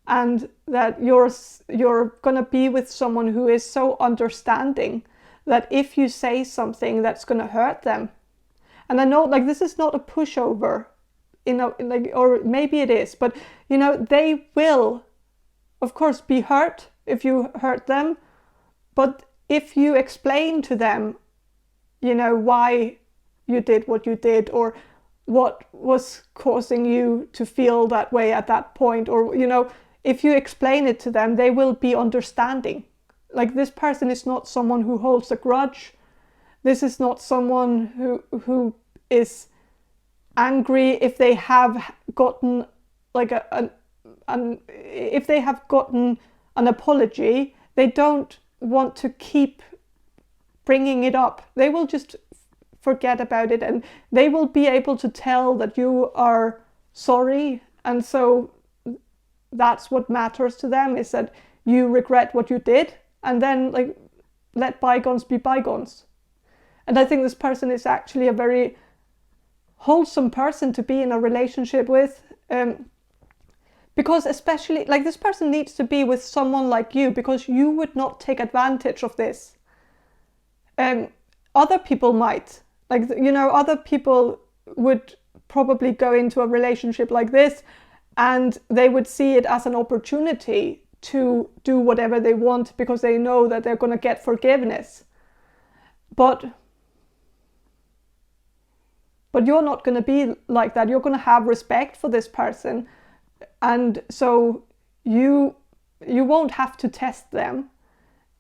and that you're gonna be with someone who is so understanding that if you say something that's gonna hurt them, and I know like this is not a pushover, like, or maybe it is, but they will of course be hurt if you hurt them, but if you explain to them why you did what you did, or what was causing you to feel that way at that point, or if you explain it to them, they will be understanding. Like, this person is not someone who holds a grudge. This is not someone who is angry if they have gotten like if they have gotten an apology. They don't want to keep bringing it up. They will just forget about it, and they will be able to tell that you are sorry, and so that's what matters to them, is that you regret what you did, and then like let bygones be bygones. And I think this person is actually a very wholesome person to be in a relationship with, because especially like this person needs to be with someone like you, because you would not take advantage of this. Other people might, like, other people would probably go into a relationship like this and they would see it as an opportunity to do whatever they want because they know that they're going to get forgiveness. But you're not going to be like that. You're going to have respect for this person, and so you won't have to test them,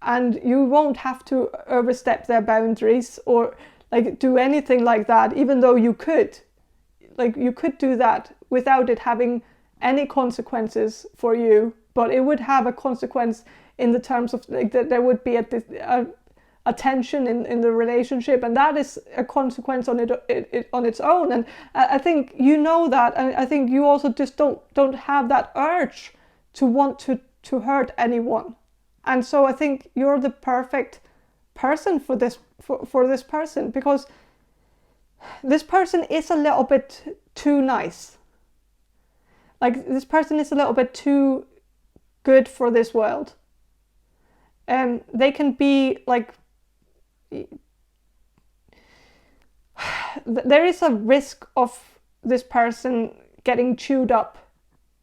and you won't have to overstep their boundaries or like do anything like that, even though you could do that without it having any consequences for you. But it would have a consequence in the terms of like that there would be a tension in the relationship, and that is a consequence on its own. And I think that, and I think you also just don't have that urge to want to hurt anyone. And so I think you're the perfect person for this person, because this person is a little bit too nice. Like, this person is a little bit too good for this world. They can be like, there is a risk of this person getting chewed up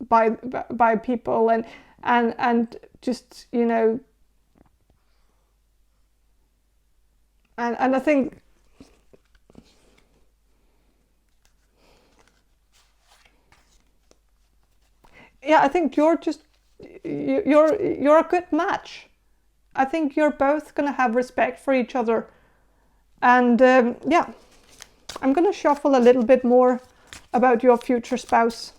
by people and just and I think I think you're a good match. I think you're both gonna have respect for each other, and I'm gonna shuffle a little bit more about your future spouse.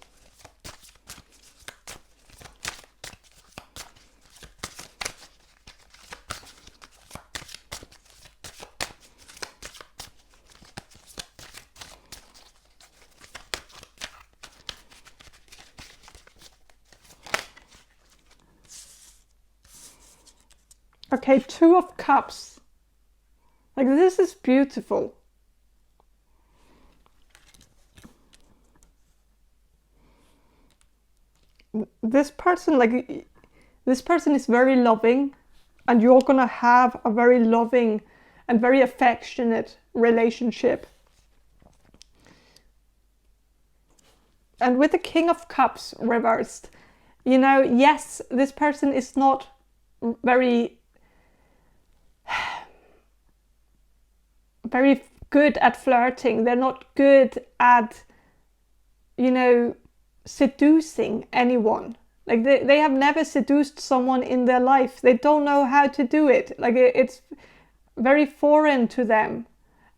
Okay, Two of Cups. Like, this is beautiful. This person is very loving, and you're gonna have a very loving and very affectionate relationship. And with the King of Cups reversed, yes, this person is not very good at flirting. They're not good at, seducing anyone. Like, they have never seduced someone in their life. They don't know how to do it. Like, it's very foreign to them.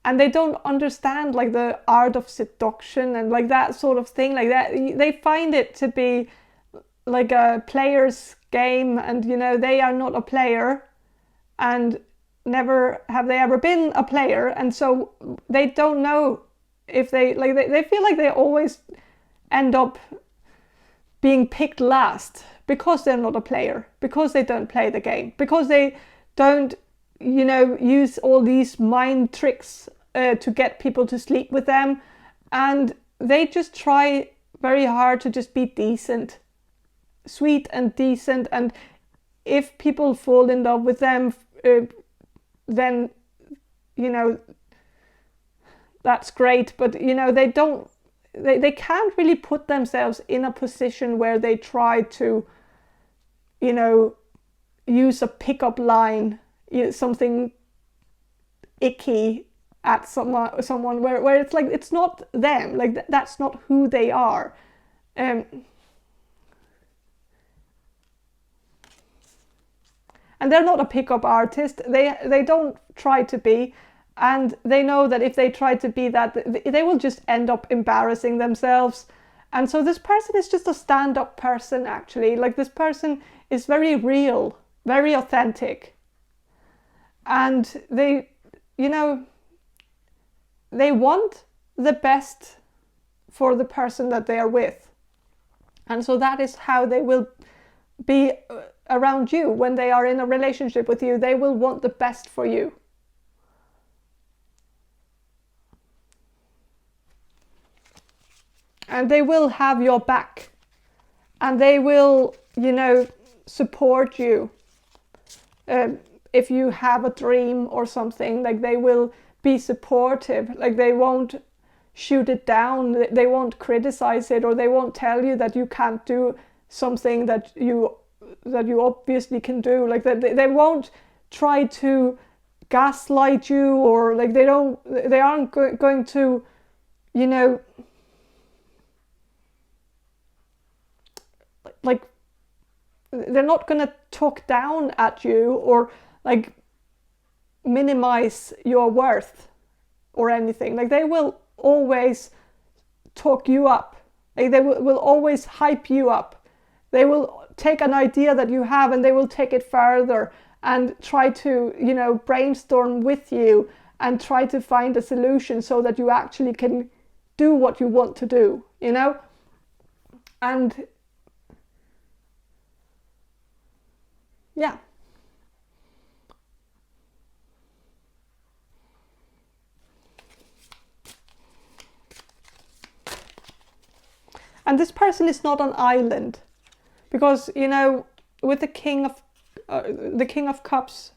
And they don't understand like the art of seduction and like that sort of thing. Like that, they find it to be like a player's game, and they are not a player, and never have they ever been a player, and so they don't know if they feel like they always end up being picked last because they're not a player, because they don't play the game, because they don't use all these mind tricks to get people to sleep with them, and they just try very hard to just be decent. sweet and decent, and if people fall in love with them, then, you know, that's great. But, you know, they can't really put themselves in a position where they try to, you know, use a pickup line, you know, something icky at someone where it's like, it's not them, like that's not who they are. And they're not a pickup artist. They don't try to be, and they know that if they try to be that, they will just end up embarrassing themselves. And so this person is just a stand-up person, actually. Like, this person is very real, very authentic, and they, you know, they want the best for the person that they are with. And so that is how they will be around you when they are in a relationship with you. They will want the best for you. And they will have your back. And they will, you know, support you. If you have a dream or something, like, they will be supportive. Like, they won't shoot it down. They won't criticize it, or they won't tell you that you can't do something that you obviously can do. Like, they won't try to gaslight you, or like they aren't going to, you know, like, they're not going to talk down at you or like minimize your worth or anything. Like, they will always talk you up. Like, they will always hype you up. They will take an idea that you have and they will take it further and try to, you know, brainstorm with you and try to find a solution so that you actually can do what you want to do, you know? And yeah. And this person is not an island, because, you know, with the King of Cups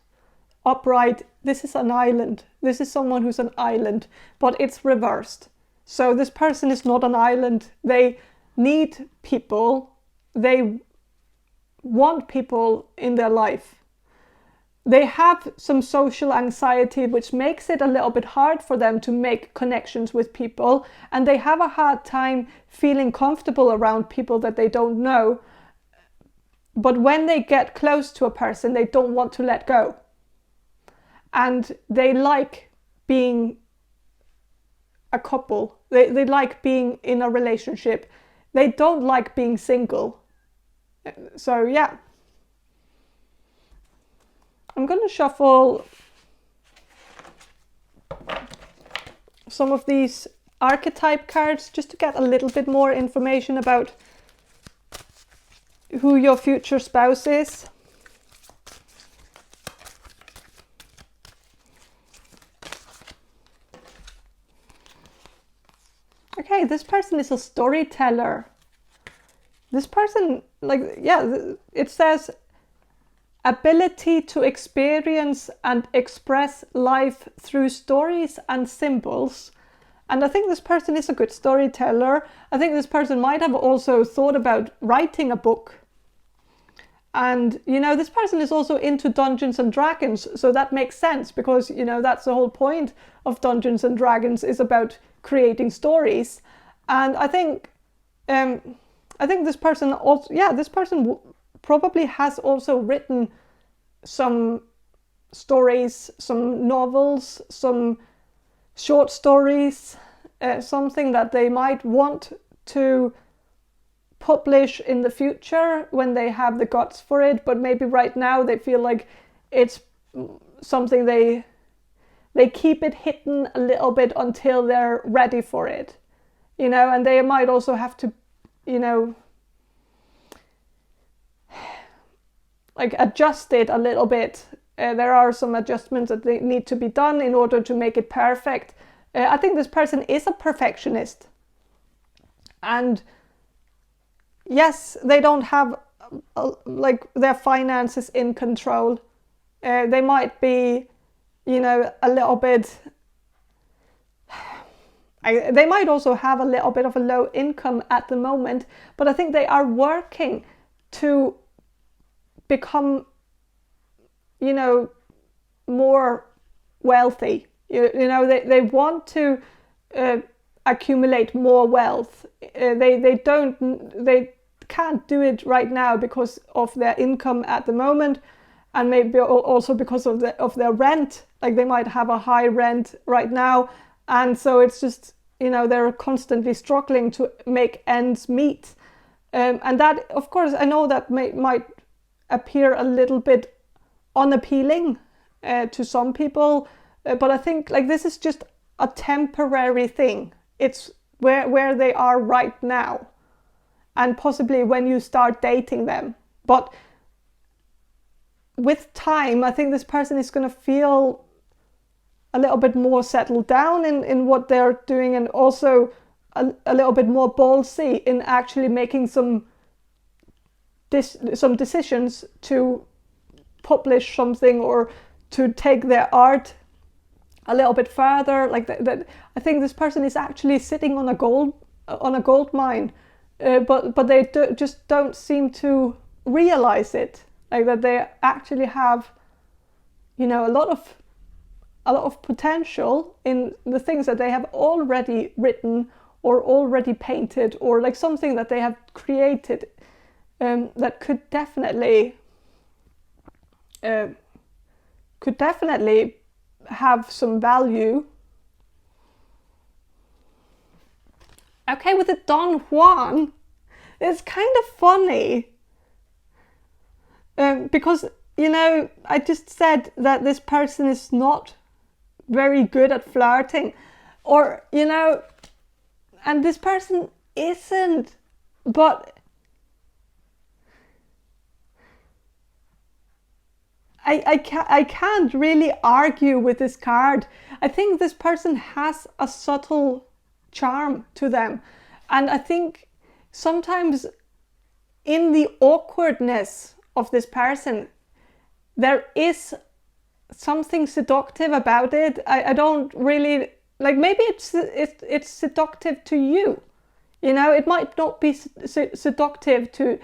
upright, this is an island. This is someone who's an island, but it's reversed. So this person is not an island. They need people. They want people in their life. They have some social anxiety, which makes it a little bit hard for them to make connections with people, and they have a hard time feeling comfortable around people that they don't know. But when they get close to a person, they don't want to let go. And they like being a couple. They like being in a relationship. They don't like being single. So yeah. I'm going to shuffle some of these archetype cards just to get a little bit more information about who your future spouse is. Okay, this person is a storyteller. This person, like, yeah, it says ability to experience and express life through stories and symbols. And I think this person is a good storyteller. I think this person might have also thought about writing a book. And, you know, this person is also into Dungeons and Dragons, so that makes sense, because, you know, that's the whole point of Dungeons and Dragons, is about creating stories. And I think this person also, yeah, this person probably has also written some stories, some novels, some short stories, something that they might want to publish in the future when they have the guts for it, but maybe right now they feel like it's something they keep it hidden a little bit until they're ready for it, you know, and they might also have to, you know, like adjust it a little bit. There are some adjustments that they need to be done in order to make it perfect. I think this person is a perfectionist. And yes, they don't have like their finances in control. They might be, you know, a little bit, they might also have a little bit of a low income at the moment, but I think they are working to become, you know, more wealthy. You know, they want to accumulate more wealth. They can't do it right now because of their income at the moment, and maybe also because of their rent. Like they might have a high rent right now, and so it's just, you know, they're constantly struggling to make ends meet. And that, of course, I know that might appear a little bit unappealing to some people, but I think like this is just a temporary thing. It's where they are right now, and possibly when you start dating them. But with time, I think this person is going to feel a little bit more settled down in what they're doing, and also a little bit more ballsy in actually making some decisions to publish something or to take their art a little bit further. Like that, I think this person is actually sitting on a gold mine, but they just don't seem to realize it. Like that they actually have, you know, a lot of potential in the things that they have already written or already painted, or like something that they have created that could definitely have some value. Okay, with the Don Juan, it's kind of funny because, you know, I just said that this person is not very good at flirting, or, you know, and this person isn't, but I can't really argue with this card. I think this person has a subtle charm to them, and I think sometimes in the awkwardness of this person there is something seductive about it. I don't really like, maybe it's seductive to you, you know. It might not be seductive to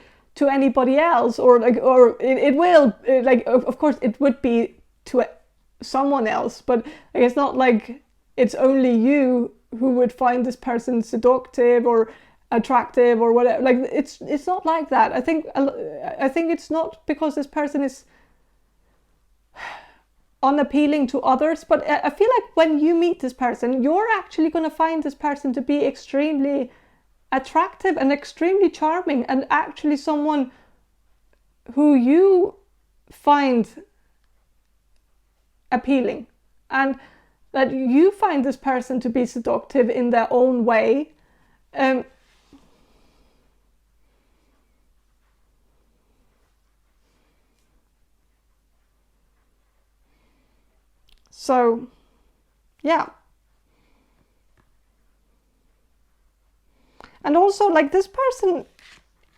anybody else, or like, or it will, like, of course it would be to someone else, but like, it's not like it's only you who would find this person seductive or attractive or whatever. Like it's not like that. I think it's not because this person is unappealing to others, but I feel like when you meet this person, you're actually going to find this person to be extremely attractive and extremely charming, and actually someone who you find appealing, and that you find this person to be seductive in their own way. So, yeah. And also, like, this person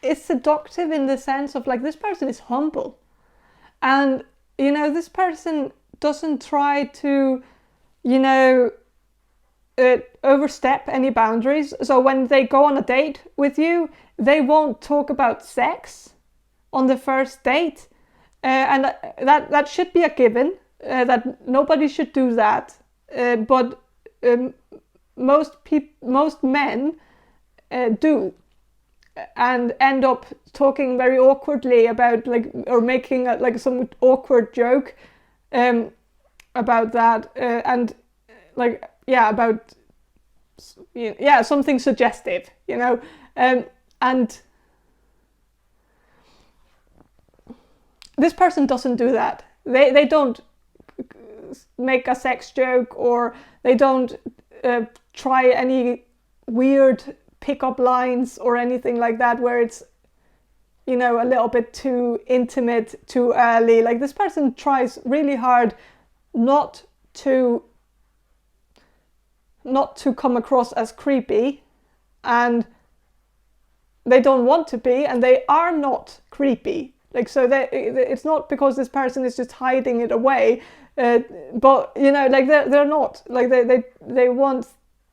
is seductive in the sense of, like, this person is humble. And, you know, this person doesn't try to, you know, overstep any boundaries. So when they go on a date with you, they won't talk about sex on the first date. And that should be a given, that nobody should do that. But most men do, and end up talking very awkwardly about, like, or making like some awkward joke about that, and like, yeah, about, yeah, something suggestive, you know. And this person doesn't do that. They don't make a sex joke, or they don't try any weird pickup lines or anything like that where it's, you know, a little bit too intimate too early. Like, this person tries really hard not to come across as creepy, and they don't want to be, and they are not creepy. Like, so it's not because this person is just hiding it away, but you know, like they're not, like they want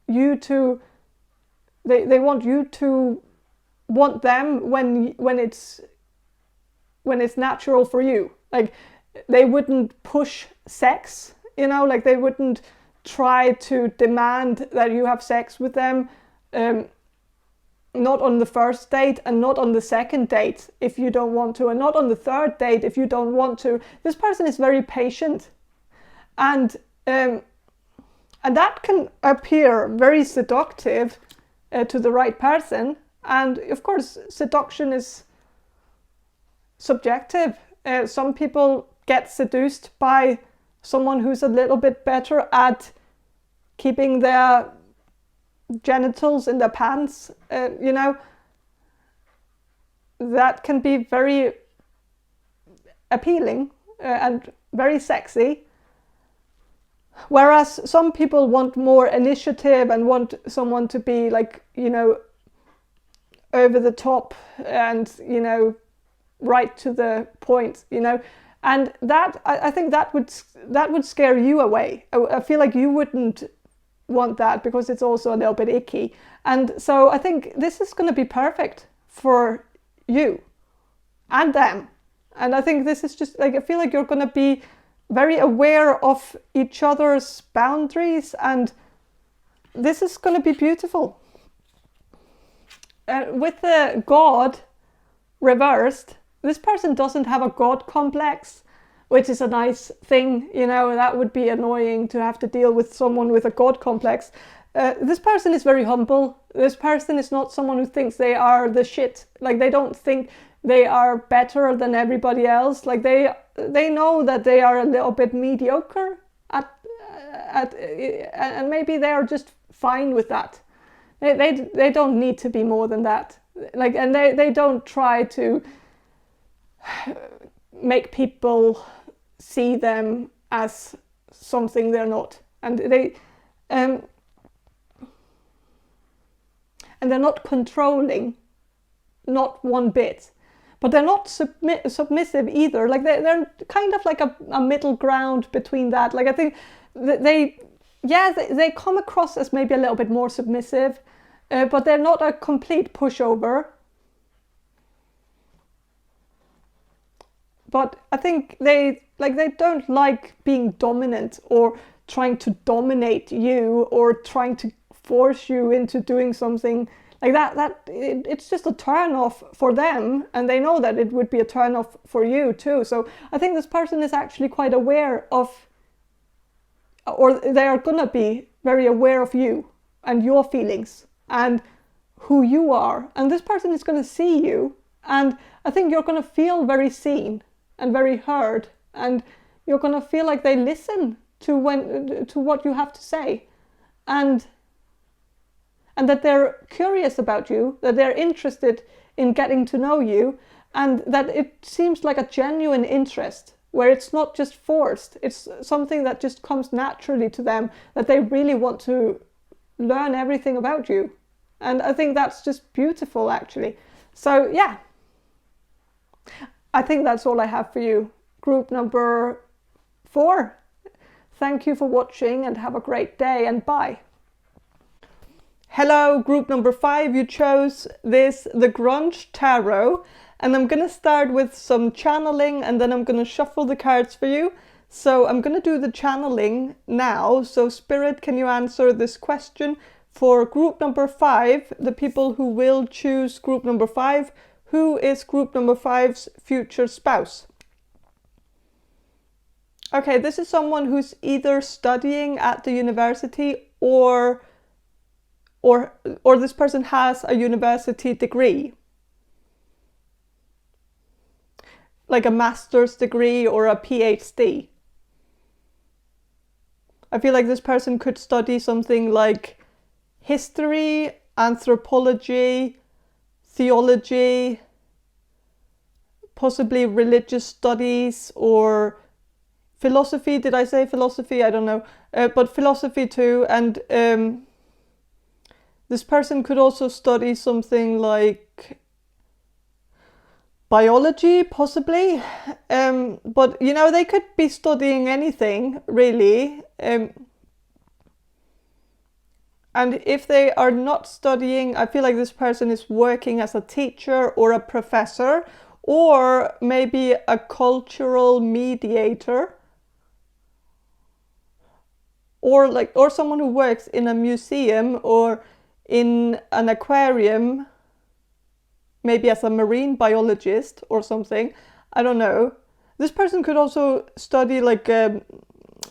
you to, they want you to want them when it's natural for you. Like, they wouldn't push sex, you know, like they wouldn't try to demand that you have sex with them, not on the first date, and not on the second date if you don't want to, and not on the third date if you don't want to. This person is very patient, and that can appear very seductive to the right person. And of course, seduction is subjective. Some people get seduced by someone who's a little bit better at keeping their genitals in their pants, you know. That can be very appealing and very sexy. Whereas some people want more initiative and want someone to be, like, you know, over the top and, you know, right to the point, you know. And that, I think that would scare you away. I feel like you wouldn't want that, because it's also a little bit icky. And so I think this is going to be perfect for you and them. And I think this is just, like, I feel like you're going to be very aware of each other's boundaries, and this is going to be beautiful. With the God reversed, this person doesn't have a God complex, which is a nice thing, you know. That would be annoying to have to deal with someone with a God complex. This person is very humble. This person is not someone who thinks they are the shit. Like, they don't think they are better than everybody else. Like, they know that they are a little bit mediocre at and maybe they are just fine with that. They don't need to be more than that. Like, and they don't try to make people see them as something they're not. And and they're not controlling, not one bit. But they're not submissive either. Like, they're kind of like a middle ground between that. Like, I think they come across as maybe a little bit more submissive, but they're not a complete pushover. But I think they don't like being dominant or trying to dominate you or trying to force you into doing something like that. It's just a turn off for them, and they know that it would be a turn off for you too. So I think this person is actually quite aware of, or they are gonna be very aware of you and your feelings and who you are. And this person is gonna see you, and I think you're gonna feel very seen and very heard, and you're gonna feel like they listen to what you have to say, and that they're curious about you, that they're interested in getting to know you, and that it seems like a genuine interest where it's not just forced. It's something that just comes naturally to them, that they really want to learn everything about you. And I think that's just beautiful, actually. So yeah, I think that's all I have for you. Group number 4. Thank you for watching, and have a great day, and bye. Hello, group number 5. You chose the Grunge Tarot, and I'm going to start with some channeling, and then I'm going to shuffle the cards for you. So I'm going to do the channeling now. So Spirit, can you answer this question for group number 5, the people who will choose group number 5? Who is group number 5's future spouse? Okay, this is someone who's either studying at the university or this person has a university degree, like a master's degree or a PhD. I feel like this person could study something like history, anthropology, theology, possibly religious studies, or philosophy. Did I say philosophy? I don't know. But philosophy too. And this person could also study something like biology, possibly. But, you know, they could be studying anything, really. And if they are not studying, I feel like this person is working as a teacher or a professor, or maybe a cultural mediator, or someone who works in a museum or in an aquarium, maybe as a marine biologist or something. I don't know. This person could also study like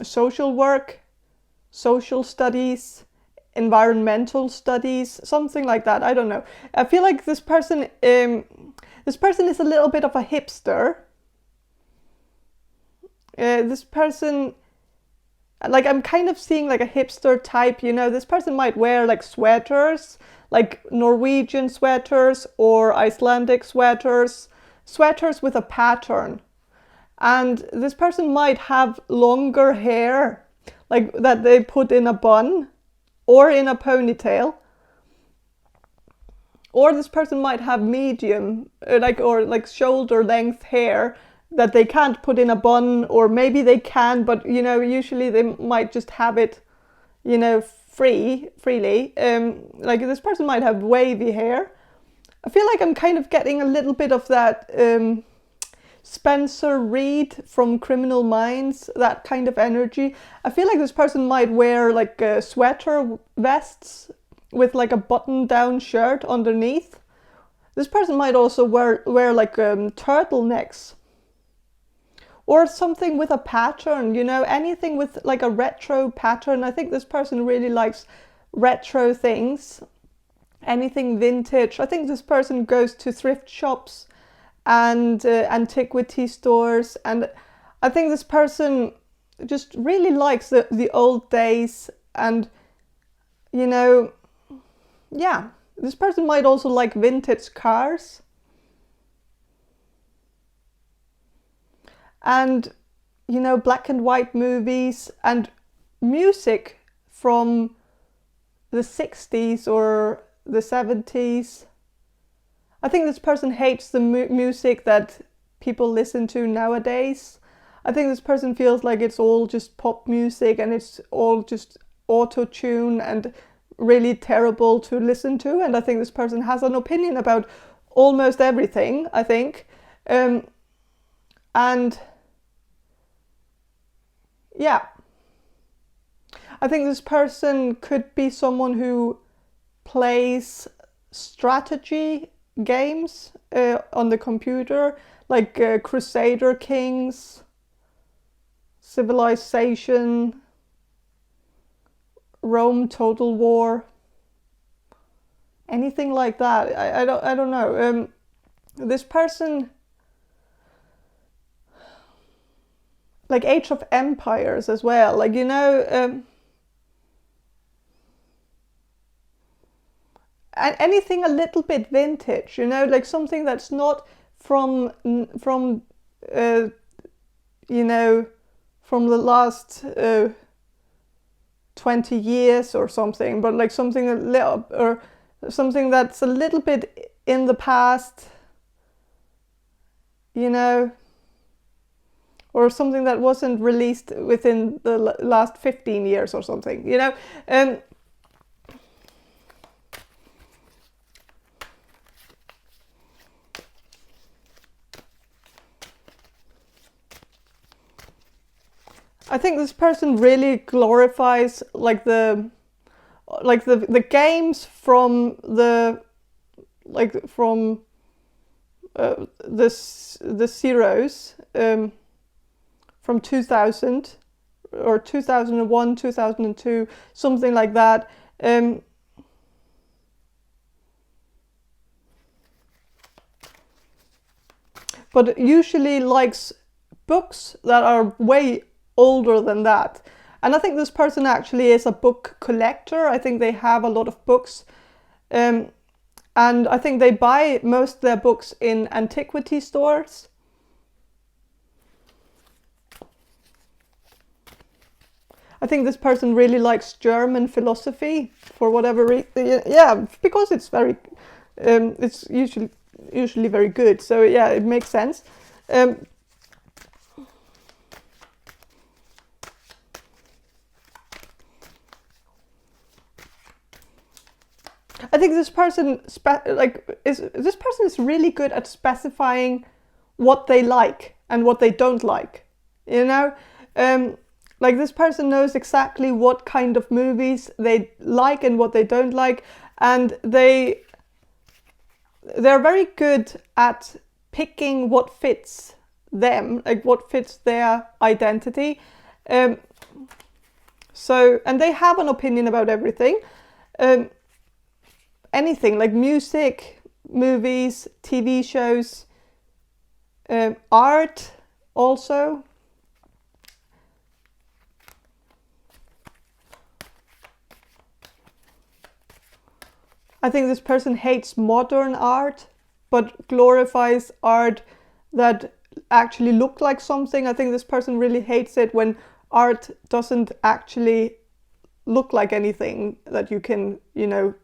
social work, social studies, environmental studies, something like that. I don't know. I feel like this person is a little bit of a hipster. This person, like, I'm kind of seeing like a hipster type, you know. This person might wear like sweaters, like Norwegian sweaters or Icelandic sweaters with a pattern. And this person might have longer hair, like that they put in a bun or in a ponytail. Or this person might have medium, or shoulder length hair that they can't put in a bun, or maybe they can, but, you know, usually they might just have it, you know, freely. Like this person might have wavy hair. I feel like I'm kind of getting a little bit of that Spencer Reid from Criminal Minds, that kind of energy. I feel like this person might wear like sweater vests with like a button-down shirt underneath. This person might also wear like turtlenecks. Or something with a pattern, you know, anything with like a retro pattern. I think this person really likes retro things, anything vintage. I think this person goes to thrift shops and antiquity stores. And I think this person just really likes the old days. And, you know, yeah, this person might also like vintage cars. And, you know, black and white movies and music from the 60s or the 70s. I think this person hates the music that people listen to nowadays. I think this person feels like it's all just pop music and it's all just auto-tune and really terrible to listen to. And I think this person has an opinion about almost everything, I think. And yeah, I think this person could be someone who plays strategy games on the computer, like Crusader Kings, Civilization, Rome Total War, anything like that. I don't know. This person, like Age of Empires as well, like, you know, anything a little bit vintage, you know, like something that's not from you know, from the last 20 years or something, but like something or something that's a little bit in the past, you know, or something that wasn't released within the last 15 years or something, you know. I think this person really glorifies like the games from the zeros from 2000 or 2001, 2002, something like that. But usually likes books that are way older than that. And I think this person actually is a book collector. I think they have a lot of books. And I think they buy most of their books in antiquity stores. I think this person really likes German philosophy for whatever reason. Yeah, because it's very, it's usually, usually very good. So yeah, it makes sense. I think this person is really good at specifying what they like and what they don't like. You know, like this person knows exactly what kind of movies they like and what they don't like, and they're very good at picking what fits them, like what fits their identity. So, and they have an opinion about everything. Anything like music, movies, TV shows, art also. I think this person hates modern art, but glorifies art that actually look like something. I think this person really hates it when art doesn't actually look like anything that you can,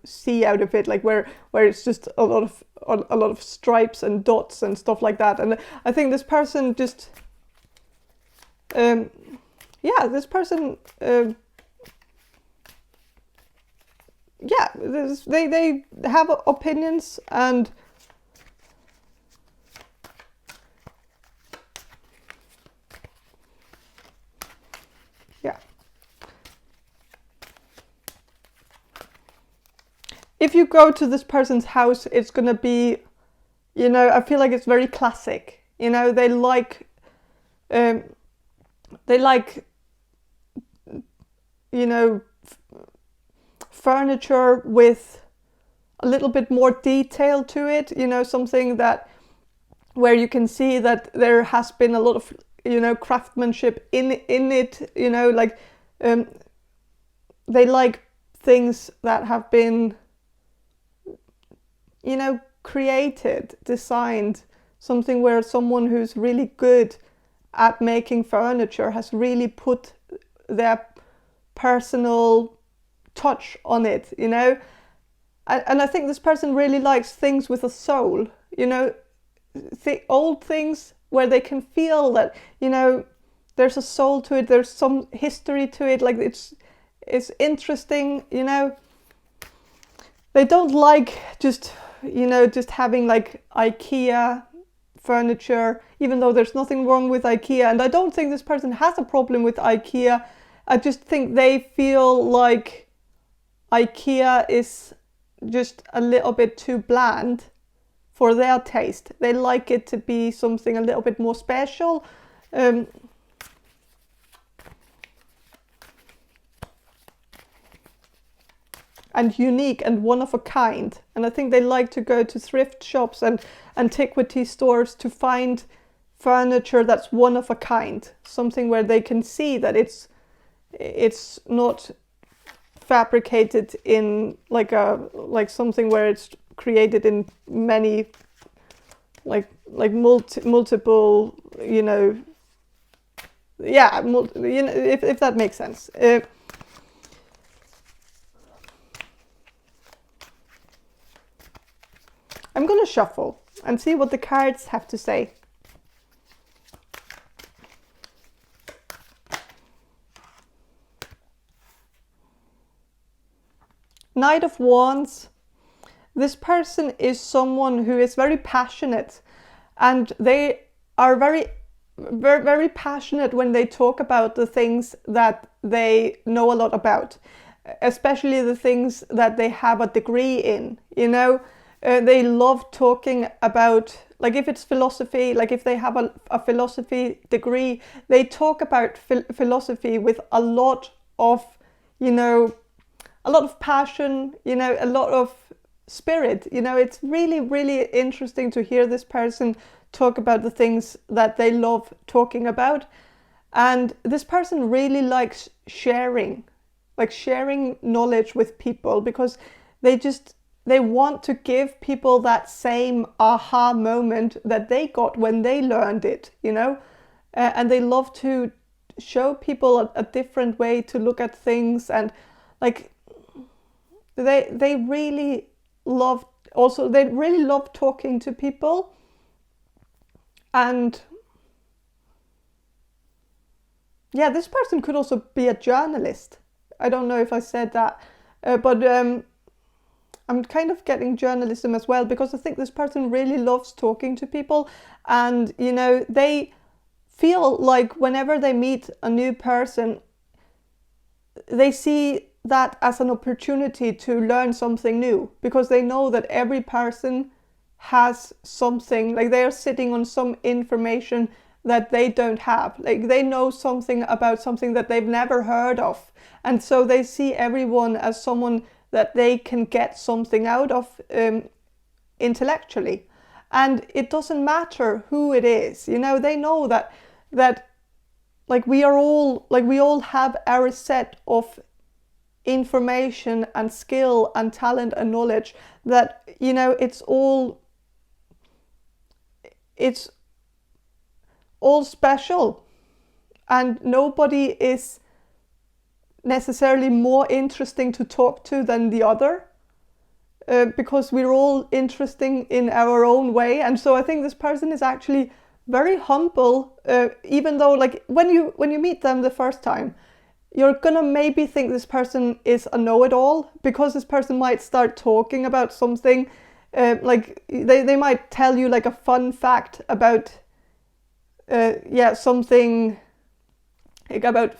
see out of it, like where it's just a lot of stripes and dots and stuff like that. And I think this person just they have opinions, and yeah. If you go to this person's house, it's gonna be, I feel like it's very classic. They like furniture with a little bit more detail to it, something that where you can see that there has been a lot of, craftsmanship in it, they like things that have been, created, designed, something where someone who's really good at making furniture has really put their personal touch on it, and I think this person really likes things with a soul, old things where they can feel that, there's a soul to it, there's some history to it, like it's interesting, They don't like just having like IKEA furniture, even though there's nothing wrong with IKEA, and I don't think this person has a problem with IKEA. I just think they feel like IKEA is just a little bit too bland for their taste. They like it to be something a little bit more special. And unique and one of a kind. And I think they like to go to thrift shops and antiquity stores to find furniture that's one of a kind. Something where they can see that it's not fabricated in like something where it's created in many multiple, if that makes sense. I'm going to shuffle and see what the cards have to say. Knight of Wands. This person is someone who is very passionate, and they are very, very, very passionate when they talk about the things that they know a lot about, especially the things that they have a degree in, They love talking about, like if it's philosophy, like if they have a philosophy degree, they talk about philosophy with a lot of, a lot of passion, a lot of spirit. It's really, really interesting to hear this person talk about the things that they love talking about. And this person really likes sharing knowledge with people, because they want to give people that same aha moment that they got when they learned it, and they love to show people a different way to look at things, and like they really love also they really love talking to people. And yeah, this person could also be a journalist. I don't know if I said that, but I'm kind of getting journalism as well, because I think this person really loves talking to people, and you know, they feel like whenever they meet a new person, they see that as an opportunity to learn something new, because they know that every person has something, like they are sitting on some information that they don't have. Like they know something about something that they've never heard of. And so they see everyone as someone that they can get something out of intellectually. And it doesn't matter who it is. You know, they know that like we all have our set of information and skill and talent and knowledge, that, you know, it's all special, and nobody is necessarily more interesting to talk to than the other, because we're all interesting in our own way. And so I think this person is actually very humble, even though, like, when you meet them the first time, you're gonna maybe think this person is a know-it-all, because this person might start talking about something, like they might tell you like a fun fact about something, like about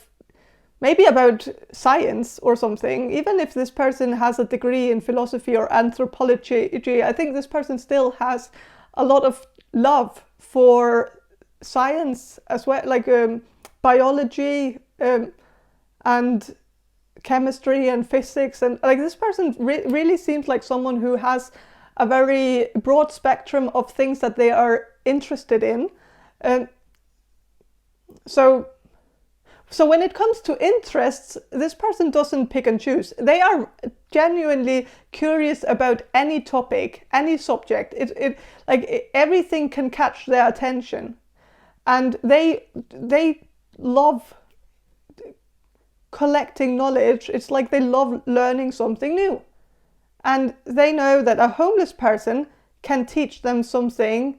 science or something. Even if this person has a degree in philosophy or anthropology, I think this person still has a lot of love for science as well, like biology and chemistry and physics. And like this person really seems like someone who has a very broad spectrum of things that they are interested in. So when it comes to interests, this person doesn't pick and choose. They are genuinely curious about any topic, any subject. Everything can catch their attention, and they love collecting knowledge. It's like they love learning something new, and they know that a homeless person can teach them something,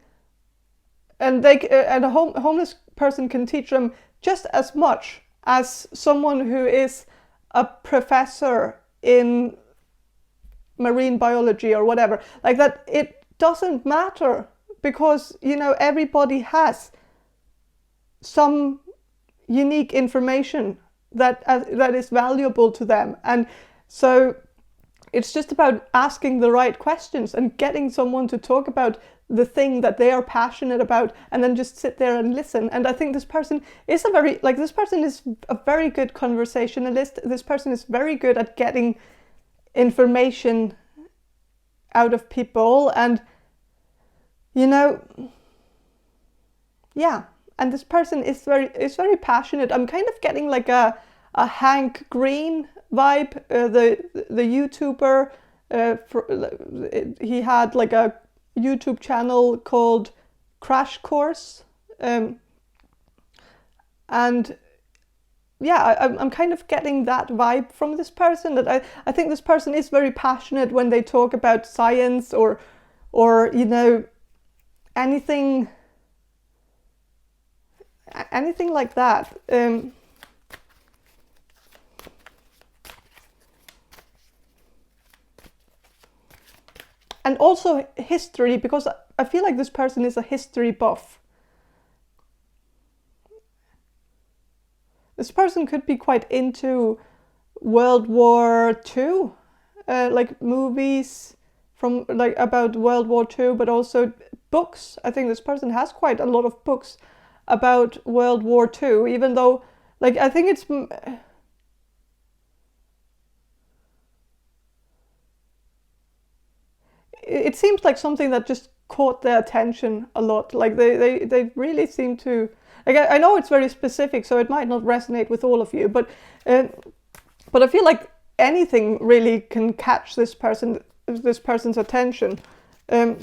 and a homeless person can teach them just as much as someone who is a professor in marine biology or whatever. Like that, it doesn't matter, because, you know, everybody has some unique information that is valuable to them. And so it's just about asking the right questions and getting someone to talk about the thing that they are passionate about, and then just sit there and listen. And I think this person is a very good conversationalist. This person is very good at getting information out of people, and, you know, yeah. And this person is very passionate. I'm kind of getting like a Hank Green vibe, the YouTuber. He had like a YouTube channel called Crash Course, and yeah, I'm kind of getting that vibe from this person, that I think this person is very passionate when they talk about science or you know, anything like that. And also history, because I feel like this person is a history buff. This person could be quite into World War II, like movies from like about World War II, but also books. I think this person has quite a lot of books about World War II, even though, like, I think it seems like something that just caught their attention a lot. Like they really seem to, like, I know it's very specific, so it might not resonate with all of you, but I feel like anything really can catch this person's attention. Yeah,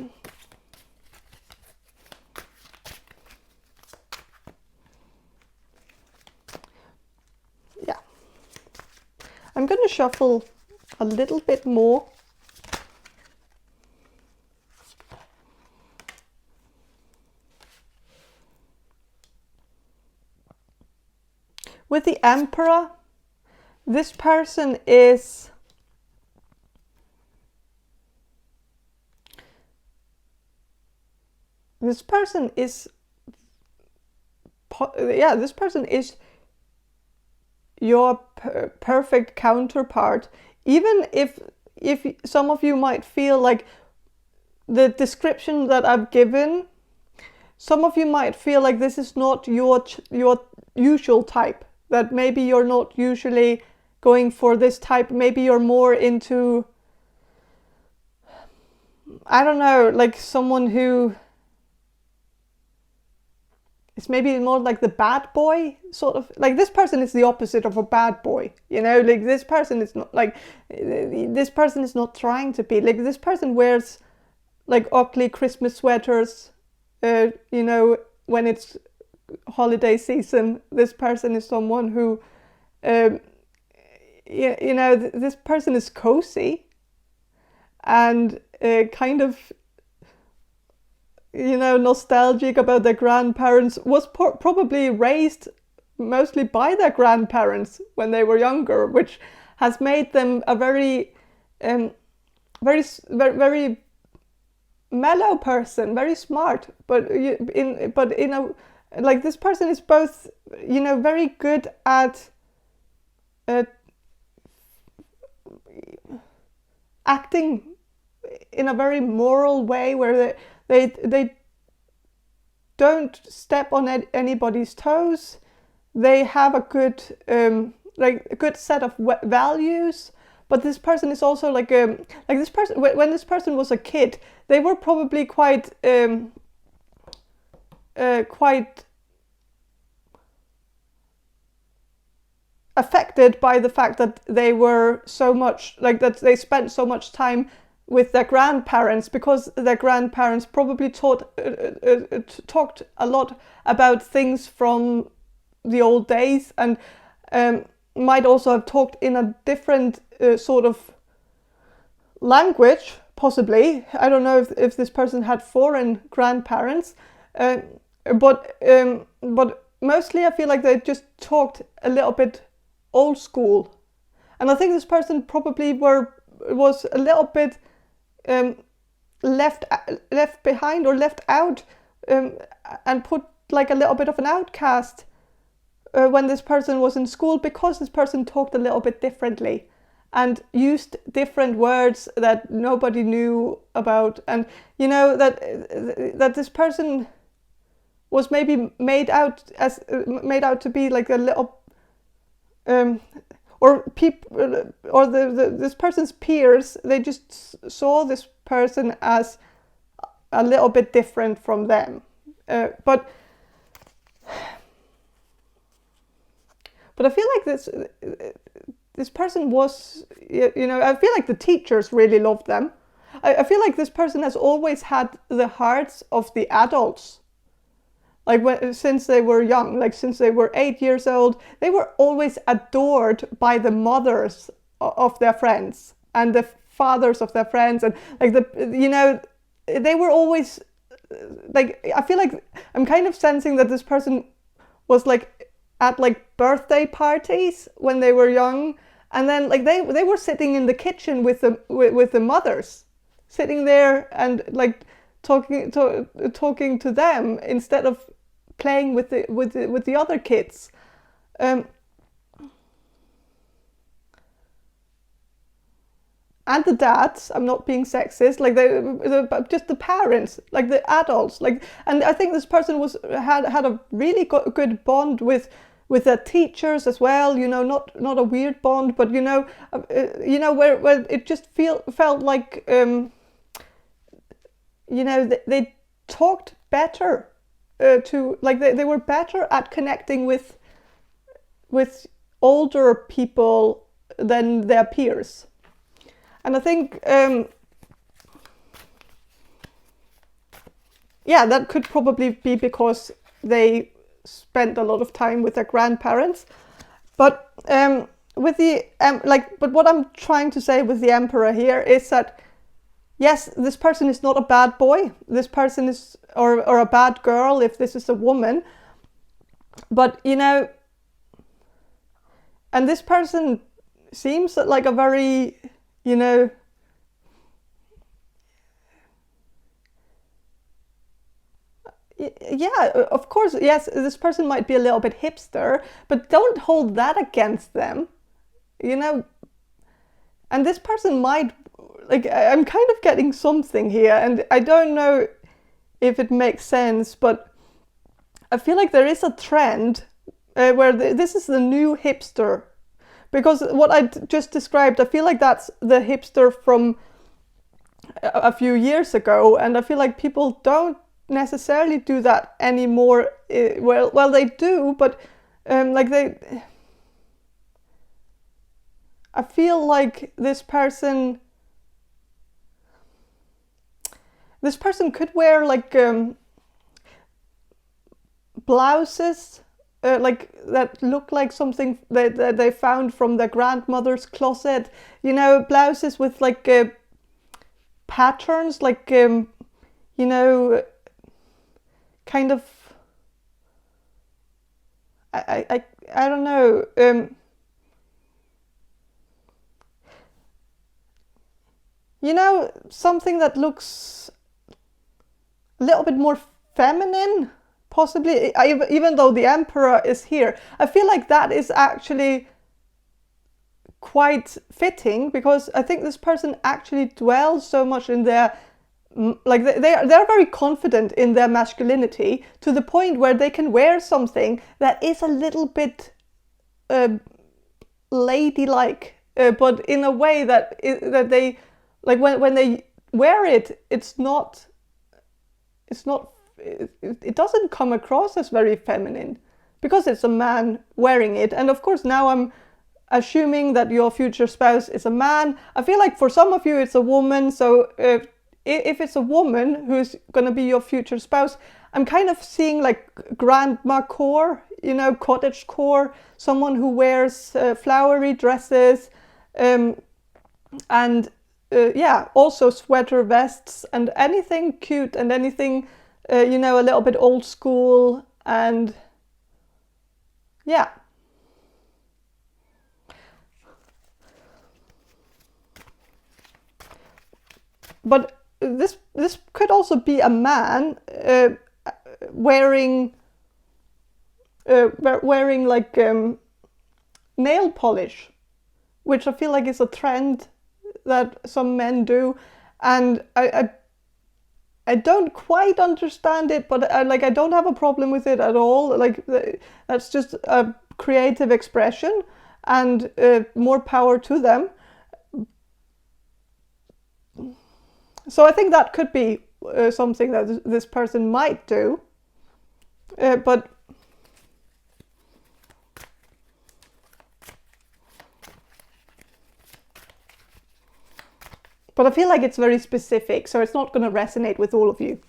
I'm gonna shuffle a little bit more. with the Emperor, this person is this person is your perfect counterpart. Even if some of you might feel like the description that I've given, some of you might feel like this is not your usual type, that maybe you're not usually going for this type. Maybe you're more into, I don't know, like someone who it's maybe more like the bad boy, sort of. Like this person is the opposite of a bad boy, you know, like this person is not like, this person is not trying to be, like this person wears like ugly Christmas sweaters, you know, when it's holiday season. This person is someone who, you know, this person is cozy and kind of, you know, nostalgic about their grandparents, was probably raised mostly by their grandparents when they were younger, which has made them a very mellow person, very smart, but in a, like this person is both, you know, very good at acting in a very moral way, where they don't step on anybody's toes. They have a good like a good set of values. But this person is also like this person, when this person was a kid, they were probably quite affected by the fact that they were so much, like that they spent so much time with their grandparents, because their grandparents probably talked a lot about things from the old days, and might also have talked in a different sort of language, possibly. I don't know if this person had foreign grandparents, but mostly I feel like they just talked a little bit old school, and I think this person probably was a little bit left behind or left out, and put like a little bit of an outcast when this person was in school, because this person talked a little bit differently and used different words that nobody knew about, and you know that this person was maybe made out to be like a little or people, or this person's peers, they just saw this person as a little bit different from them. But I feel like this person was, you know, I feel like the teachers really loved them. I feel like this person has always had the hearts of the adults. Like since they were young, like since they were 8 years old, they were always adored by the mothers of their friends and the fathers of their friends, and like you know, they were always like, I feel like I'm kind of sensing that this person was like at like birthday parties when they were young, and then like they were sitting in the kitchen with the mothers, sitting there and like talking to them instead of playing with the other kids. And the dads, I'm not being sexist, like just the parents, like the adults, like, and I think this person had a really good bond with their teachers as well, you know, not a weird bond, but you know where it just felt like you know, they talked better to, like they were better at connecting with older people than their peers. And I think, yeah, that could probably be because they spent a lot of time with their grandparents. But with the but what I'm trying to say with the Emperor here is that, yes, this person is not a bad boy. This person is, or a bad girl if this is a woman. But, you know, And this person seems like a very, you know, yeah, of course, yes, this person might be a little bit hipster, but don't hold that against them, you know. And this person might, like, I'm kind of getting something here, and I don't know if it makes sense, but I feel like there is a trend where this is the new hipster. Because what I just described, I feel like that's the hipster from a few years ago, and I feel like people don't necessarily do that anymore. Well, they do, but I feel like this person could wear like blouses like that look like something that they found from their grandmother's closet, you know, blouses with like patterns, like you know, kind of, I don't know, you know, something that looks a little bit more feminine, possibly, even though the emperor is here. I feel like that is actually quite fitting, because I think this person actually dwells so much in their, like, they're very confident in their masculinity, to the point where they can wear something that is a little bit ladylike, but in a way that they, like, when they wear it, it doesn't come across as very feminine, because it's a man wearing it. And of course, now I'm assuming that your future spouse is a man. I feel like for some of you it's a woman, so if it's a woman who's going to be your future spouse, I'm kind of seeing like grandma core, you know, cottage core, someone who wears flowery dresses, and yeah, also sweater vests and anything cute and anything, you know, a little bit old school, and yeah. But this could also be a man wearing like nail polish, which I feel like is a trend that some men do, and I don't quite understand it, but I don't have a problem with it at all. Like, that's just a creative expression, and more power to them. So I think that could be something that this person might do, but I feel like it's very specific, so it's not going to resonate with all of you.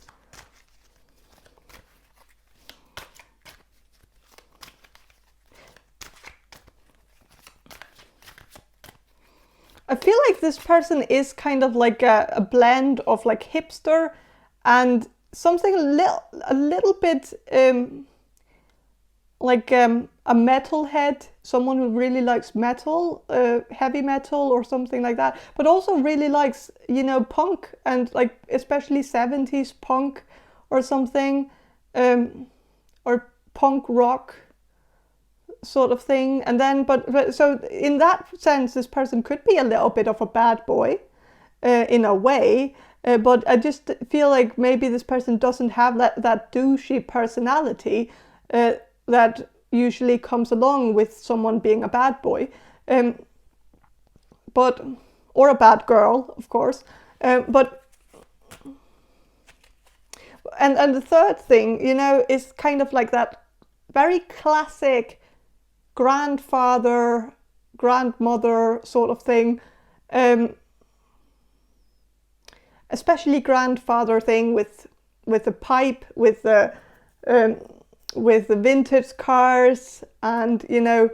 I feel like this person is kind of like a blend of like hipster and something a little bit like a metalhead, someone who really likes metal, heavy metal or something like that, but also really likes, you know, punk, and like especially 70s punk or something, or punk rock sort of thing. And then, but so in that sense, this person could be a little bit of a bad boy in a way, but I just feel like maybe this person doesn't have that douchey personality that usually comes along with someone being a bad boy, but, or a bad girl, of course, but, and the third thing, you know, is kind of like that very classic grandfather, grandmother sort of thing, especially grandfather thing with the pipe, with the vintage cars, and, you know,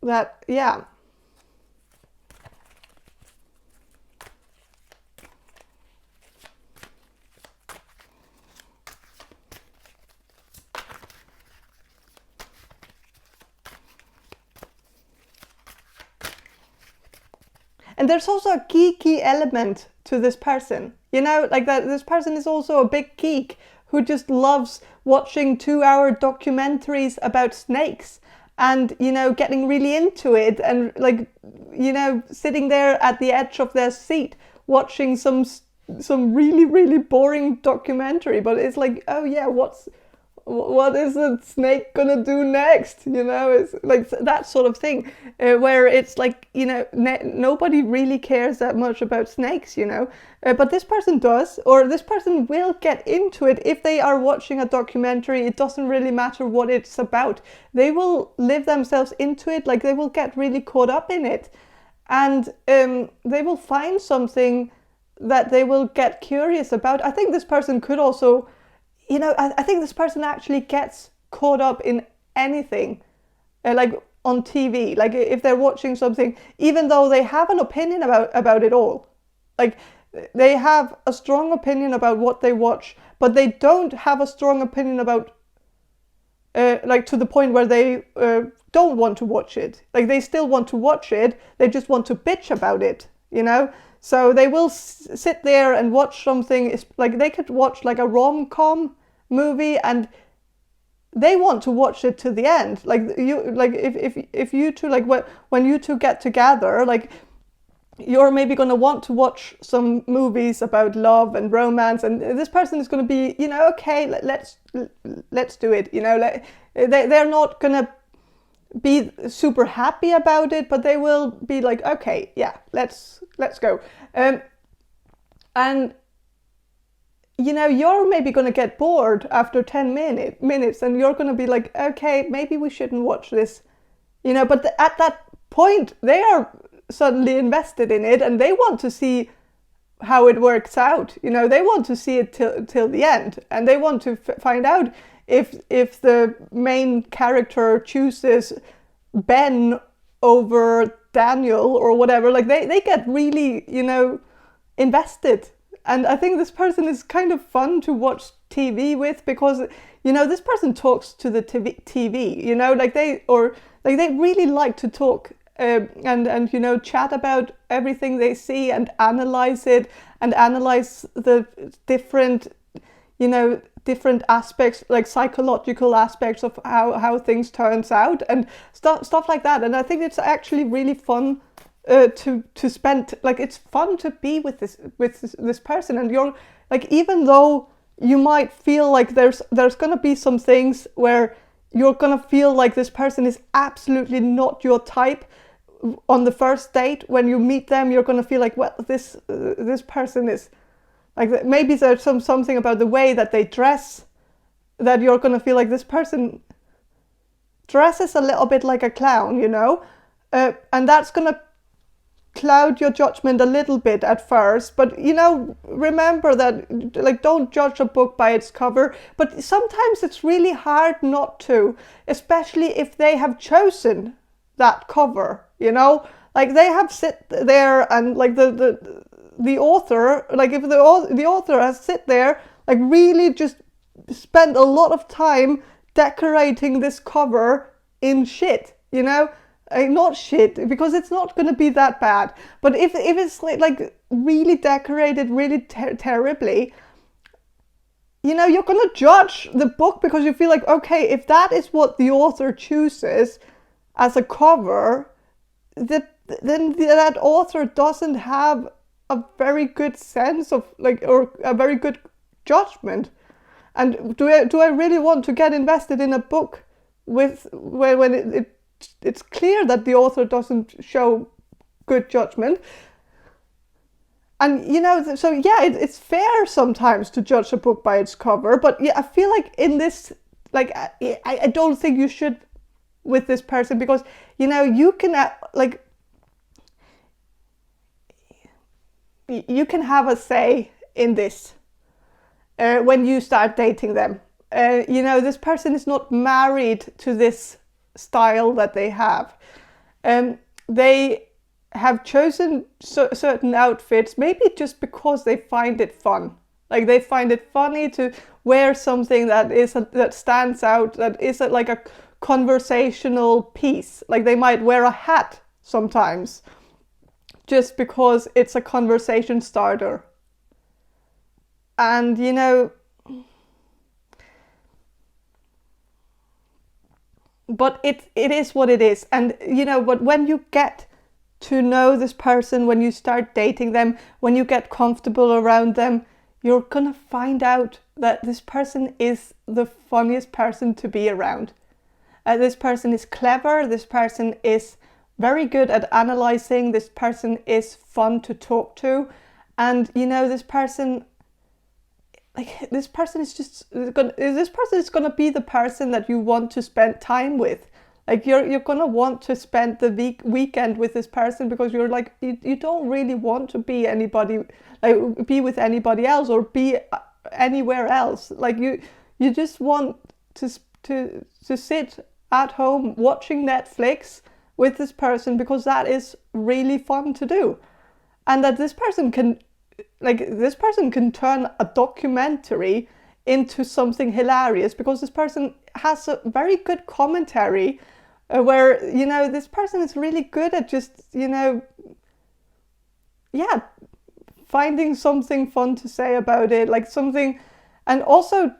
that, yeah. And there's also a geeky element to this person, you know, like that this person is also a big geek who just loves watching 2-hour documentaries about snakes and, you know, getting really into it and, like, you know, sitting there at the edge of their seat watching some really, really boring documentary, but it's like, oh yeah, what is the snake gonna do next? You know, it's like that sort of thing, where it's like, you know, nobody really cares that much about snakes, you know, but this person does, or this person will get into it if they are watching a documentary. It doesn't really matter what it's about. They will live themselves into it, like they will get really caught up in it, and they will find something that they will get curious about. I think this person could also, you know, I think this person actually gets caught up in anything, like on TV, like if they're watching something, even though they have an opinion about it all. Like they have a strong opinion about what they watch, but they don't have a strong opinion about, like to the point where they don't want to watch it. Like they still want to watch it, they just want to bitch about it, you know? So they will sit there and watch something, like they could watch like a rom-com movie and they want to watch it to the end. Like if you two, like when you two get together, like you're maybe going to want to watch some movies about love and romance, and this person is going to be, you know, okay, let's do it, you know. They're not going to be super happy about it, but they will be like, okay, yeah, let's go. And you know, you're maybe going to get bored after 10 minutes and you're going to be like, okay, maybe we shouldn't watch this, you know. But at that point they are suddenly invested in it and they want to see how it works out, you know. They want to see it till the end, and they want to find out if the main character chooses Ben over Daniel or whatever. Like they get really, you know, invested. And I think this person is kind of fun to watch TV with, because, you know, this person talks to the TV, you know, like they really like to talk and you know, chat about everything they see and analyze it and analyze the different, you know, different aspects, like psychological aspects of how things turns out and stuff like that. And I think it's actually really fun to spend, like it's fun to be with this person. And you're like, even though you might feel like there's gonna be some things where you're gonna feel like this person is absolutely not your type on the first date. When you meet them, you're gonna feel like, well, this person is like, maybe there's something about the way that they dress that you're gonna feel like this person dresses a little bit like a clown, you know, and that's gonna cloud your judgment a little bit at first. But, you know, remember that, like, don't judge a book by its cover. But sometimes it's really hard not to, especially if they have chosen that cover, you know, like they have sit there and like the author, like if the author has sit there, like really just spent a lot of time decorating this cover in shit, you know. Not shit, because it's not going to be that bad, but if it's like really decorated really terribly, you know, you're going to judge the book because you feel like, okay, if that is what the author chooses as a cover, then that author doesn't have a very good sense of, like, or a very good judgment. And do I really want to get invested in a book with when it's clear that the author doesn't show good judgment? And, you know, so yeah, it's fair sometimes to judge a book by its cover, but yeah, I feel like in this, like, I don't think you should with this person, because, you know, you can like, you can have a say in this when you start dating them. You know, this person is not married to this style that they have. They have chosen certain outfits, maybe just because they find it fun. Like they find it funny to wear something that stands out, that is like a conversational piece. Like they might wear a hat sometimes just because it's a conversation starter. And, you know, but it is what it is. And, you know, but when you get to know this person, when you start dating them, when you get comfortable around them, you're gonna find out that this person is the funniest person to be around. This person is clever, this person is very good at analyzing, this person is fun to talk to, and, you know, this person is gonna be the person that you want to spend time with. Like you're gonna want to spend the weekend with this person, because you're like, you don't really want to be be with anybody else or be anywhere else. Like you just want to sit at home watching Netflix with this person, because that is really fun to do, and that this person can turn a documentary into something hilarious, because this person has a very good commentary where, you know, this person is really good at just, you know, finding something fun to say about it, like something, and also,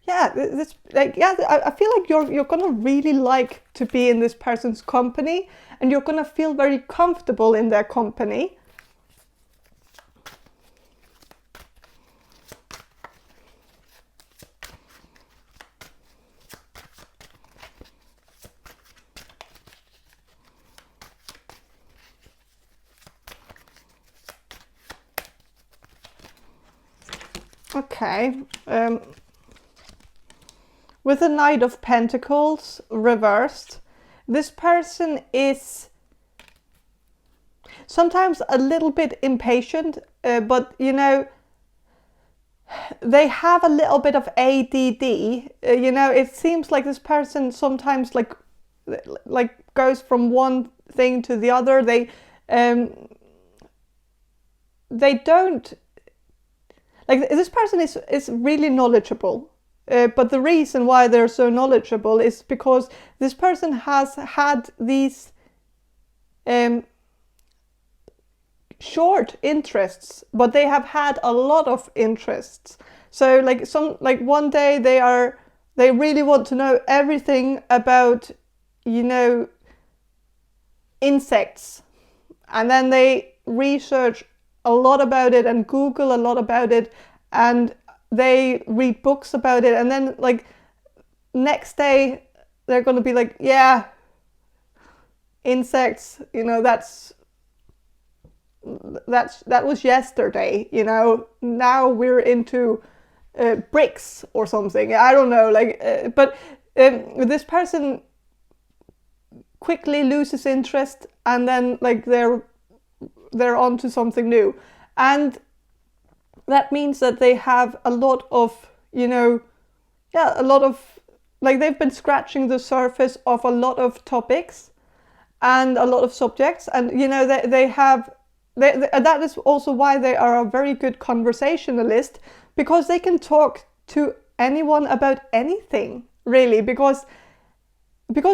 I feel like you're gonna really like to be in this person's company, and you're gonna feel very comfortable in their company. Okay, with the Knight of Pentacles reversed, this person is sometimes a little bit impatient, but, you know, they have a little bit of ADD. You know, it seems like this person sometimes like goes from one thing to the other. They don't, like, this person is really knowledgeable. But the reason why they're so knowledgeable is because this person has had these short interests, but they have had a lot of interests. So like one day they really want to know everything about, you know, insects, and then they research a lot about it and Google a lot about it, and they read books about it, and then like next day they're going to be like, yeah, insects, you know, that was yesterday, you know, now we're into bricks or something, I don't know, like but this person quickly loses interest, and then like they're on to something new, and that means that they have a lot of, you know, a lot of, like, they've been scratching the surface of a lot of topics and a lot of subjects, and, you know, that is also why they are a very good conversationalist, because they can talk to anyone about anything, really, because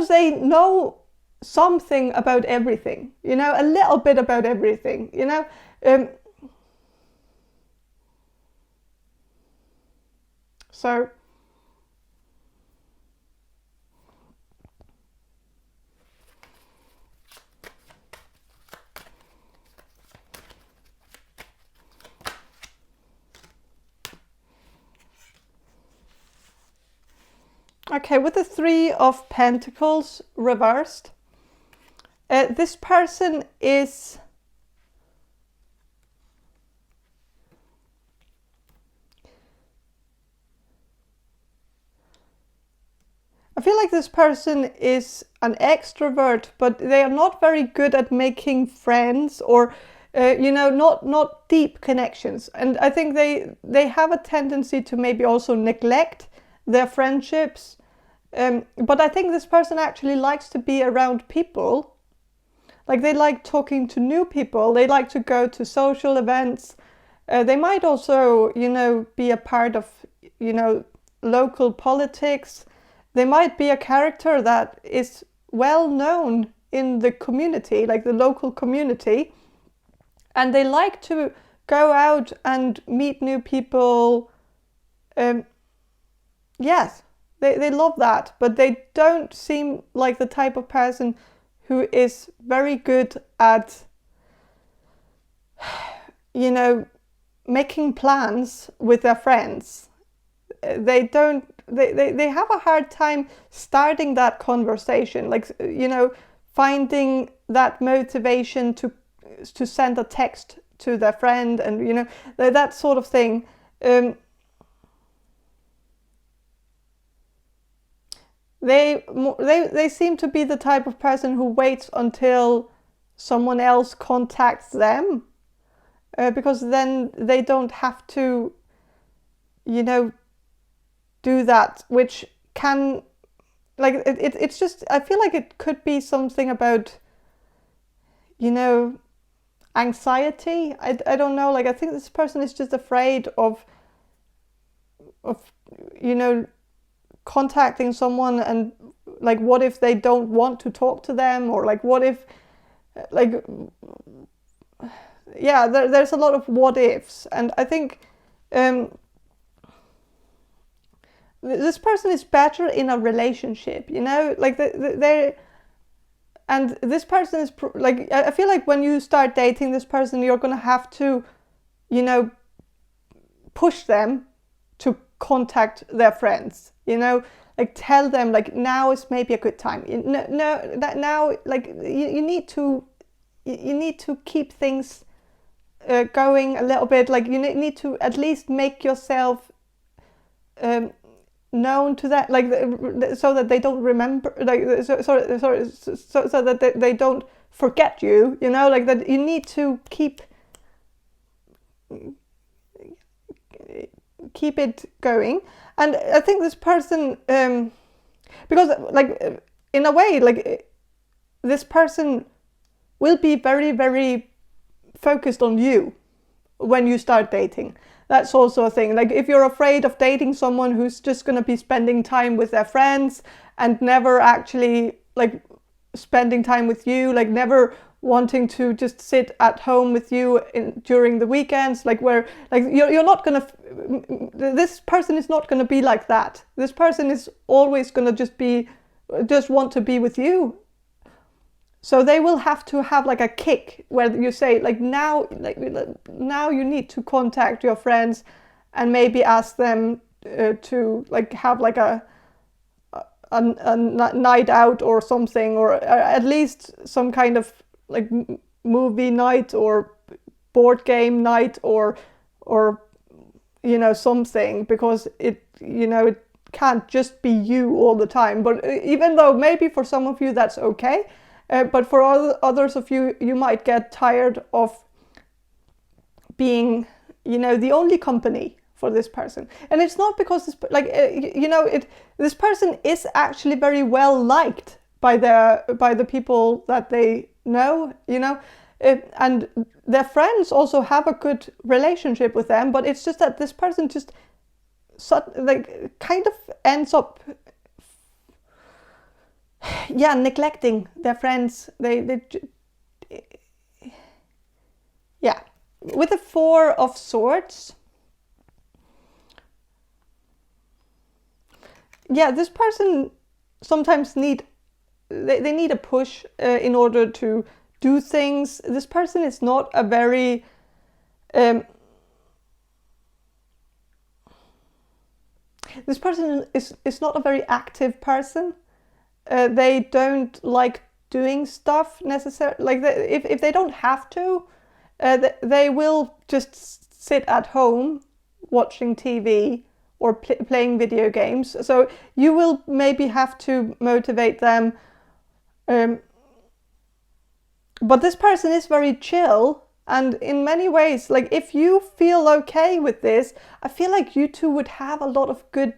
they know something about everything, you know, a little bit about everything, you know. So okay, with the Three of Pentacles reversed, this person is I feel like this person is an extrovert, but they are not very good at making friends, or you know, not deep connections. And I think they have a tendency to maybe also neglect their friendships. But I think this person actually likes to be around people. Like, they like talking to new people. They like to go to social events. They might also, you know, be a part of, you know, local politics. They might be a character that is well known in the community, like the local community, and they like to go out and meet new people. Yes, they love that, but they don't seem like the type of person who is very good at, you know, making plans with their friends. They have a hard time starting that conversation, like, you know, finding that motivation to send a text to their friend, and, you know, that sort of thing. They seem to be the type of person who waits until someone else contacts them, because then they don't have to, you know, do that, which can, like, it's just, I feel like it could be something about, you know, anxiety. I don't know, like, I think this person is just afraid of, you know, contacting someone, and like, what if they don't want to talk to them, or like, what if, like, yeah, there's a lot of what ifs, and I think this person is better in a relationship, you know, like they and this person is like, I feel like when you start dating this person, you're gonna have to, you know, push them to contact their friends, you know, like, tell them, like, now is maybe a good time. Now, like, you need to keep things going a little bit, like, you need to at least make yourself known to that, like, so that they don't remember, like, so that they don't forget you, you know, like, that you need to keep it going. And I think this person, because, like, in a way, like, this person will be very, very focused on you when you start dating. That's also a thing. Like, if you're afraid of dating someone who's just going to be spending time with their friends and never actually, like, spending time with you, like, never wanting to just sit at home with you during the weekends, like, where, like, you're not gonna, this person is not gonna be like that. This person is always gonna just want to be with you. So they will have to have, like, a kick where you say, like, now you need to contact your friends and maybe ask them to, like, have, like, a night out or something, or at least some kind of, like, movie night or board game night, or you know, something, because it, you know, it can't just be you all the time. But even though maybe for some of you that's okay, but for others of you, you might get tired of being, you know, the only company for this person. And it's not because this, like, you know, this person is actually very well liked by the people that they know, you know, and their friends also have a good relationship with them, but it's just that this person just like kind of ends up, yeah, neglecting their friends. They yeah, with the Four of Swords, yeah, this person sometimes need a push in order to do things. This person is not a very this person is not a very active person. They don't like doing stuff necessarily. Like, if they don't have to, they will just sit at home watching TV or playing video games. So you will maybe have to motivate them. But this person is very chill, and in many ways, like, if you feel okay with this, I feel like you two would have a lot of good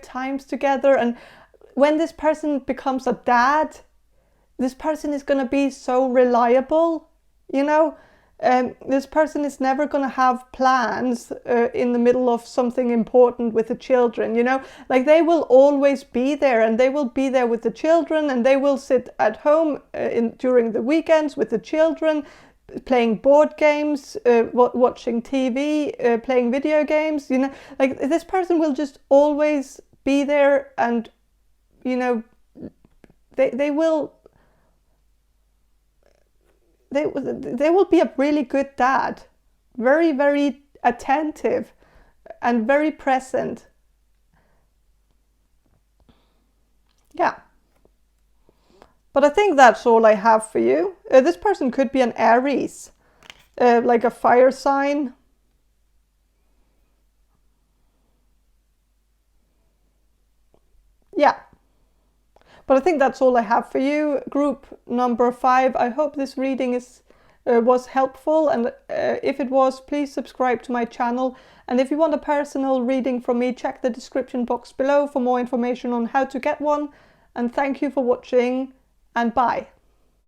times together. And when this person becomes a dad, this person is going to be so reliable, you know, this person is never going to have plans in the middle of something important with the children, you know, like they will always be there, and they will be there with the children, and they will sit at home during the weekends with the children, playing board games, watching TV, playing video games, you know, like this person will just always be there, and, you know, they will be a really good dad, very, very attentive and very present. Yeah. But I think that's all I have for you. This person could be an Aries, like a fire sign. Yeah. But I think that's all I have for you. Group number 5. I hope this reading was helpful, and if it was, please subscribe to my channel. And if you want a personal reading from me, check the description box below for more information on how to get one. And thank you for watching, and bye.